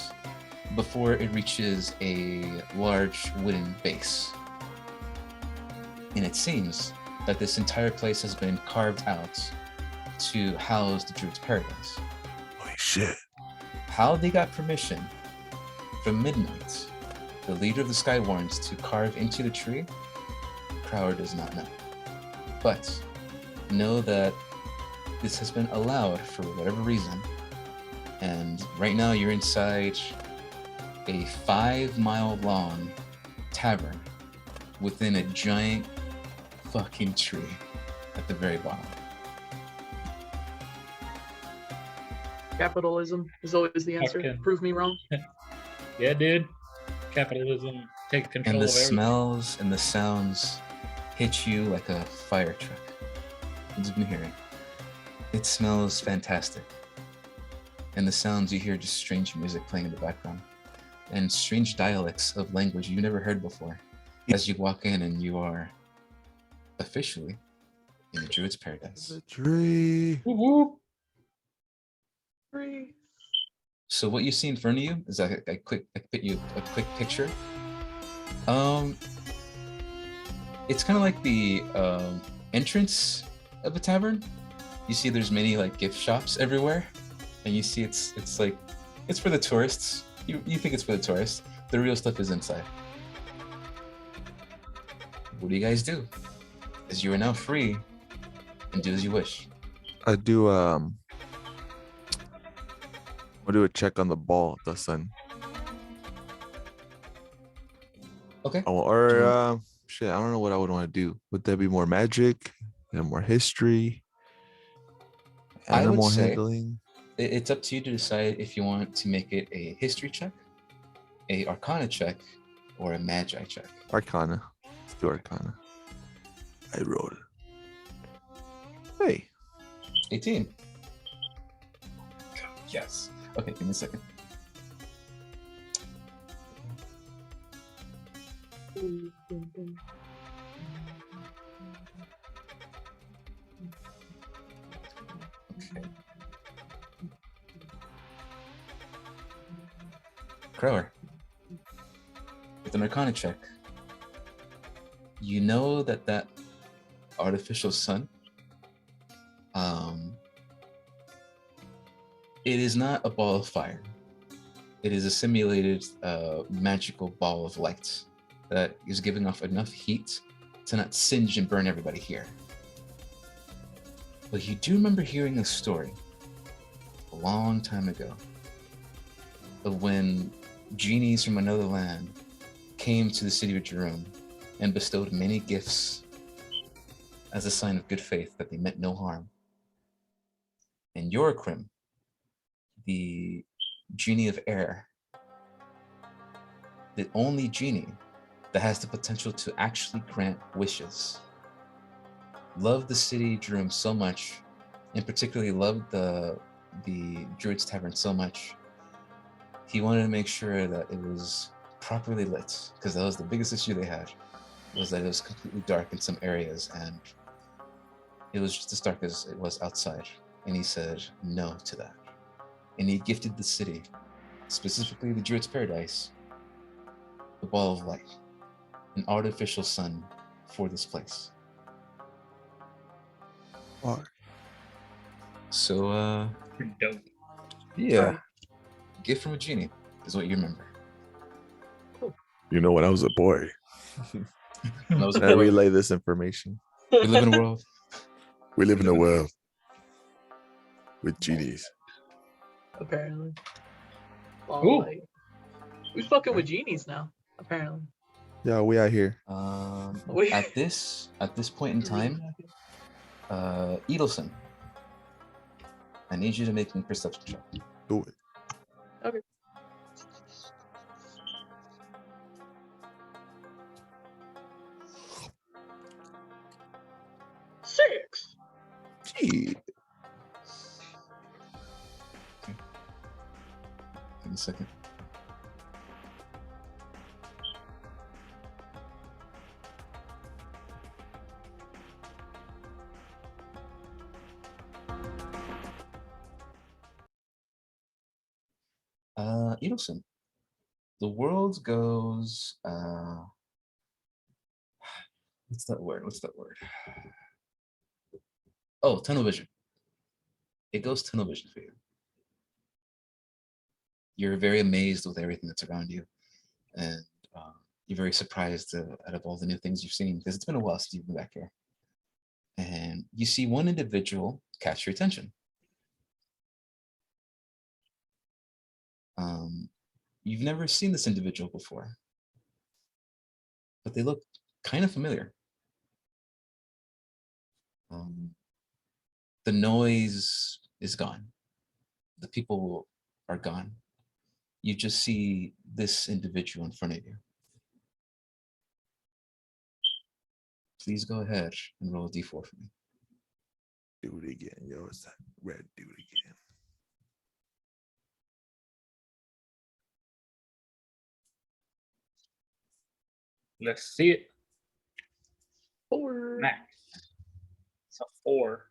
before it reaches a large wooden base. And it seems that this entire place has been carved out to house the Druid's Paradise. Holy shit. How they got permission from Midnight, the leader of the Skywarns, to carve into the tree, Crower does not know. But know that this has been allowed for whatever reason, and right now you're inside a 5-mile long tavern within a giant fucking tree at the very bottom. Capitalism is always the answer. Okay. Prove me wrong. Yeah, dude. Capitalism take control And the of everything. smells and the sounds hit you like a fire truck. You've been hearing. It smells fantastic. And the sounds, you hear just strange music playing in the background. And strange dialects of language you've never heard before. As you walk in and you are officially in the Druid's Paradise. The tree. Whoop, whoop. Free. So what you see in front of you is a quick picture. It's kind of like the entrance of a tavern. You see there's many like gift shops everywhere, and you see it's like it's for the tourists. You think it's for the tourists. The real stuff is inside. What do you guys do? As you are now free, and do as you wish. I do I'll do a check on the ball, the sun. Okay. Or shit, I don't know what I would want to do. Would that be more magic and more history? I would Animal say- handling? It's up to you to decide if you want to make it a history check, a arcana check, or a magi check. Arcana. to Arcana. I roll. Hey, 18. Yes. Okay, give me a second. Okay. Crower, with an Arcana check, you know that artificial sun, it is not a ball of fire. It is a simulated magical ball of light that is giving off enough heat to not singe and burn everybody here. But you do remember hearing a story a long time ago of when genies from another land came to the city of Jerome and bestowed many gifts as a sign of good faith that they meant no harm. And Yorikrim, the genie of air, the only genie that has the potential to actually grant wishes, loved the city Jerome so much, and particularly loved the Druid's Tavern so much, he wanted to make sure that it was properly lit, because that was the biggest issue they had, was that it was completely dark in some areas, and it was just as dark as it was outside. And he said no to that. And he gifted the city, specifically the Druid's Paradise, the ball of light, an artificial sun for this place. fuck. So, Dope. yeah, gift from a genie is what you remember. You know, when I was a boy, When I was a and I boy, relay this information. we live in a world. We live in a world with genies. Apparently. Ooh. Well, like, we fucking with genies now. Apparently. Yeah, we out here. At this point in time, Edelson, I need you to make me perception check. Do it. Okay. Six. Gee. Give me a second. Edelson, the world goes, what's that word? Oh, tunnel vision. It goes tunnel vision for you. You're very amazed with everything that's around you, and you're very surprised out of all the new things you've seen, because it's been a while since you've been back here. And you see one individual catch your attention. You've never seen this individual before, but they look kind of familiar. The noise is gone. The people are gone. You just see this individual in front of you. Please go ahead and roll a d4 for me. Do it again, yo. It's that red. Do it again. Let's see it. 4. Max. It's a 4.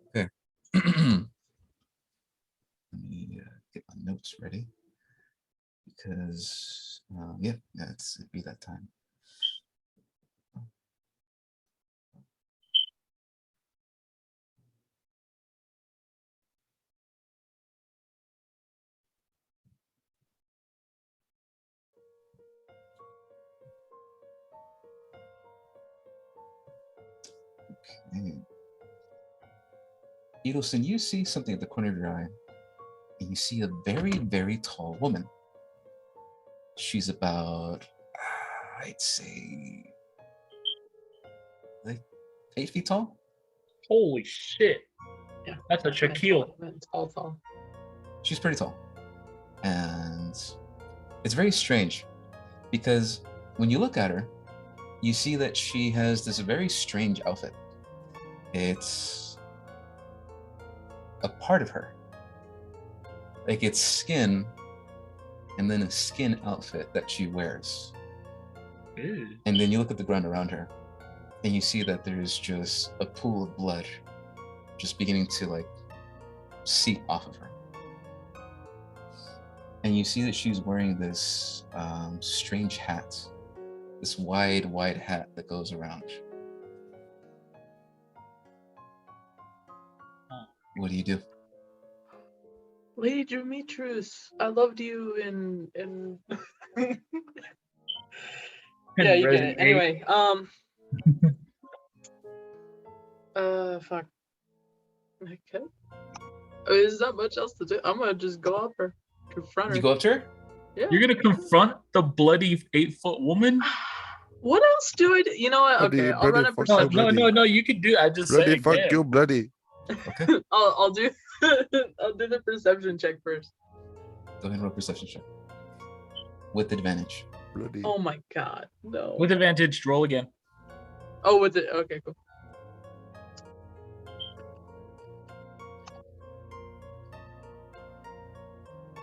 Okay. Let me get my notes ready, because yeah, it'd be that time. Okay. Edelson, you see something at the corner of your eye, and you see a very, very tall woman. She's about, I'd say, like 8 feet tall. Holy shit. Yeah. That's a Shaquille. It's all tall. She's pretty tall, and it's very strange Because when you look at her, you see that she has this very strange outfit. It's a part of her. Like it's skin and then a skin outfit that she wears. Ew. And then you look at the ground around her and you see that there's just a pool of blood just beginning to like seep off of her. And you see that she's wearing this strange hat, this wide hat that goes around. What do you do? Lady Demetrius, I loved you in yeah, you get it. Resident Anyway, fuck. Okay. There's not much else to do. I'm gonna just go up her, confront her. You go up to her? Yeah. You're gonna confront the bloody 8-foot woman? What else do I do? You know what? Bloody- Okay, I'll run a bloody fuck No, you, perception. no, you can do. I just Bloody saying. fuck Yeah. you, bloody. Okay. I'll do I'll do the perception check first. Go ahead and roll perception check. With advantage. Bloody. Oh my god, no. With advantage, roll again. Oh, with it. Okay, cool.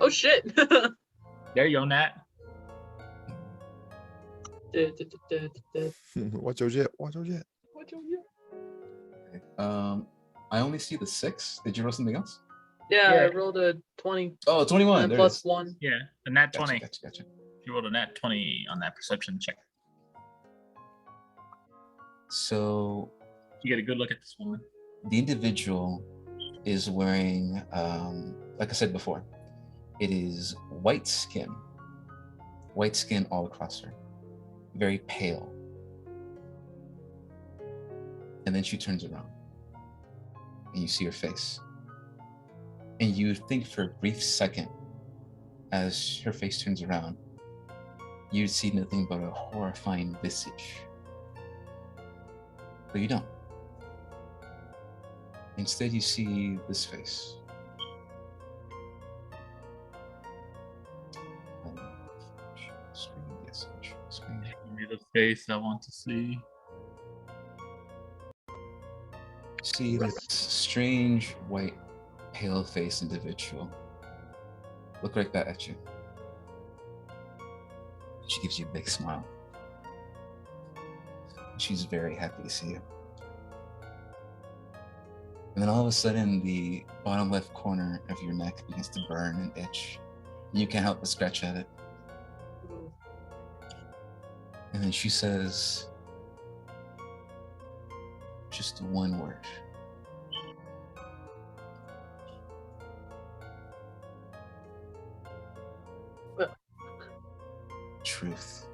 Oh shit. There you go, Nat. Watch your jet. Watch your jet. Okay. I only see the 6. Did you roll something else? Yeah, I Yeah. rolled a 20 Oh, 21. and There plus it is. 1. Yeah, a nat Gotcha, 20. Gotcha. You rolled a nat 20 on that perception check. So You get a good look at this woman. the individual is wearing, like I said before, it is white skin all across her, very pale. And then she turns around and you see her face. And you think for a brief second, as her face turns around, you see nothing but a horrifying visage. But you don't. Instead, you see this face. Screen. Give me the face I want to see. See this strange white pale faced individual look right back at you. She gives you a big smile. She's very happy to see you. And then all of a sudden, the bottom left corner of your neck begins to burn and itch. And you can't help but scratch at it. And then she says just one word. What? Truth.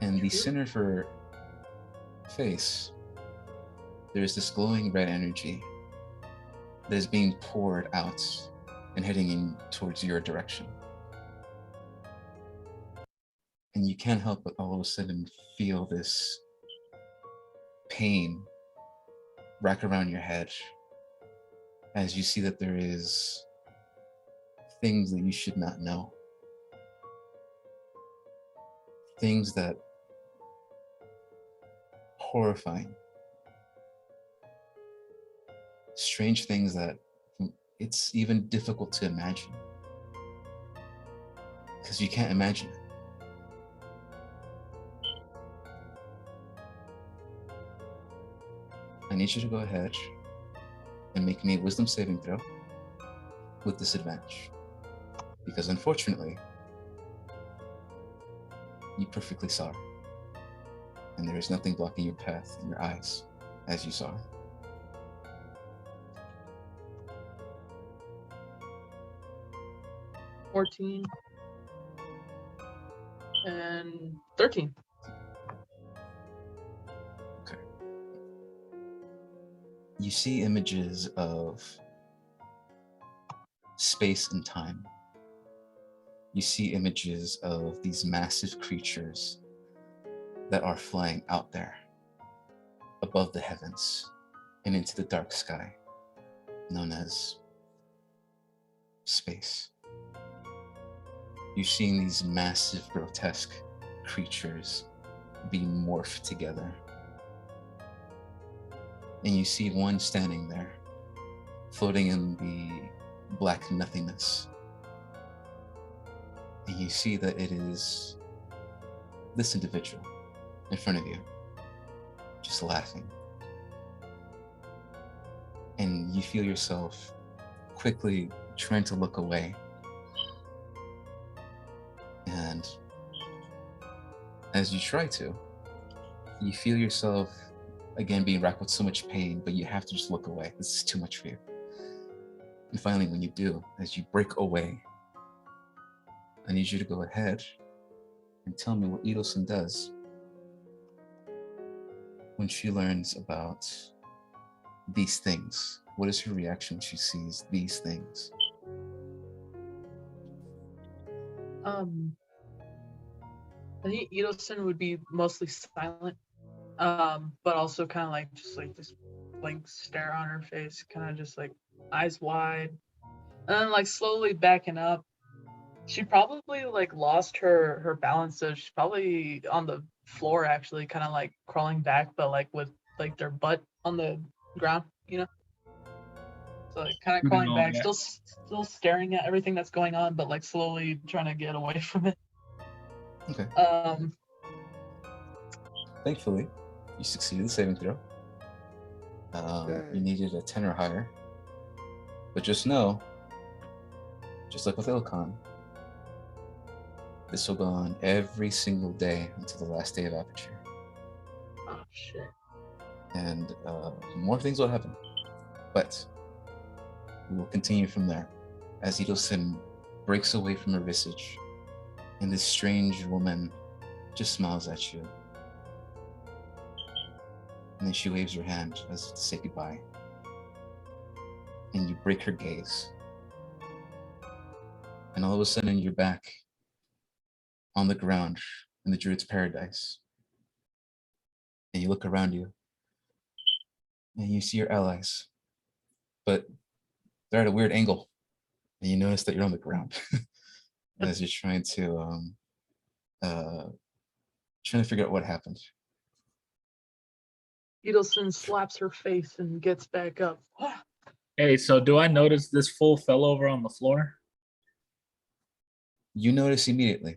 And the Truth? center of her face, there's this glowing red energy that is being poured out and heading in towards your direction. And you can't help but all of a sudden feel this pain rack around your head as you see that there is things that you should not know. Things that horrifying. Strange things that it's even difficult to imagine. Because you can't imagine it. I need you to go ahead and make me a wisdom saving throw with disadvantage. Because unfortunately, you perfectly saw her. And there is nothing blocking your path in your eyes as you saw her. $14 and 13. Okay. You see images of space and time. You see images of these massive creatures that are flying out there above the heavens and into the dark sky known as space. you're seeing these massive, grotesque creatures be morphed together. And you see one standing there, floating in the black nothingness. And you see that it is this individual in front of you, just laughing. And you feel yourself quickly trying to look away. And as you try to, you feel yourself again being racked with so much pain, but you have to just look away. This is too much for you. And finally, when you do, as you break away, I need you to go ahead and tell me what Edelson does when she learns about these things. What is her reaction when she sees these things? I think Edelson would be mostly silent, but also kind of like just like this blank stare on her face, kind of just like eyes wide, and then like slowly backing up. She probably like lost her balance, so she's probably on the floor actually, kind of like crawling back, but like with like their butt on the ground, you know. So like kind of crawling back, still staring at everything that's going on, but like slowly trying to get away from it. Okay. Thankfully, you succeeded the saving throw. You needed a 10 or higher. But just know, just like with Ilkhan, this will go on every single day until the last day of Aperture. Oh shit. And more things will happen. But we will continue from there as Edelson breaks away from her visage and this strange woman just smiles at you. And then she waves her hand as to say goodbye. And you break her gaze. And all of a sudden you're back on the ground in the Druid's paradise. And you look around you and you see your allies, but they're at a weird angle. And you notice that you're on the ground as you're trying to figure out what happened. Edelson slaps her face and gets back up. Hey, so do I notice this fool fell over on the floor? You notice immediately,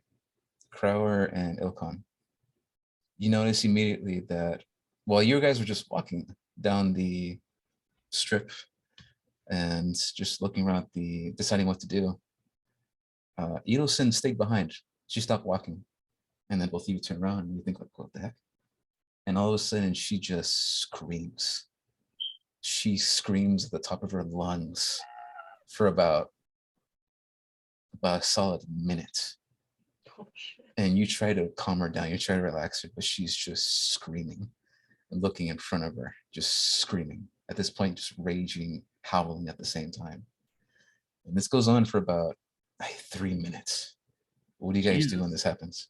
Crower and Ilkhan, you notice immediately that while you guys were just walking down the strip and just looking around deciding what to do, Edelson stayed behind. She stopped walking. And then both of you turn around and you think like, what the heck? And all of a sudden she just screams. She screams at the top of her lungs for about a solid minute. Oh, shit. And you try to calm her down, you try to relax her, but she's just screaming and looking in front of her, just screaming. At this point, just raging, howling at the same time. And this goes on for about 3 minutes. What do you guys do when this happens?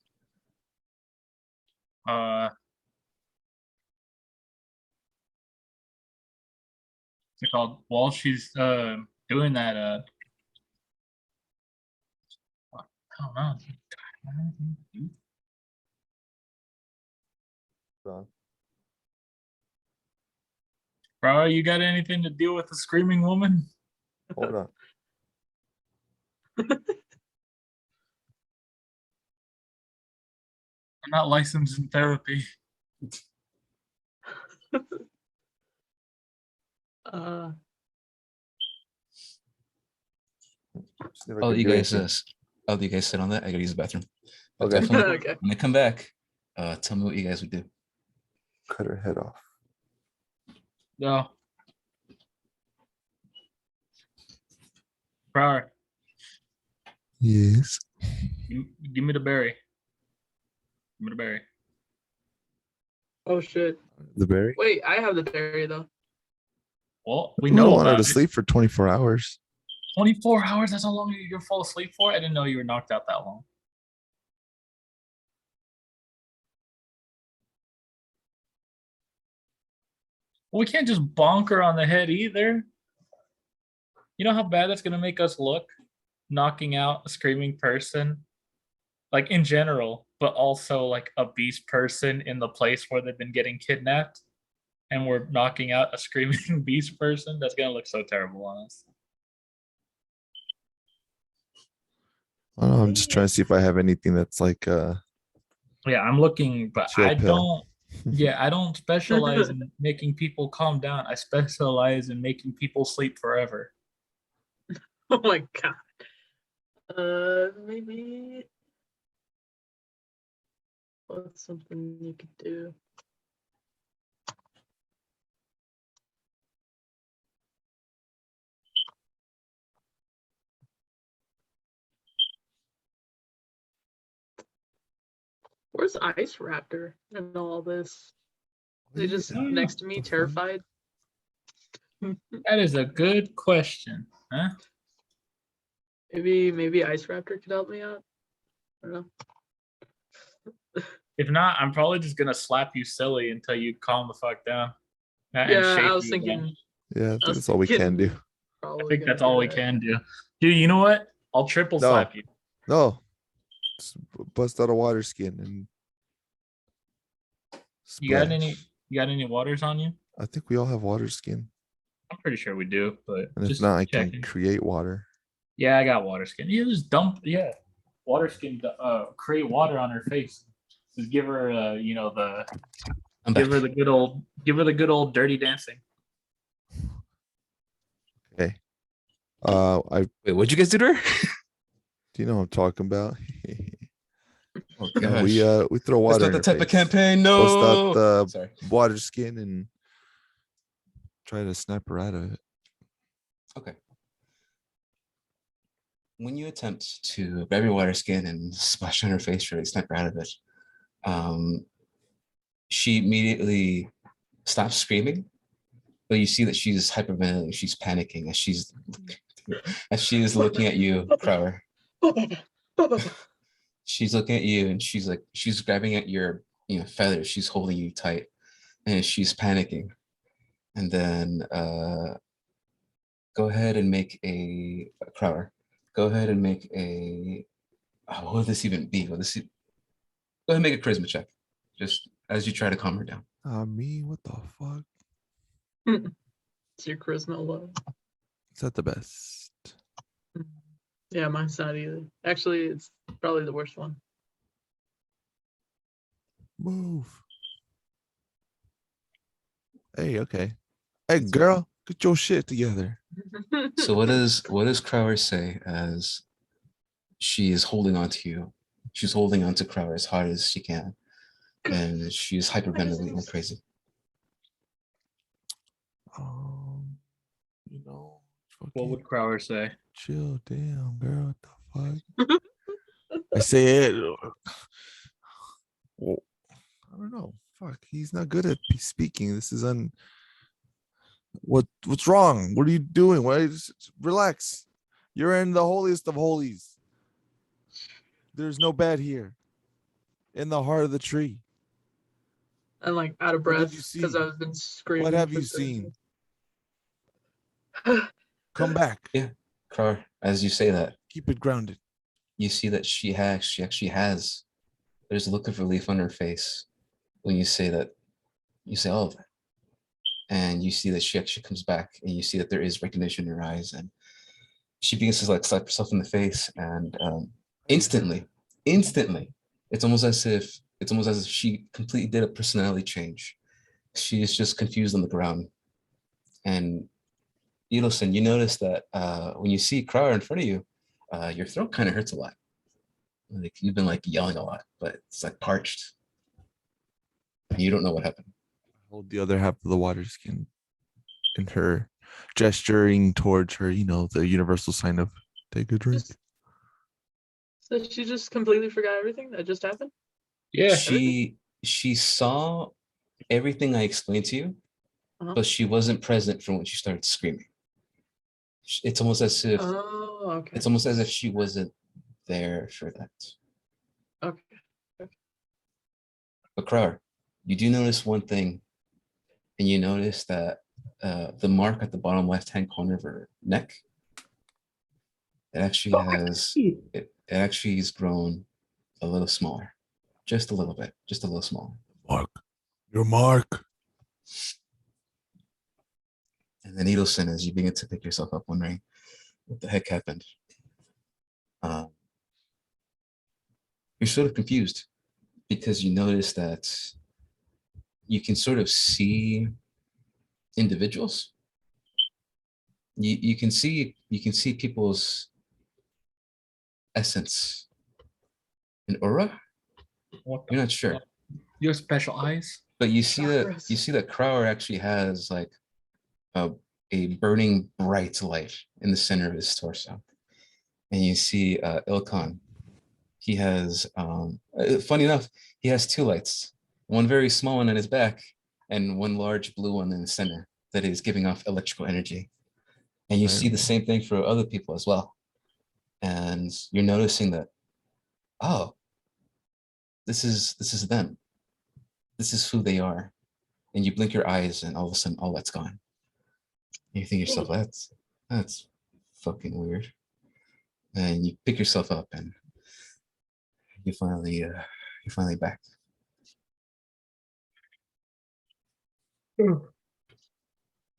What's it called? While she's doing that, I don't know. Bro, you got anything to deal with a screaming woman? Hold on. I'm not licensed in therapy. Oh, you guys sit on that? I gotta use the bathroom. But Okay. definitely, when I come back, tell me what you guys would do. Cut her head off. No. Prior, Yes. give me the berry. Give me the berry. Oh shit. The berry? Wait, I have the berry though. Well, we We know don't want her about to it. sleep for 24 hours. 24 hours? That's how long you're fall asleep for? I didn't know you were knocked out that long. Well, we can't just bonk her on the head either. You know how bad that's going to make us look? Knocking out a screaming person like in general, but also like a beast person in the place where they've been getting kidnapped, and we're knocking out a screaming beast person. That's gonna look so terrible on us. I don't know, I'm just trying to see if I have anything that's like Yeah, I'm looking, but chill I pill. don't. Yeah, I don't specialize in making people calm down. I specialize in making people sleep forever. Oh my god. Maybe what's something you could do? Where's Ice Raptor and all this? They just Yeah, next to me, the fuck? terrified. That is a good question, huh? Maybe Ice Raptor could help me out. I don't know. If not, I'm probably just gonna slap you silly until you calm the fuck down. And Yeah, shape I was you again. thinking. Yeah, I I think was that's all we can do. thinking I probably think gonna that's all do we that. can do. Dude, you know what? I'll triple No. slap you. No. Just bust out a water skin and You got splash. any waters on you? I think we all have water skin. I'm pretty sure we do, but And if just not, I can checking. create water. Yeah, I got water skin. You just dump, water skin. Create water on her face. Just give her, I'm give back. her the good old dirty dancing. Okay. I Wait, what'd you guys do to her? do you know what I'm talking about? Oh No, gosh. we throw That's water not in the her type of face. campaign. Bust out No. the Sorry. water skin and try to snap her out of it. Okay. When you attempt to grab your water skin and splash on her face, try to snap her out of it, she immediately stops screaming, but you see that she's hyperventilating, she's panicking as she is looking at you, Crower. She's looking at you and she's grabbing at your feathers, she's holding you tight, and she's panicking. And then go ahead and make a Crower. Go ahead and make a what would this even be? Go ahead and make a charisma check. Just as you try to calm her down. Me? What the fuck? It's your charisma low. Is that the best? Yeah, mine's not either. Actually, it's probably the worst one. Move. Hey, okay. Hey, girl, get your shit together. So what does Crower say as she is holding on to you? She's holding on to Crower as hard as she can, and she's hyperventilating like crazy. You know, What would Crower say? chill, damn, girl. What the fuck? I say it. Well, I don't know. Fuck, he's not good at speaking. This is what's wrong? What are you doing? Relax. You're in the holiest of holies. There's no bed here. In the heart of the tree. I'm like out of What have breath you because seen? I've been screaming. What have for you 30 seen? minutes. Come back. Yeah, Crower, as you say that, Keep it grounded. you see that she actually has. There's a look of relief on her face when you say that. You say all of that, and you see that she actually comes back, and you see that there is recognition in her eyes, and she begins to like slap herself in the face, and instantly, it's almost as if she completely did a personality change. She is just confused on the ground, and Edelson, you notice that when you see Crower in front of you, your throat kind of hurts a lot. Like you've been like yelling a lot, but it's like parched. And you don't know what happened. Hold the other half of the water skin in her, gesturing towards her, the universal sign of take a drink. So she just completely forgot everything that just happened? Yeah. She saw everything I explained to you, but she wasn't present for when she started screaming. It's almost as if it's almost as if she wasn't there for that. Okay. But Crower, you do notice one thing, and you notice that the mark at the bottom left-hand corner of her neck, it actually has grown a little smaller. Just a little bit. Just a little smaller. Mark. Your mark. And then Edelson, as you begin to pick yourself up, wondering what the heck happened. You're sort of confused because you notice that you can sort of see individuals. You can see people's essence and aura. What You're not sure, Your special eyes? but you see Chakras. that Crower actually has like a burning bright light in the center of his torso, and you see Ilkan. He has, funny enough, he has two lights, one very small one in his back and one large blue one in the center that is giving off electrical energy. And you see the same thing for other people as well. And you're noticing that, oh, this is them. This is who they are. And you blink your eyes and all of a sudden, all that's gone. And you think to yourself, that's fucking weird. And you pick yourself up and you're finally back. So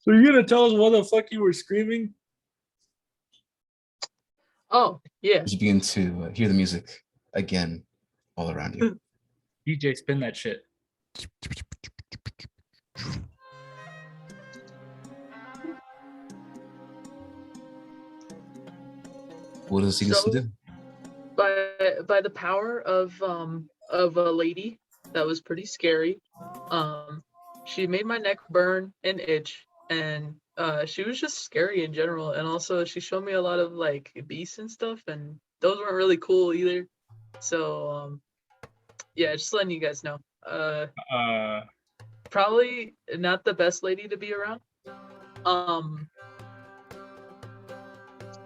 you're gonna tell us what the fuck you were screaming? Oh, yeah. As you begin to hear the music again all around you. DJ, spin that shit. What does Edelson do? By the power of a lady that was pretty scary, she made my neck burn and itch, and she was just scary in general, and also she showed me a lot of like beasts and stuff, and those weren't really cool either. So yeah, just letting you guys know. Probably not the best lady to be around.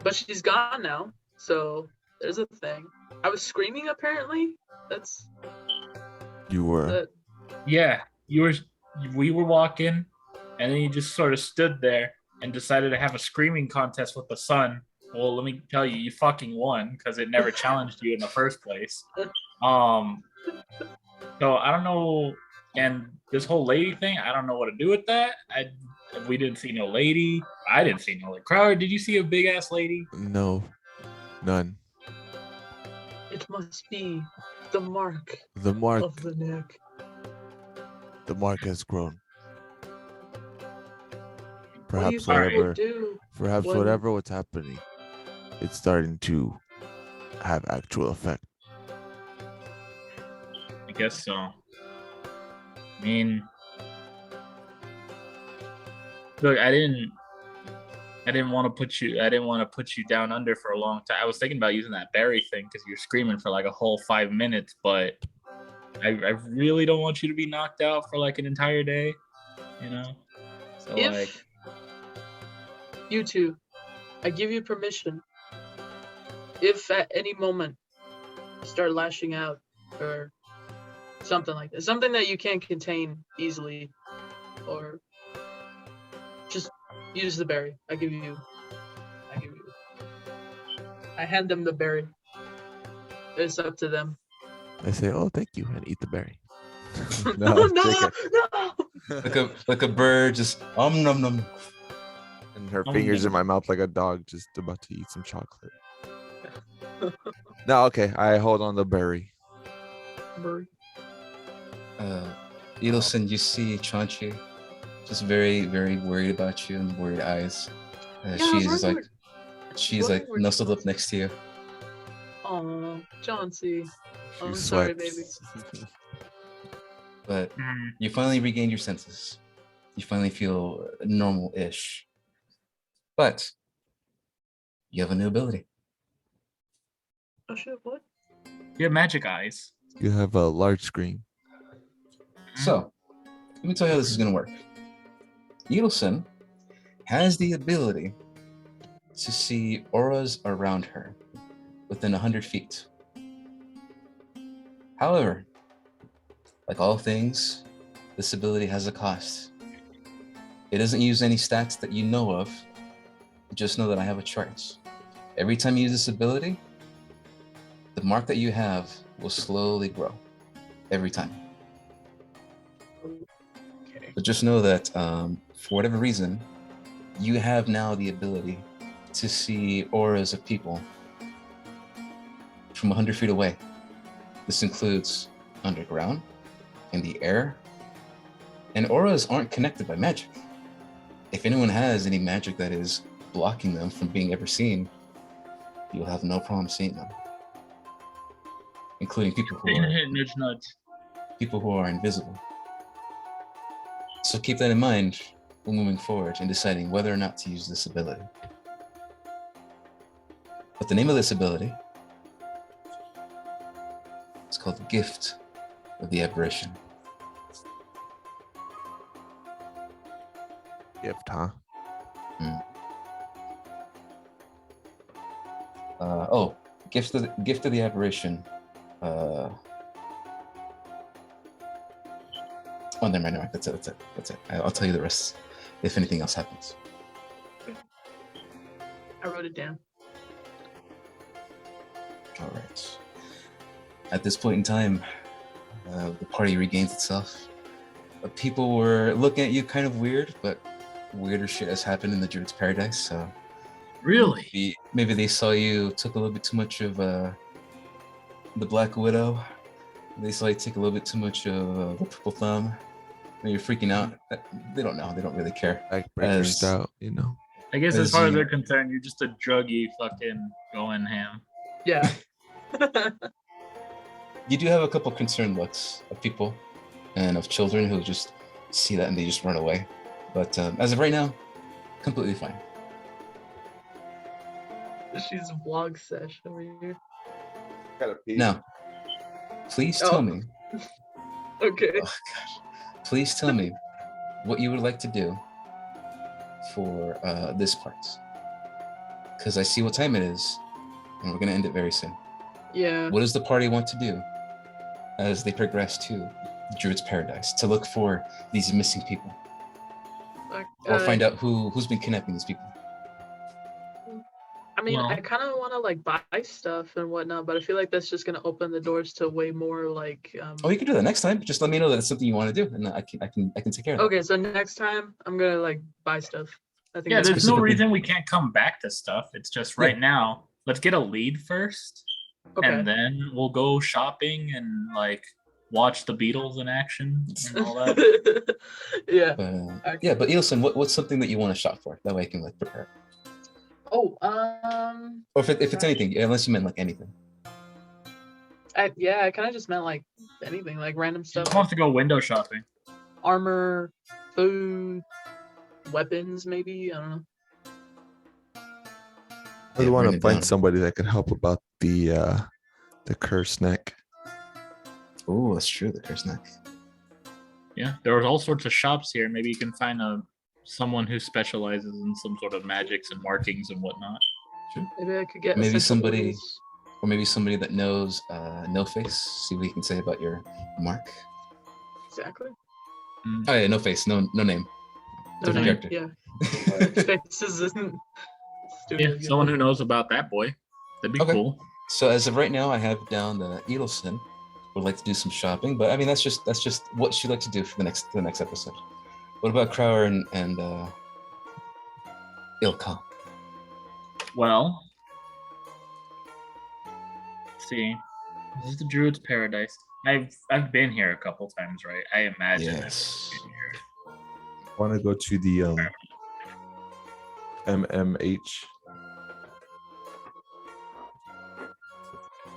But she's gone now, so there's a thing. I was screaming apparently. That's You were. Yeah, we were walking, and then you just sort of stood there and decided to have a screaming contest with the sun. Well, let me tell you, you fucking won because it never challenged you in the first place. So I don't know, and this whole lady thing, I don't know what to do with that. We didn't see no lady. I didn't see no lady. Crowder, did you see a big ass lady? No. None. it must be the mark The mark. of the neck. The mark has grown. What do you Perhaps think Alright. we'll do? Perhaps when- whatever what's happening, it's starting to have actual effect. I guess so. I mean, look, I didn't want to put you down under for a long time. I was thinking about using that berry thing because you're screaming for like a whole 5 minutes, but I really don't want you to be knocked out for like an entire day, you know? So If like, you two, I give you permission. If at any moment you start lashing out or something like that, something that you can't contain easily, or just use the berry. I hand them the berry. It's up to them. I say, "Oh, thank you," and eat the berry. No, take it. no. Like a bird, just num num. And her fingers in my mouth like a dog just about to eat some chocolate. No, okay. I hold on the berry. Berry. Edelson, you see Chaunchi just very, very worried about you and worried eyes. She's like Lord. nestled up next to you. Oh, Chauncey. She I'm sorry, sweats. baby. But you finally regained your senses. You finally feel normal-ish. But you have a new ability. Oh shit, what? you have magic eyes. You have a large screen. So, let me tell you how this is going to work. Edelson has the ability to see auras around her within 100 feet. However, like all things, this ability has a cost. It doesn't use any stats that you know of. Just know that I have a chart. Every time you use this ability, the mark that you have will slowly grow every time. Okay. But just know that for whatever reason, you have now the ability to see auras of people from 100 feet away. This includes underground, in the air, and auras aren't connected by magic. If anyone has any magic that is blocking them from being ever seen, you'll have no problem seeing them, including people who Nudge, nudge. are invisible. So keep that in mind when moving forward and deciding whether or not to use this ability. But the name of this ability is called the Gift of the Apparition. Gift, huh? Gift of the Apparition. Never mind. That's it. I'll tell you the rest if anything else happens. I wrote it down. All right. At this point in time, the party regains itself. People were looking at you kind of weird, but weirder shit has happened in the Druid's Paradise. So Really? maybe they saw you took a little bit too much of the Black Widow. They saw you take a little bit too much of the Purple Thumb. And you're freaking out. They don't know. They don't really care. Like breaker stout, you know. I guess as As far as you- they're concerned, you're just a druggy fucking going ham. Yeah. You do have a couple concerned looks of people and of children who just see that and they just run away. But as of right now, completely fine. She's a vlog sesh over here. Gotta pee. Now, please Oh. tell me. Okay. Oh gosh. Please tell me what you would like to do for this part. Because I see what time it is, and we're gonna end it very soon. Yeah. What does the party want to do as they progress to the Druid's Paradise to look for these missing people or find out who's been kidnapping these people? I mean, Well- I kind of want to like buy stuff and whatnot, but I feel like that's just gonna open the doors to way more like. Oh, you can do that next time. Just let me know that it's something you want to do, and I can take care of it. Okay, so next time I'm gonna like buy stuff. I think Yeah, that's there's good. no specifically- reason we can't come back to stuff. It's just right now, let's get a lead first, Okay. and then we'll go shopping and like watch the Beatles in action and all that. Yeah. But Ilson, what's something that you want to shop for? That way I can like prepare. Oh, Or if it's anything, unless you meant like anything. I kind of just meant like anything, like random stuff, Just wants to go window shopping. armor, food, weapons, maybe. I don't know. I Yeah, want bring to it find down. somebody that could help about the cursed neck. Oh, that's true. The curse neck. Yeah, there are all sorts of shops here. Maybe you can find someone who specializes in some sort of magics and markings and whatnot. True. Maybe I could get Maybe essential somebody- oils. Or maybe somebody that knows No Face. See what he can say about your mark. Exactly. Oh yeah, No Face, no name. No Different name. character. Yeah. Faces isn't stupid. Yeah, good. someone who knows about that boy. That'd be Okay. cool. So as of right now, I have down the Edelson would like to do some shopping, but I mean that's just what she'd like to do for the next episode. What about Crower and Ilka? Well, let's see, this is the Druid's Paradise. I've been here a couple times, right? I imagine I've Yes. been here. Want to go to the MMH?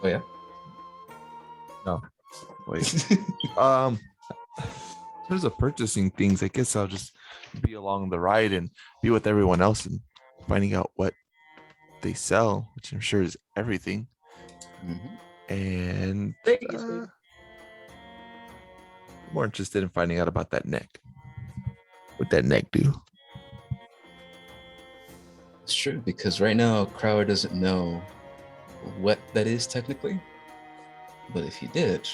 Oh yeah. Wait. In terms of purchasing things, I guess I'll just be along the ride and be with everyone else and finding out what they sell, which I'm sure is everything. Mhm. And Vegas, baby. more interested in finding out about that neck. What that neck do? It's true because right now Crower doesn't know what that is technically, but if he did,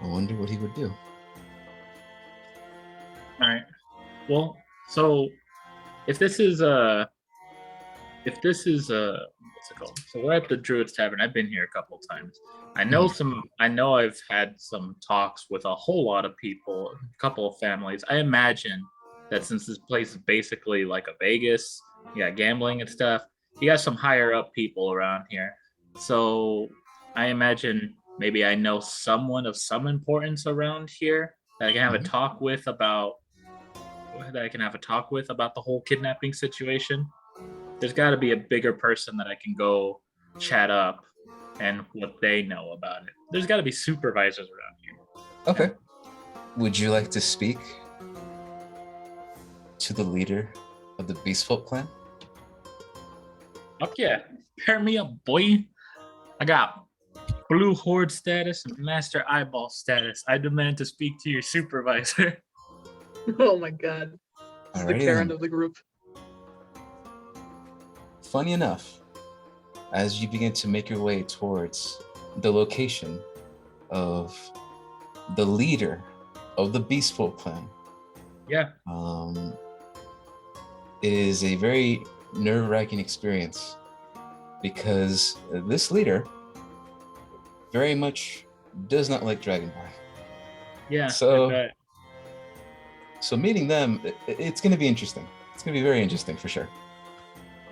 I wonder what he would do. All right. Well, so if this is if this is what's it called? So we're at the Druids Tavern. I've been here a couple times. I know I've had some talks with a whole lot of people, a couple of families. I imagine that since this place is basically like a Vegas, you got gambling and stuff, you got some higher up people around here. So I imagine maybe I know someone of some importance around here that I can have a talk with about the whole kidnapping situation. There's got to be a bigger person that I can go chat up and what they know about it. There's got to be supervisors around here. Okay. Would you like to speak to the leader of the Beastfolk clan? Fuck yeah. Pair me up, boy. I got Blue Horde status and Master Eyeball status. I demand to speak to your supervisor. Oh my god. This is the Alrighty Karen then. of the group. Funny enough, as you begin to make your way towards the location of the leader of the Beastfolk clan, Yeah. it is a very nerve-wracking experience because this leader very much does not like Dragonborn. Yeah. So meeting them, it's going to be interesting. It's going to be very interesting for sure.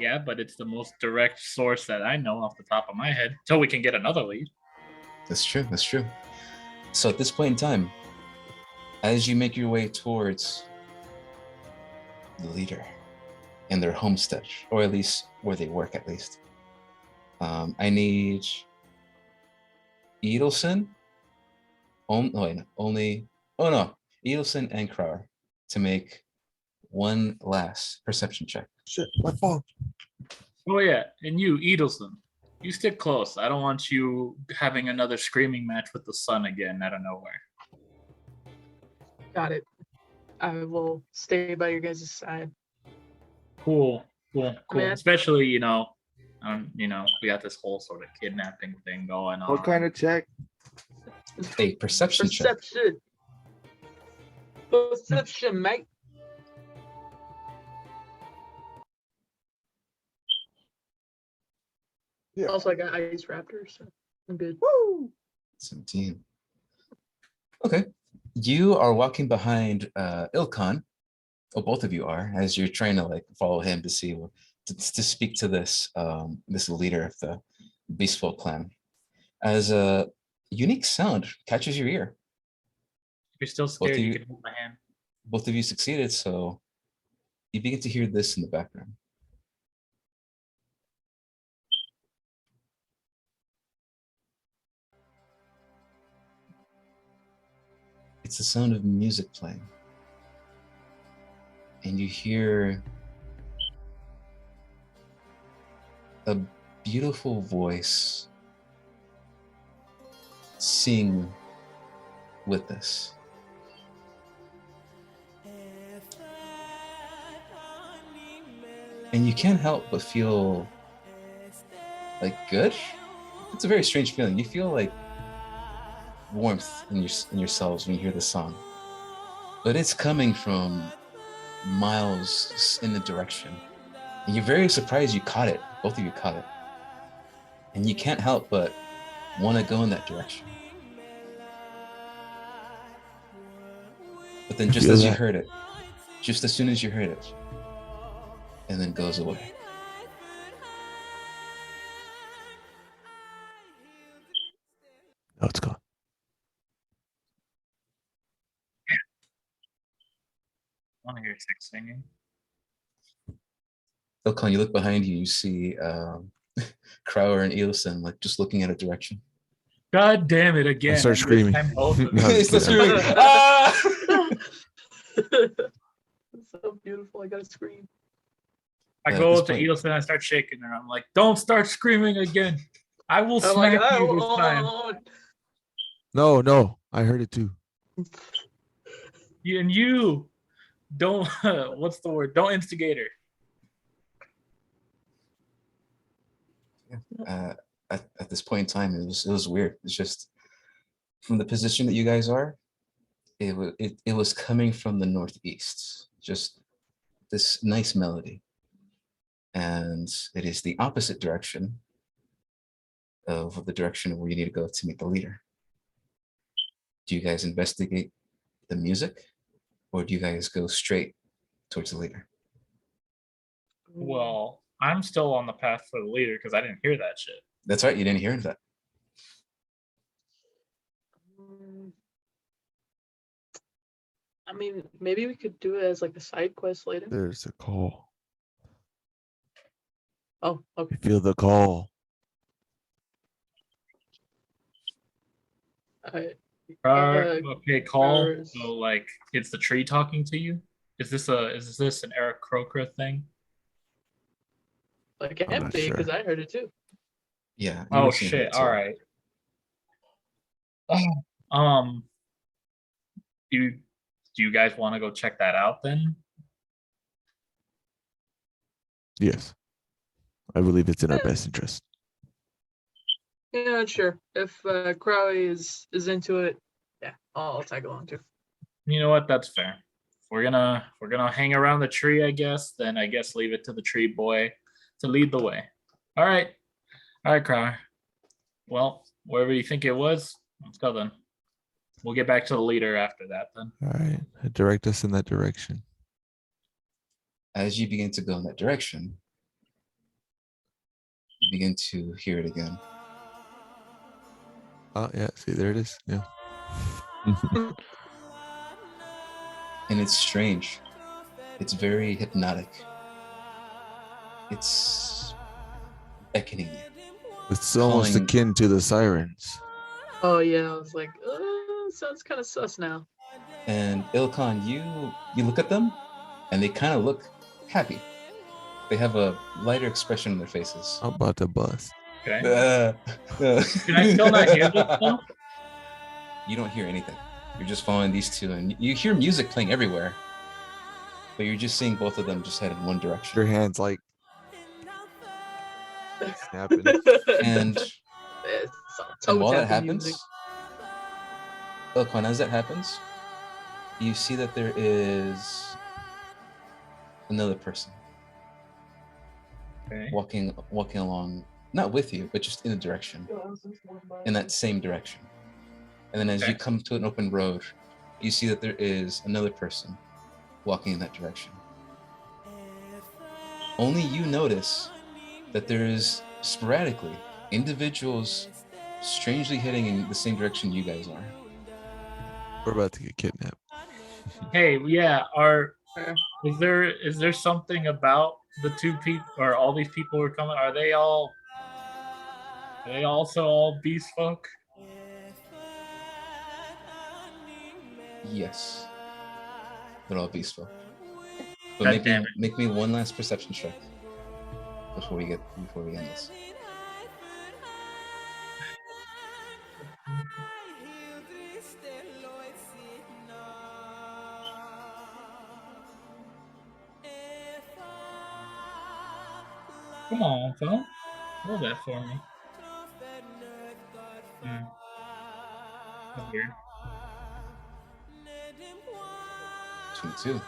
Yeah, but it's the most direct source that I know off the top of my head until we can get another lead. That's true. That's true. So at this point in time, as you make your way towards the leader and their homestead, or at least where they work, at least, I need Edelson. Edelson and Crower to make one last perception check. Shit, my phone. Oh yeah, and you, Edelson, you stick close. I don't want you having another screaming match with the sun again out of nowhere. Got it. I will stay by your guys' side. Cool. Man. Especially, we got this whole sort of kidnapping thing going on. What kind of check? A perception check. Perception, mate. Yeah. Also, I got Ice Raptor, so I'm good. Woo! 17. Okay. You are walking behind Ilkan, or both of you are, as you're trying to follow him to see to speak to this this leader of the Beastfolk clan. As a unique sound catches your ear. If you're still scared, you can hold my hand. Both of you succeeded, so you begin to hear this in the background. It's the sound of music playing. And you hear a beautiful voice sing with this. And you can't help but feel good. It's a very strange feeling. You feel warmth in yourselves when you hear the song, but it's coming from miles in the direction, and you're very surprised you caught it. Both of you caught it, and you can't help but want to go in that direction. But then just as soon as you heard it, and then goes away. Oh, it's gone. I want to hear Six singing. Ilkan, you look behind you, you see Crower and Edelson just looking at a direction. God damn it again. I start screaming. They start screaming. It's so beautiful. I gotta scream. I go up to Edelson and I start shaking her. I'm like, don't start screaming again. I will smack you this time. No, I heard it too. And you don't, what's the word? Don't instigate her. At this point in time, it was weird. It's just from the position that you guys are, it was coming from the northeast. Just this nice melody. and it is the opposite direction of the direction where you need to go to meet the leader. Do you guys investigate the music, or do you guys go straight towards the leader? Well, I'm still on the path for the leader because I didn't hear that shit. That's right, you didn't hear that. I mean, maybe we could do it as like a side quest later. There's a call. Oh, okay. I feel the call. Alright. Okay, call. Iris. So like, it's the tree talking to you. Is this an Eric Croker thing? Like, it I'm can not be, because sure. I heard it too. Yeah. Oh shit! All right. Do you guys want to go check that out then? Yes. I believe it's in our best interest. Yeah, sure. If Crowley is into it, yeah, I'll tag along too. You know what? That's fair. If we're gonna hang around the tree, I guess. Then I guess leave it to the tree boy to lead the way. All right, Crowder. Well, wherever you think it was, let's go then. We'll get back to the leader after that then. All right. Direct us in that direction. As you begin to go in that direction, you begin to hear it again. Oh, yeah. See, there it is. Yeah. And it's strange. It's very hypnotic. It's beckoning you. It's almost Calling- akin to the sirens. Oh yeah, I was like, sounds kind of sus now. And Ilkhan, you look at them, and they kind of look happy. They have a lighter expression on their faces. I'm about to bust. Okay. Can I still not hear this stuff? You don't hear anything. You're just following these two, and you hear music playing everywhere. But you're just seeing both of them just head in one direction. Your hands like snapping. And It's And while that toe-tapping happens, music. Ilkhan, as that happens, you see that there is another person Okay. walking along, not with you, but just in a direction, in that same direction. And then as you Okay. come to an open road, you see that there is another person walking in that direction. Only you notice that there is sporadically individuals strangely heading in the same direction you guys are. We're about to get kidnapped. Hey, yeah. Is there something about the two people or all these people who are coming? Are they also all beast folk? Yes. They're all beast folk. God But damn it. make me one last perception check before we end this. Come on, phone. Roll that for me. That's weird. 22.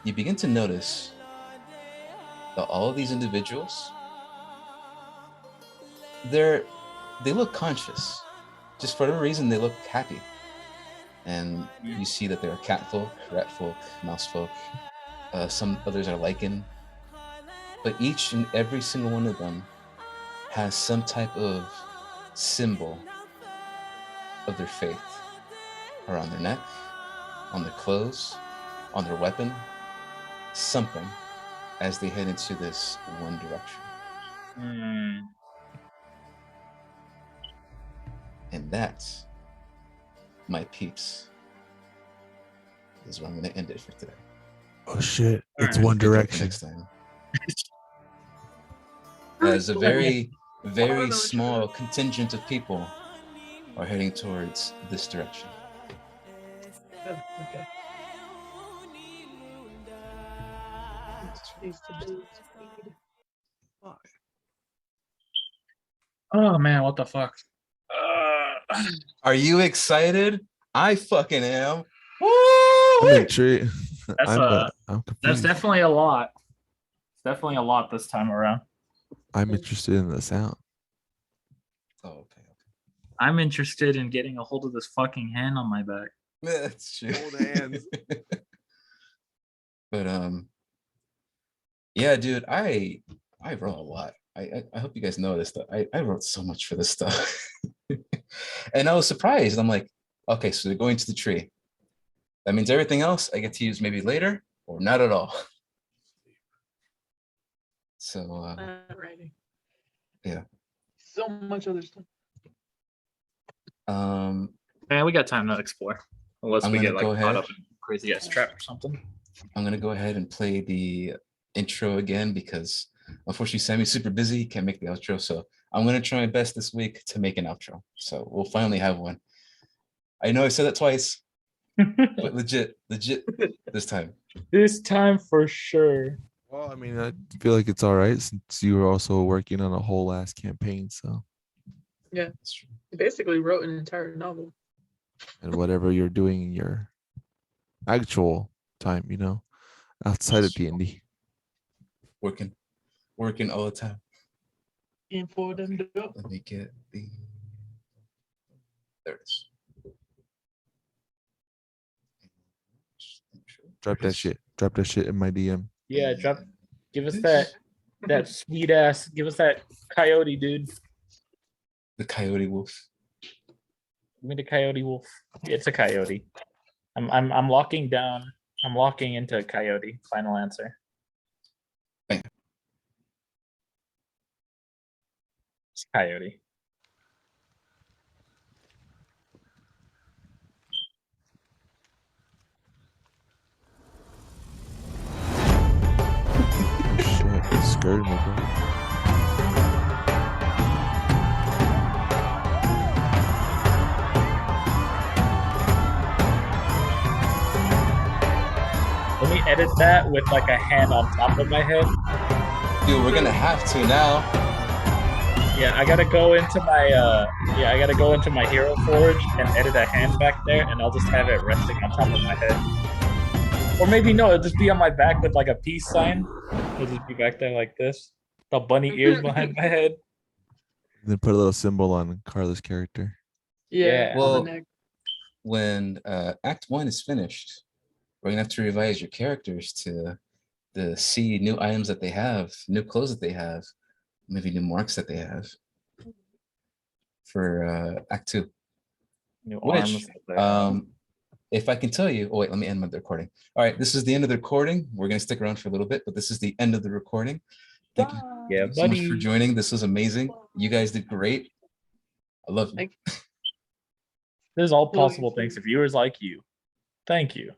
You begin to notice that all of these individuals, they look conscious. Just for whatever reason, they look happy. And you see that there are cat folk, rat folk, mouse folk. Some others are lichen. But each and every single one of them has some type of symbol of their faith around their neck, on their clothes, on their weapon, something as they head into this one direction. And that, my peeps, is where I'm going to end it for today. Oh shit! It's Alright. one Pick up direction. next time. As a very, very small contingent of people are heading towards this direction. Okay. Oh man, what the fuck? Are you excited? I fucking am. I'm Woo! intrigued. That's I'm that's confused. definitely a lot. It's definitely a lot this time around. I'm interested in the sound. Oh, okay. I'm interested in getting a hold of this fucking hand on my back. That's true. Hold hands. But yeah, dude, I wrote a lot. I hope you guys know this stuff. I wrote so much for this stuff. And I was surprised. I'm like, okay, so they're going to the tree. That means everything else I get to use maybe later or not at all. So Writing. yeah. So much other stuff. Man, we got time to explore. Unless I'm we gonna get go like caught ahead. up in crazy ass trap or something. I'm gonna go ahead and play the intro again because unfortunately Sammy's super busy, he can't make the outro. So I'm gonna try my best this week to make an outro. So we'll finally have one. I know I said that twice, but legit this time. This time for sure. Well, I mean, I feel like it's all right since you were also working on a whole ass campaign. So, Yeah, That's true. he basically wrote an entire novel. and whatever you're doing in your actual time, outside of D&D. Working all the time. In for them to go. Let me get the there it is. Drop that shit. Drop that shit in my DM. Yeah, give us that sweet ass, give us that coyote, dude. The coyote wolf. Give me the coyote wolf. It's a coyote. I'm locking down. I'm locking into a coyote. Final answer. Bam. It's coyote. Shit, it scared me, bro. Let me edit that with like a hand on top of my head. Dude, we're gonna have to now. Yeah, I gotta go into my hero forge and edit a hand back there, and I'll just have it resting on top of my head. Or maybe no, it'll just be on my back with like a peace sign. It'll just be back there like this. The bunny ears behind my head. Then put a little symbol on Carla's character. Yeah. On Well, the neck. when Act 1 is finished, we're gonna have to revise your characters to see new items that they have, new clothes that they have, maybe new marks that they have for Act 2. New Which, arms. if I can tell you, oh wait, let me end the recording. All right, this is the end of the recording. We're gonna stick around for a little bit, but this is the end of the recording. Thank you, Yeah, so much for buddy. joining. This was amazing. You guys did great. I love you. Thank This is all possible thanks to viewers like you. Thank you.